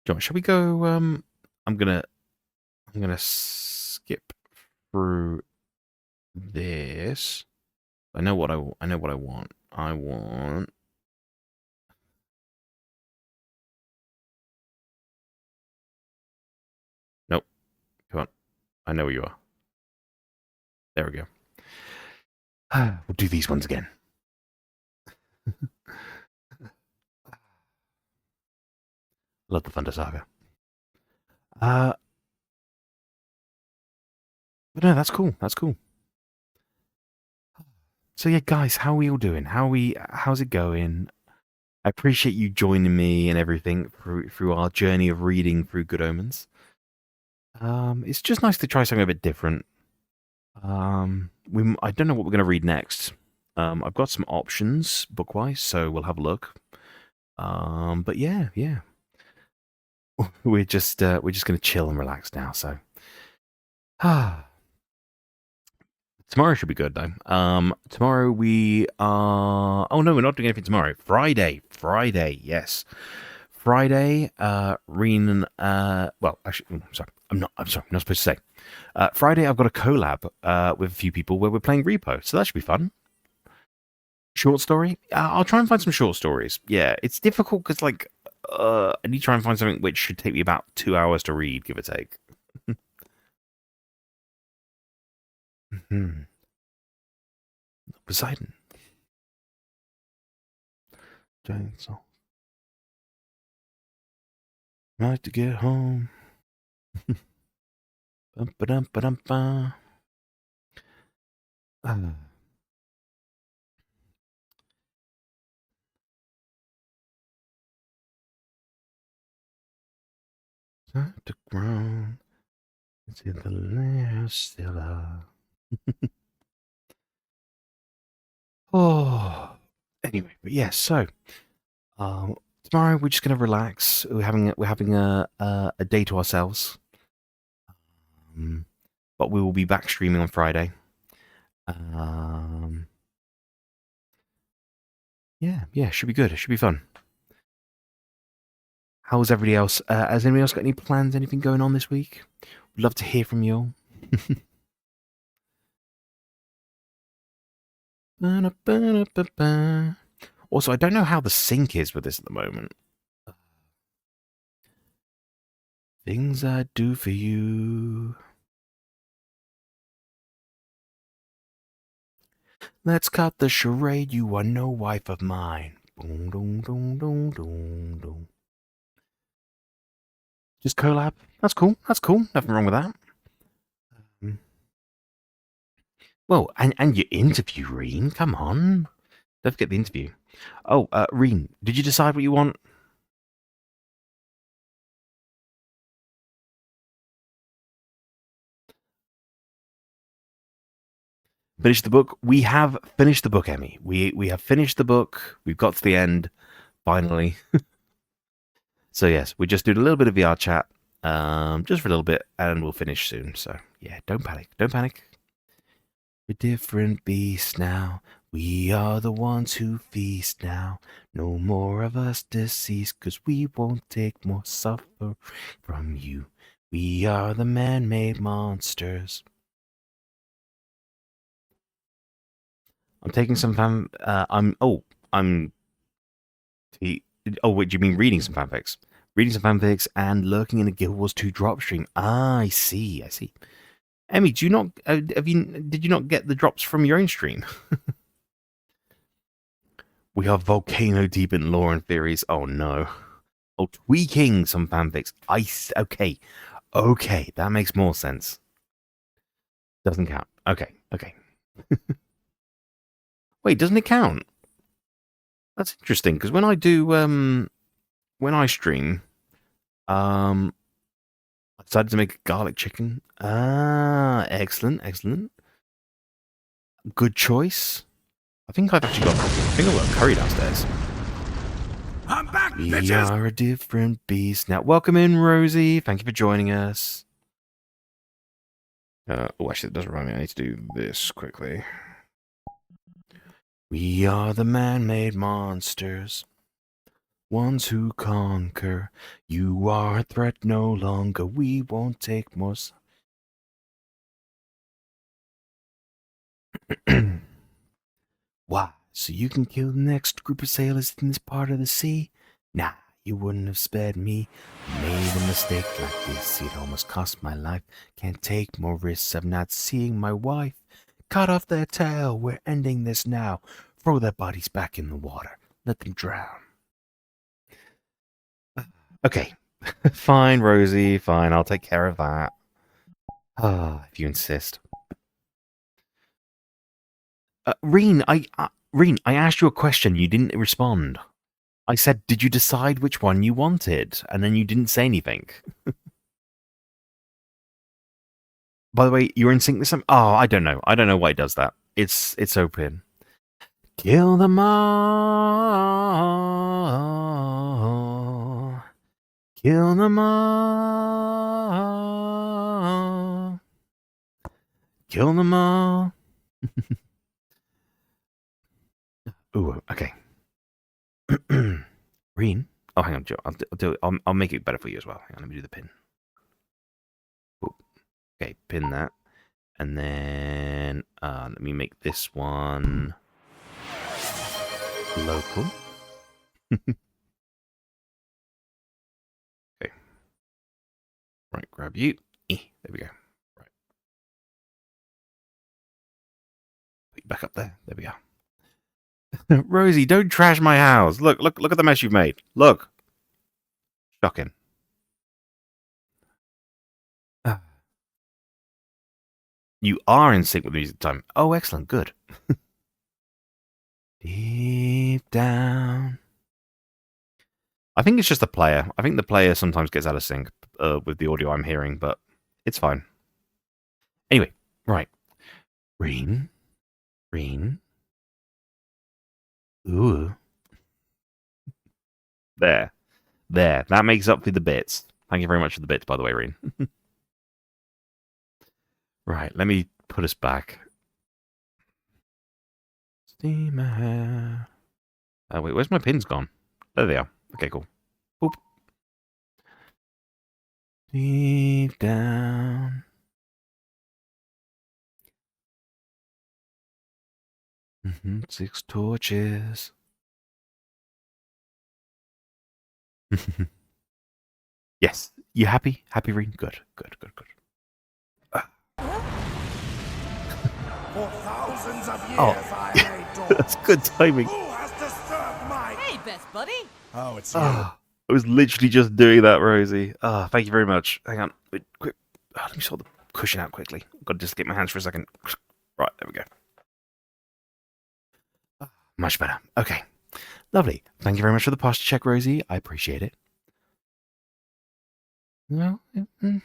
John, shall we go? I'm gonna skip through this. I know what I want. I want. Nope. Come on. I know where you are. There we go. We'll do these ones again. Love the Thunder Saga. But no, that's cool. So yeah, guys, how are we all doing? How's it going? I appreciate you joining me and everything through our journey of reading through Good Omens. It's just nice to try something a bit different. I don't know what we're going to read next. I've got some options book-wise, so we'll have a look. But yeah. We're just going to chill and relax now. So, tomorrow should be good though. Tomorrow we are. Oh no, we're not doing anything tomorrow. Friday. Yes. Friday. Reen. Well, actually, sorry. I'm not supposed to say. Friday, I've got a collab with a few people where we're playing Repo, so that should be fun. Short story? I'll try and find some short stories. Yeah, it's difficult because I need to try and find something which should take me about 2 hours to read, give or take. Poseidon. Giant song. Like to get home. Bum-ba-dum-ba-dum-ba. The ground. It's in the lair still. Oh, anyway, but yeah. So, tomorrow we're just gonna relax. We're having a day to ourselves. But we will be back streaming on Friday. Yeah, should be good. It should be fun. How's everybody else? Has anybody else got any plans? Anything going on this week? Would love to hear from you all. Also, I don't know how the sync is with this at the moment. Things I do for you. Let's cut the charade. You are no wife of mine. Boom, boom, boom, boom, boom, boom. Just collab. That's cool. Nothing wrong with that. Well, and your interview, Reen. Come on. Don't forget the interview. Oh, Reen, did you decide what you want? Finish the book. We have finished the book, Emmy. We have finished the book. We've got to the end, finally. So yes, we just did a little bit of VR chat, just for a little bit, and we'll finish soon. So yeah, don't panic. We're different beasts now. We are the ones who feast now. No more of us deceased, 'cause we won't take more suffer from you. We are the man-made monsters. I'm taking some fan. Oh, wait, do you mean reading some fanfics? Reading some fanfics and lurking in a Guild Wars 2 drop stream. Ah, I see. Emmy, do you not did you not get the drops from your own stream? We are volcano deep in lore and theories. Oh no. Oh, tweaking some fanfics. Okay. Okay, that makes more sense. Doesn't count. Okay, okay. Wait, doesn't it count? That's interesting, because when I do when I stream, I decided to make a garlic chicken. Ah, excellent, excellent. Good choice. I think I've got curry downstairs. I'm back, We bitches! are a different beast. Now, welcome in, Rosie. Thank you for joining us. Oh, actually, it doesn't remind me. I need to do this quickly. We are the man-made monsters, ones who conquer. You are a threat no longer. We won't take more. Why? So you can kill the next group of sailors in this part of the sea? Nah, you wouldn't have spared me. Made a mistake like this, it almost cost my life. Can't take more risks of not seeing my wife. Cut off their tail, we're ending this now. Throw their bodies back in the water. Let them drown. Okay. Fine, Rosie, fine, I'll take care of that. Ah, if you insist. Reen, I asked you a question. You didn't respond. I said, did you decide which one you wanted? And then you didn't say anything. By the way, you're in sync with some... Oh, I don't know. I don't know why it does that. It's open. Kill them all. Kill them all. Kill them all. Ooh, okay. Reen? Oh, hang on, Joe. I'll make it better for you as well. Hang on, let me do the pin. Ooh. Okay, pin that. And then let me make this one local. Okay. Right, grab you. There we go. Right. Put you back up there. There we go. Rosie, don't trash my house. Look at the mess you've made. Look. Shocking. You are in sync with music time. Oh, excellent. Good. Deep down. I think it's just the player. I think the player sometimes gets out of sync with the audio I'm hearing, but it's fine. Anyway, right. Reen. Ooh. There. That makes up for the bits. Thank you very much for the bits, by the way, Reen. Right, let me put us back. Steamer. Wait, where's my pins gone? There they are. Okay, cool. Boop. Deep down. 6 torches. Yes. You happy? Happy, Reen? Good. For thousands of years, Oh. I lay dormant. That's good timing. Who has disturbed my... Hey, best buddy. Oh, it's you. I was literally just doing that, Rosie. Thank you very much. Hang on. Wait, quick. Let me sort the cushion out quickly. Got to just get my hands for a second. Right, there we go. Much better. Okay. Lovely. Thank you very much for the posture check, Rosie. I appreciate it. Well, is it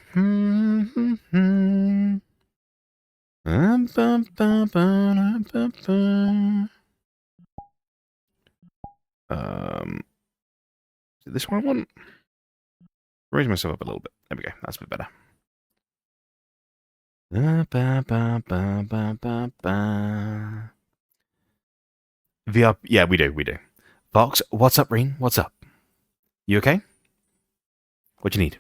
this one I want? Raise myself up a little bit. There we go. That's a bit better. VR, yeah, we do. Fox, what's up, Reen? What's up? You okay? What you need?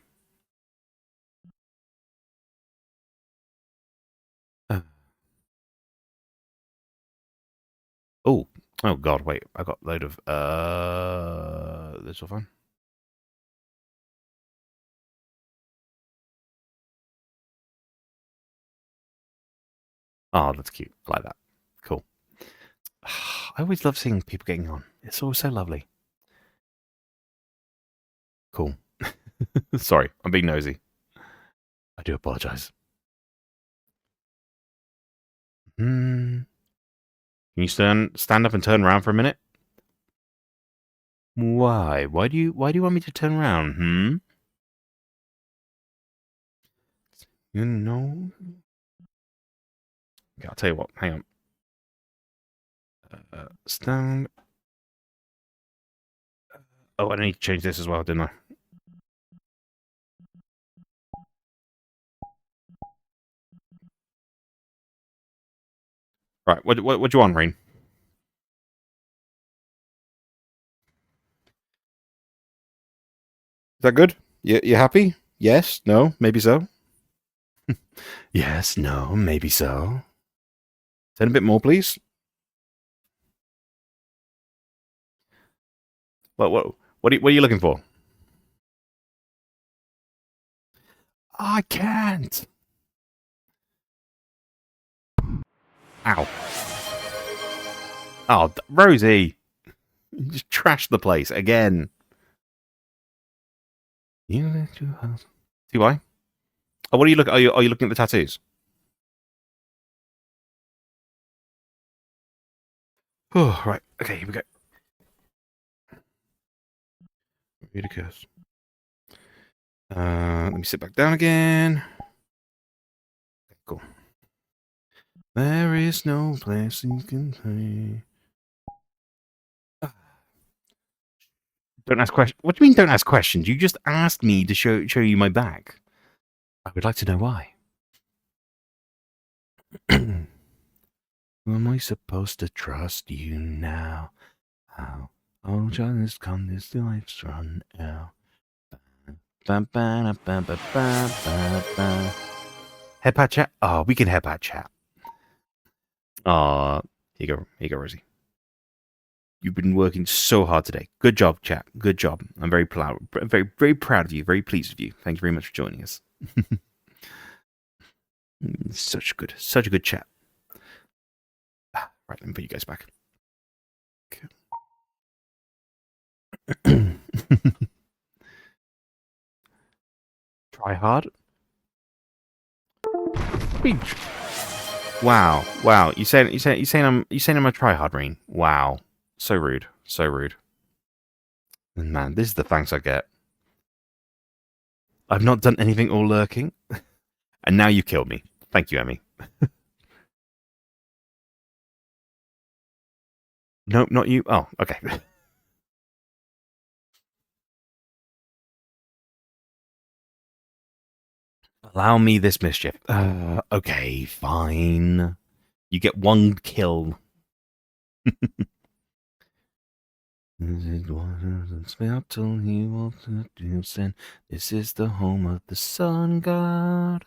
Oh God! Wait, I got a load of this all fine. Oh, that's cute. I like that. Cool. I always love seeing people getting on. It's always so lovely. Cool. Sorry, I'm being nosy. I do apologize. Can you stand up and turn around for a minute? Why? Why do you want me to turn around? You know. Okay, I'll tell you what. Hang on. Stand. Oh, I need to change this as well, didn't I? Right. What do you want, Rain? Is that good? You happy? Yes? No? Maybe so? Yes, no, maybe so. Turn a bit more, please. What are you looking for? I can't. Ow. Oh, Rosie. You just trashed the place again. See why? Oh, what are you looking? Are you looking at the tattoos? Oh, right. Okay, here we go. Read a curse. Let me sit back down again. Okay, cool. There is no place you can play. Don't ask questions. What do you mean? Don't ask questions. You just asked me to show you my back. I would like to know why. Am I supposed to trust you now? How? Oh, just come this life's run out. Headpad chat? Oh, we can headpad chat. Here you go, Rosie. You've been working so hard today. Good job, chat. Good job. I'm very proud of you. Very pleased with you. Thank you very much for joining us. Such a good chat. Right, let me put you guys back. Okay. Try hard. Wow. You saying I'm a try hard, Reen? Wow. So rude. Man, this is the thanks I get. I've not done anything or lurking, and now you killed me. Thank you, Emmy. Nope, not you. Oh, okay. Allow me this mischief. Okay, fine. You get one kill. Till he will sin. This is the home of the sun god.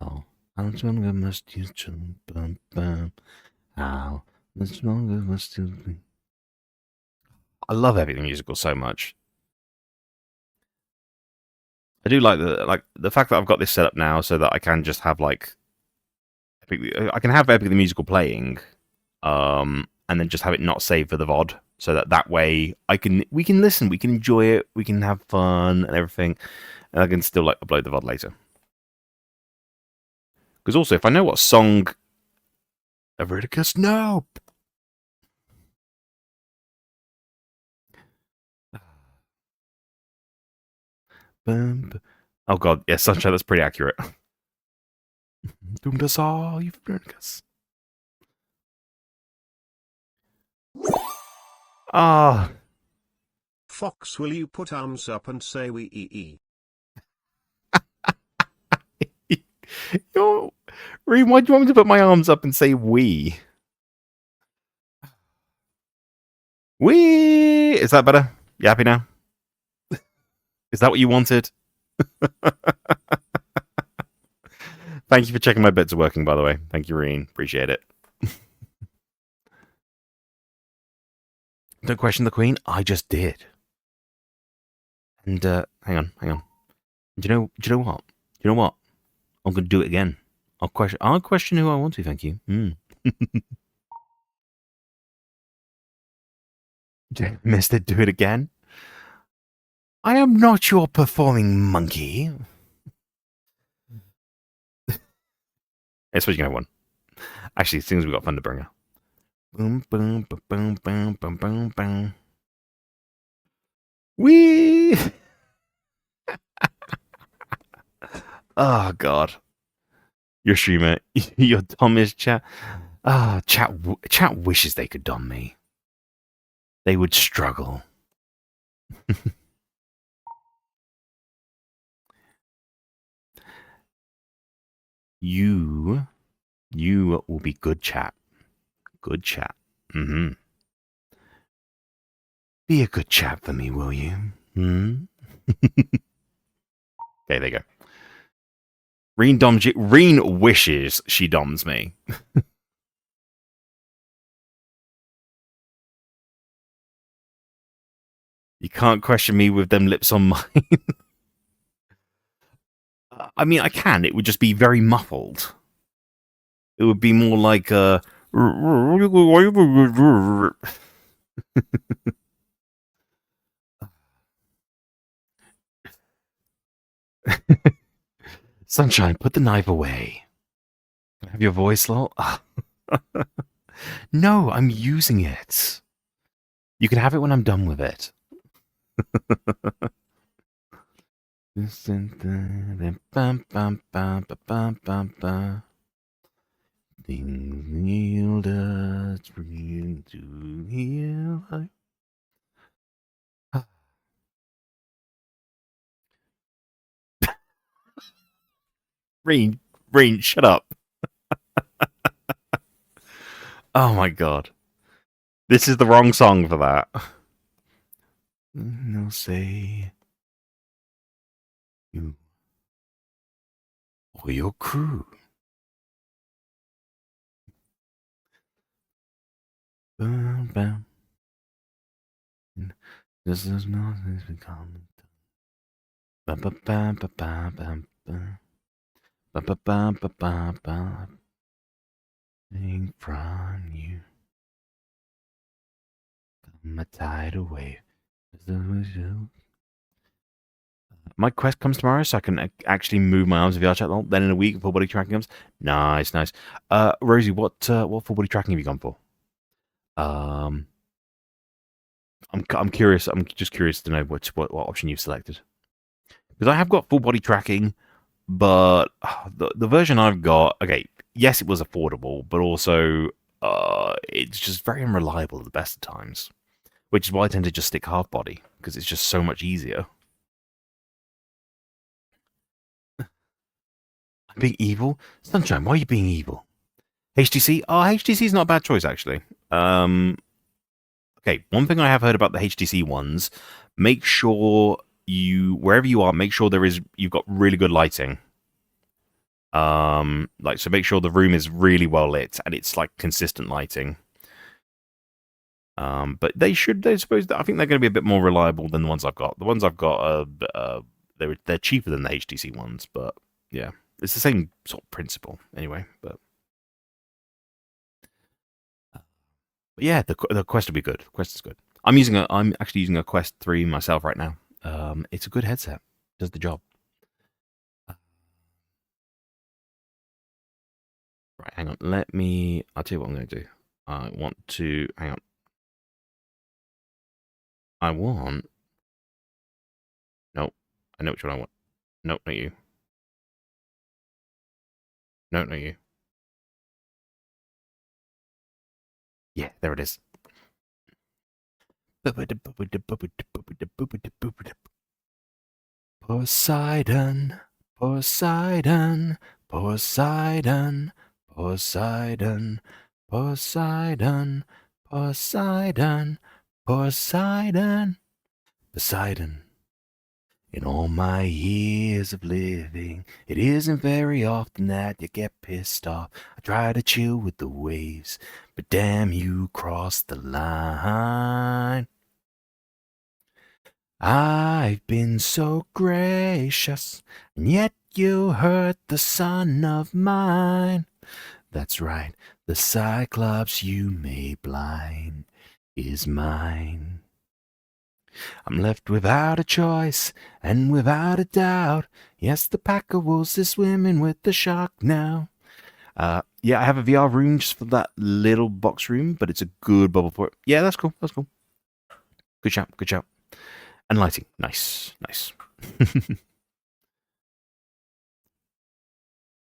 How much longer must you jump? How much longer must you be? I love Everything Musical so much. I do like the fact that I've got this set up now so that I can just have I can have Epic the Musical playing, and then just have it not saved for the VOD, so that way we can listen, we can enjoy it, we can have fun and everything, and I can still upload the VOD later. Because also, if I know what song, Everidicus, no. Oh god, yeah, Sunshine, that's pretty accurate. Doomed us all, you Everidicus. Ah. Fox, will you put arms up and say we ee? Yo, Reem, why do you want me to put my arms up and say we? We! Is that better? You happy now? Is that what you wanted? Thank you for checking my bits are working, by the way. Thank you, Reen. Appreciate it. Don't question the Queen. I just did. And hang on. Do you know what? I'm gonna do it again. I'll question who I want to. Thank you. Mister, do it again. I am not your performing monkey. I suppose you can have one. Actually, as soon as we got Thunderbringer. Boom, boom, boom, boom, boom, boom, boom, boom. Wee! Oh, God. Your streamer, your dumbest chat. Ah, chat wishes they could dom me. They would struggle. You will be good chat. Good chat. Mm-hmm. Be a good chat for me, will you? Okay, there you go. Reen wishes she doms me. You can't question me with them lips on mine. I mean, I can. It would just be very muffled. It would be more like a... Sunshine, put the knife away. Can I have your voice, lol? No, I'm using it. You can have it when I'm done with it. Things us for you to heal. Reen, shut up. Oh my god. This is the wrong song for that. They'll say you or your crew. Bam, bam. This is not as become. Bam, bam, bam, bam, bam, bam, bam. Bam, bam, bam, bam, bam, bam. Thing from you. Come a tidal wave. My quest comes tomorrow, so I can actually move my arms with VR chat. Then in a week, full body tracking comes. Nice. Rosie, what full body tracking have you gone for? I'm curious. I'm just curious to know what option you've selected, because I have got full body tracking, but the version I've got. Okay, yes, it was affordable, but also it's just very unreliable at the best of times, which is why I tend to just stick half body because it's just so much easier. I'm being evil, Sunshine. Why are you being evil? HTC? Oh, HTC is not a bad choice actually. Okay, one thing I have heard about the HTC ones, make sure wherever you are, make sure you've got really good lighting. So make sure the room is really well lit and it's like consistent lighting. But I think they're going to be a bit more reliable than the ones I've got. The ones I've got they're cheaper than the HTC ones, but yeah, it's the same sort of principle anyway. But yeah, the Quest will be good. Quest is good. I'm actually using a Quest 3 myself right now. It's a good headset. Does the job. Right, hang on. I'll tell you what I'm going to do. I want to hang on. No, I know which one I want. No, not you. No, not you. Yeah, there it is. Poseidon, Poseidon, Poseidon, Poseidon, Poseidon, Poseidon, Poseidon, Poseidon. In all my years of living, it isn't very often that you get pissed off. I try to chill with the waves, but damn, you crossed the line. I've been so gracious, and yet you hurt the son of mine. That's right, the Cyclops you made blind is mine. I'm left without a choice and without a doubt. Yes, the pack of wolves is swimming with the shark now. Yeah, I have a VR room just for that little box room, but it's a good bubble for it. Yeah, that's cool. That's cool. Good shout. Good shout. And lighting. Nice. Nice.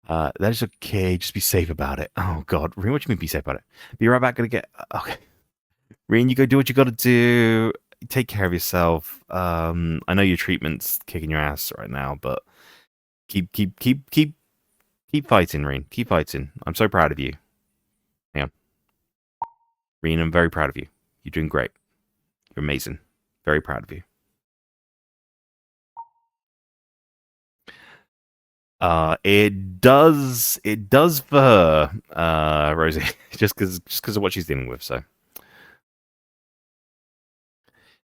That is okay. Just be safe about it. Oh, God. Reen, what do you mean be safe about it? Be right back. Gonna get... Okay. Reen, you go do what you gotta do. Take care of yourself. I know your treatment's kicking your ass right now, but keep fighting, Reen. Keep fighting. I'm so proud of you. Hang on. Reen, I'm very proud of you. You're doing great. You're amazing. Very proud of you. It does for her, Rosie, just because of what she's dealing with. So,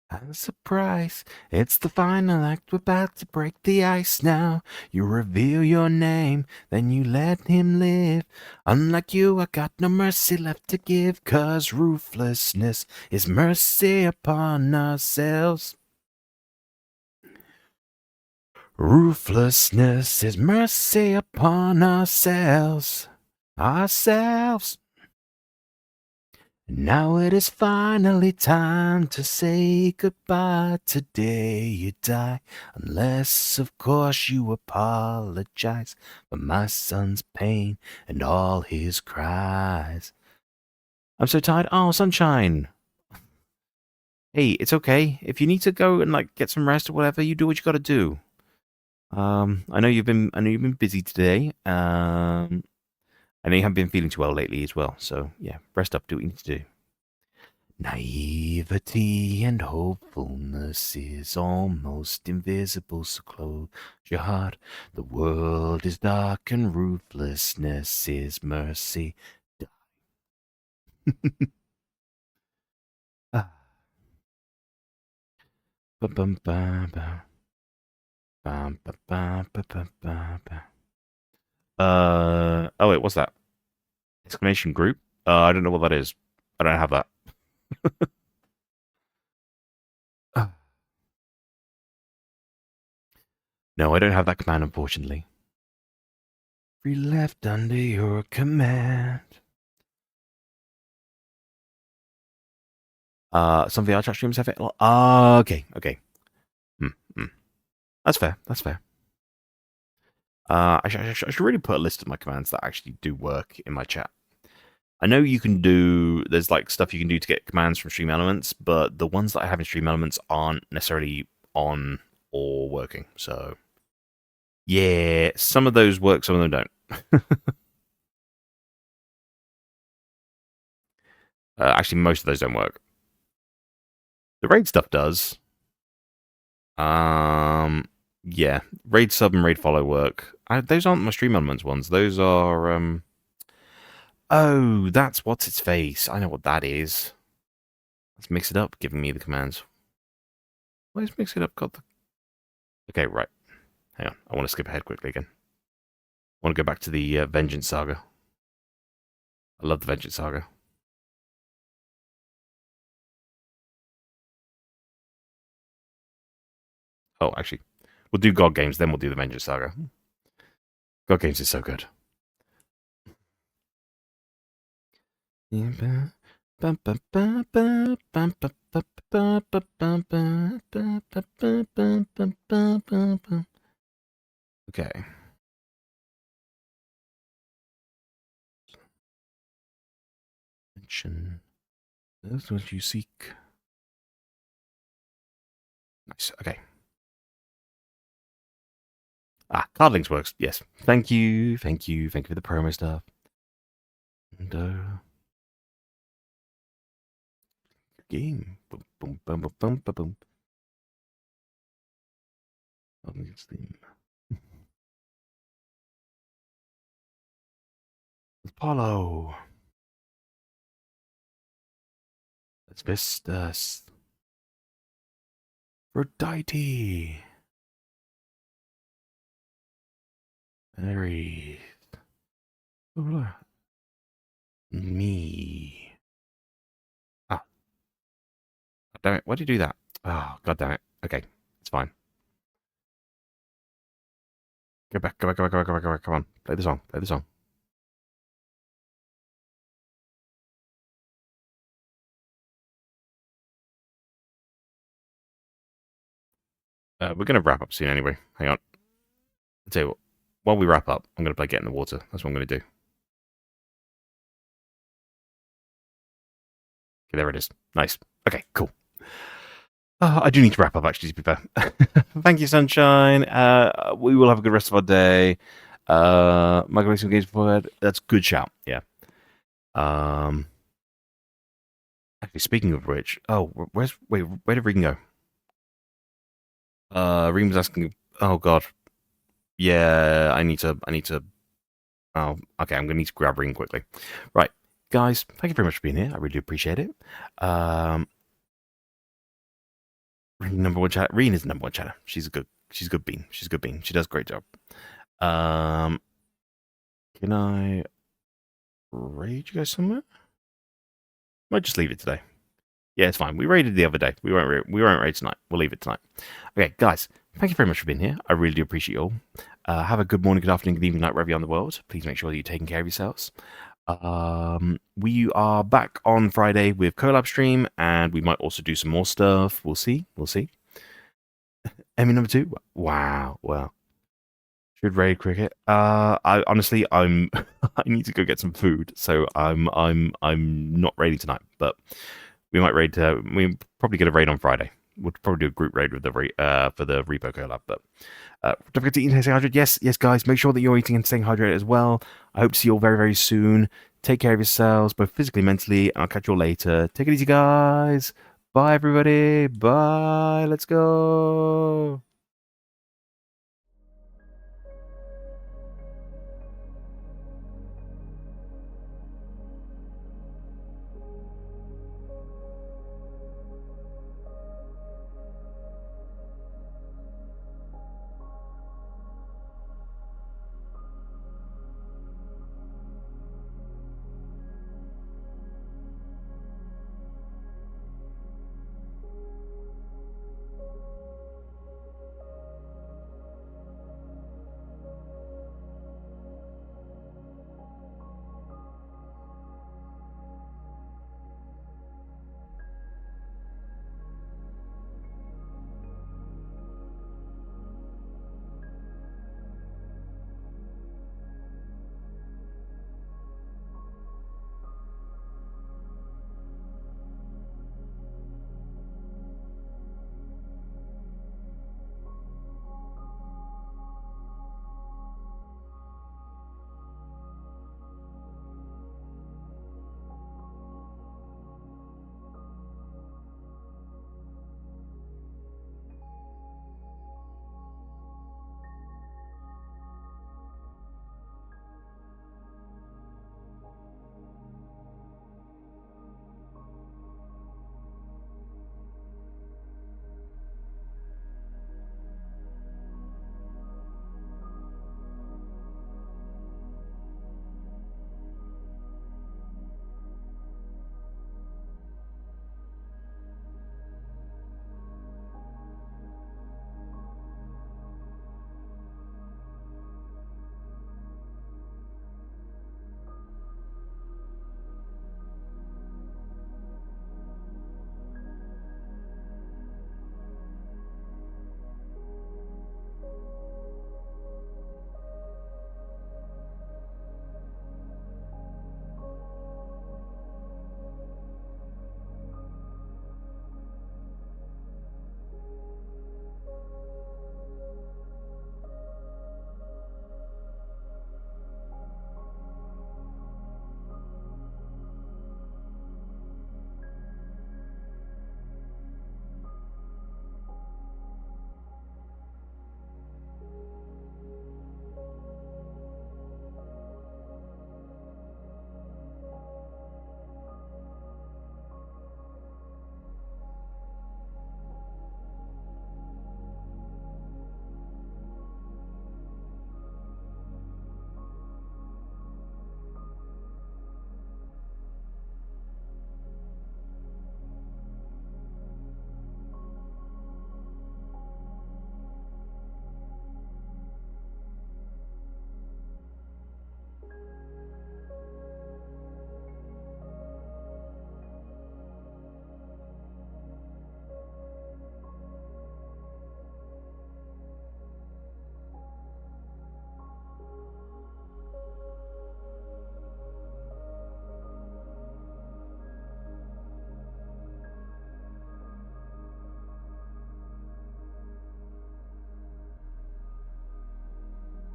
as a surprise, it's the final act. We're about to break the ice now. You reveal your name, then you let him live. Unlike you, I got no mercy left to give, 'cause ruthlessness is mercy upon ourselves. Ruthlessness is mercy upon ourselves. Now it is finally time to say goodbye. Today you die, unless of course you apologize for my son's pain and all his cries. I'm so tired. Oh, sunshine. Hey, it's okay. If you need to go and get some rest or whatever, you do what you got to do. I know you've been busy today. I know you haven't been feeling too well lately as well. So yeah, rest up, do what you need to do. Naivety and hopefulness is almost invisible, so close your heart. The world is dark and ruthlessness is mercy. Ah. Ba-bum-ba-ba. Oh wait, what's that? Exclamation group? I don't know what that is. I don't have that. No, I don't have that command, unfortunately. Free left under your command. Some VR chat streams have it. Okay. That's fair. I should really put a list of my commands that actually do work in my chat. I know you can do, there's stuff you can do to get commands from Stream Elements, but the ones that I have in Stream Elements aren't necessarily on or working. So, yeah, some of those work, some of them don't. Actually, most of those don't work. The raid stuff does. Yeah, raid sub and raid follow work. Those aren't my Stream Elements ones. Those are Oh, that's what's its face. I know what that is. Let's mix it up, giving me the commands. Why is mix it up got the... Okay, right. Hang on. I want to skip ahead quickly again. I want to go back to the Vengeance Saga. I love the Vengeance Saga. Oh, actually, we'll do God Games, then we'll do the Vengeance Saga. God Games is so good. Okay. That's what you seek. Nice. Okay. Cardlinks works. Yes. Thank you for the promo stuff. And game. Boom, boom, boom, boom, boom, boom, boom. Apollo. Asbestos. Aphrodite. Breathe. Me. Ah. God damn it. Why did you do that? Oh, god damn it. Okay, it's fine. Go back, go back, go back, go back, go back, go back. Come on. Play the song. Play the song. We're going to wrap up soon anyway. Hang on. I'll tell you what. While we wrap up, I'm going to play Get in the Water. That's what I'm going to do. Okay, there it is. Nice. Okay, cool. I do need to wrap up, actually, to be fair. Thank you, Sunshine. We will have a good rest of our day. Michael, some games beforehand. That's a good shout. Yeah. Actually, speaking of which, where did Regan go? Regan was asking. Oh God. Yeah, I need to. Oh, okay. I'm gonna need to grab Regan quickly. Right, guys. Thank you very much for being here. I really appreciate it. Regan number one chat. Regan is the number one chatter. She's a good bean. She's a good bean. She does a great job. Can I raid you guys somewhere? Might just leave it today. Yeah, it's fine. We raided the other day. We won't raid tonight. We'll leave it tonight. Okay, guys. Thank you very much for being here. I really do appreciate you all. Have a good morning, good afternoon, good evening, night, wherever you're on the world. Please make sure that you're taking care of yourselves. We are back on Friday with collab stream, and we might also do some more stuff. We'll see. Emmy number 2. Wow. Well, should raid cricket. I honestly, I need to go get some food, so I'm not raiding tonight, but we might raid. We probably get a raid on Friday. We'll probably do a group raid with the for the repo collab. But don't forget to eat and stay hydrated. Yes, guys. Make sure that you're eating and staying hydrated as well. I hope to see you all very, very soon. Take care of yourselves, both physically and mentally. And I'll catch you all later. Take it easy, guys. Bye, everybody. Bye. Let's go.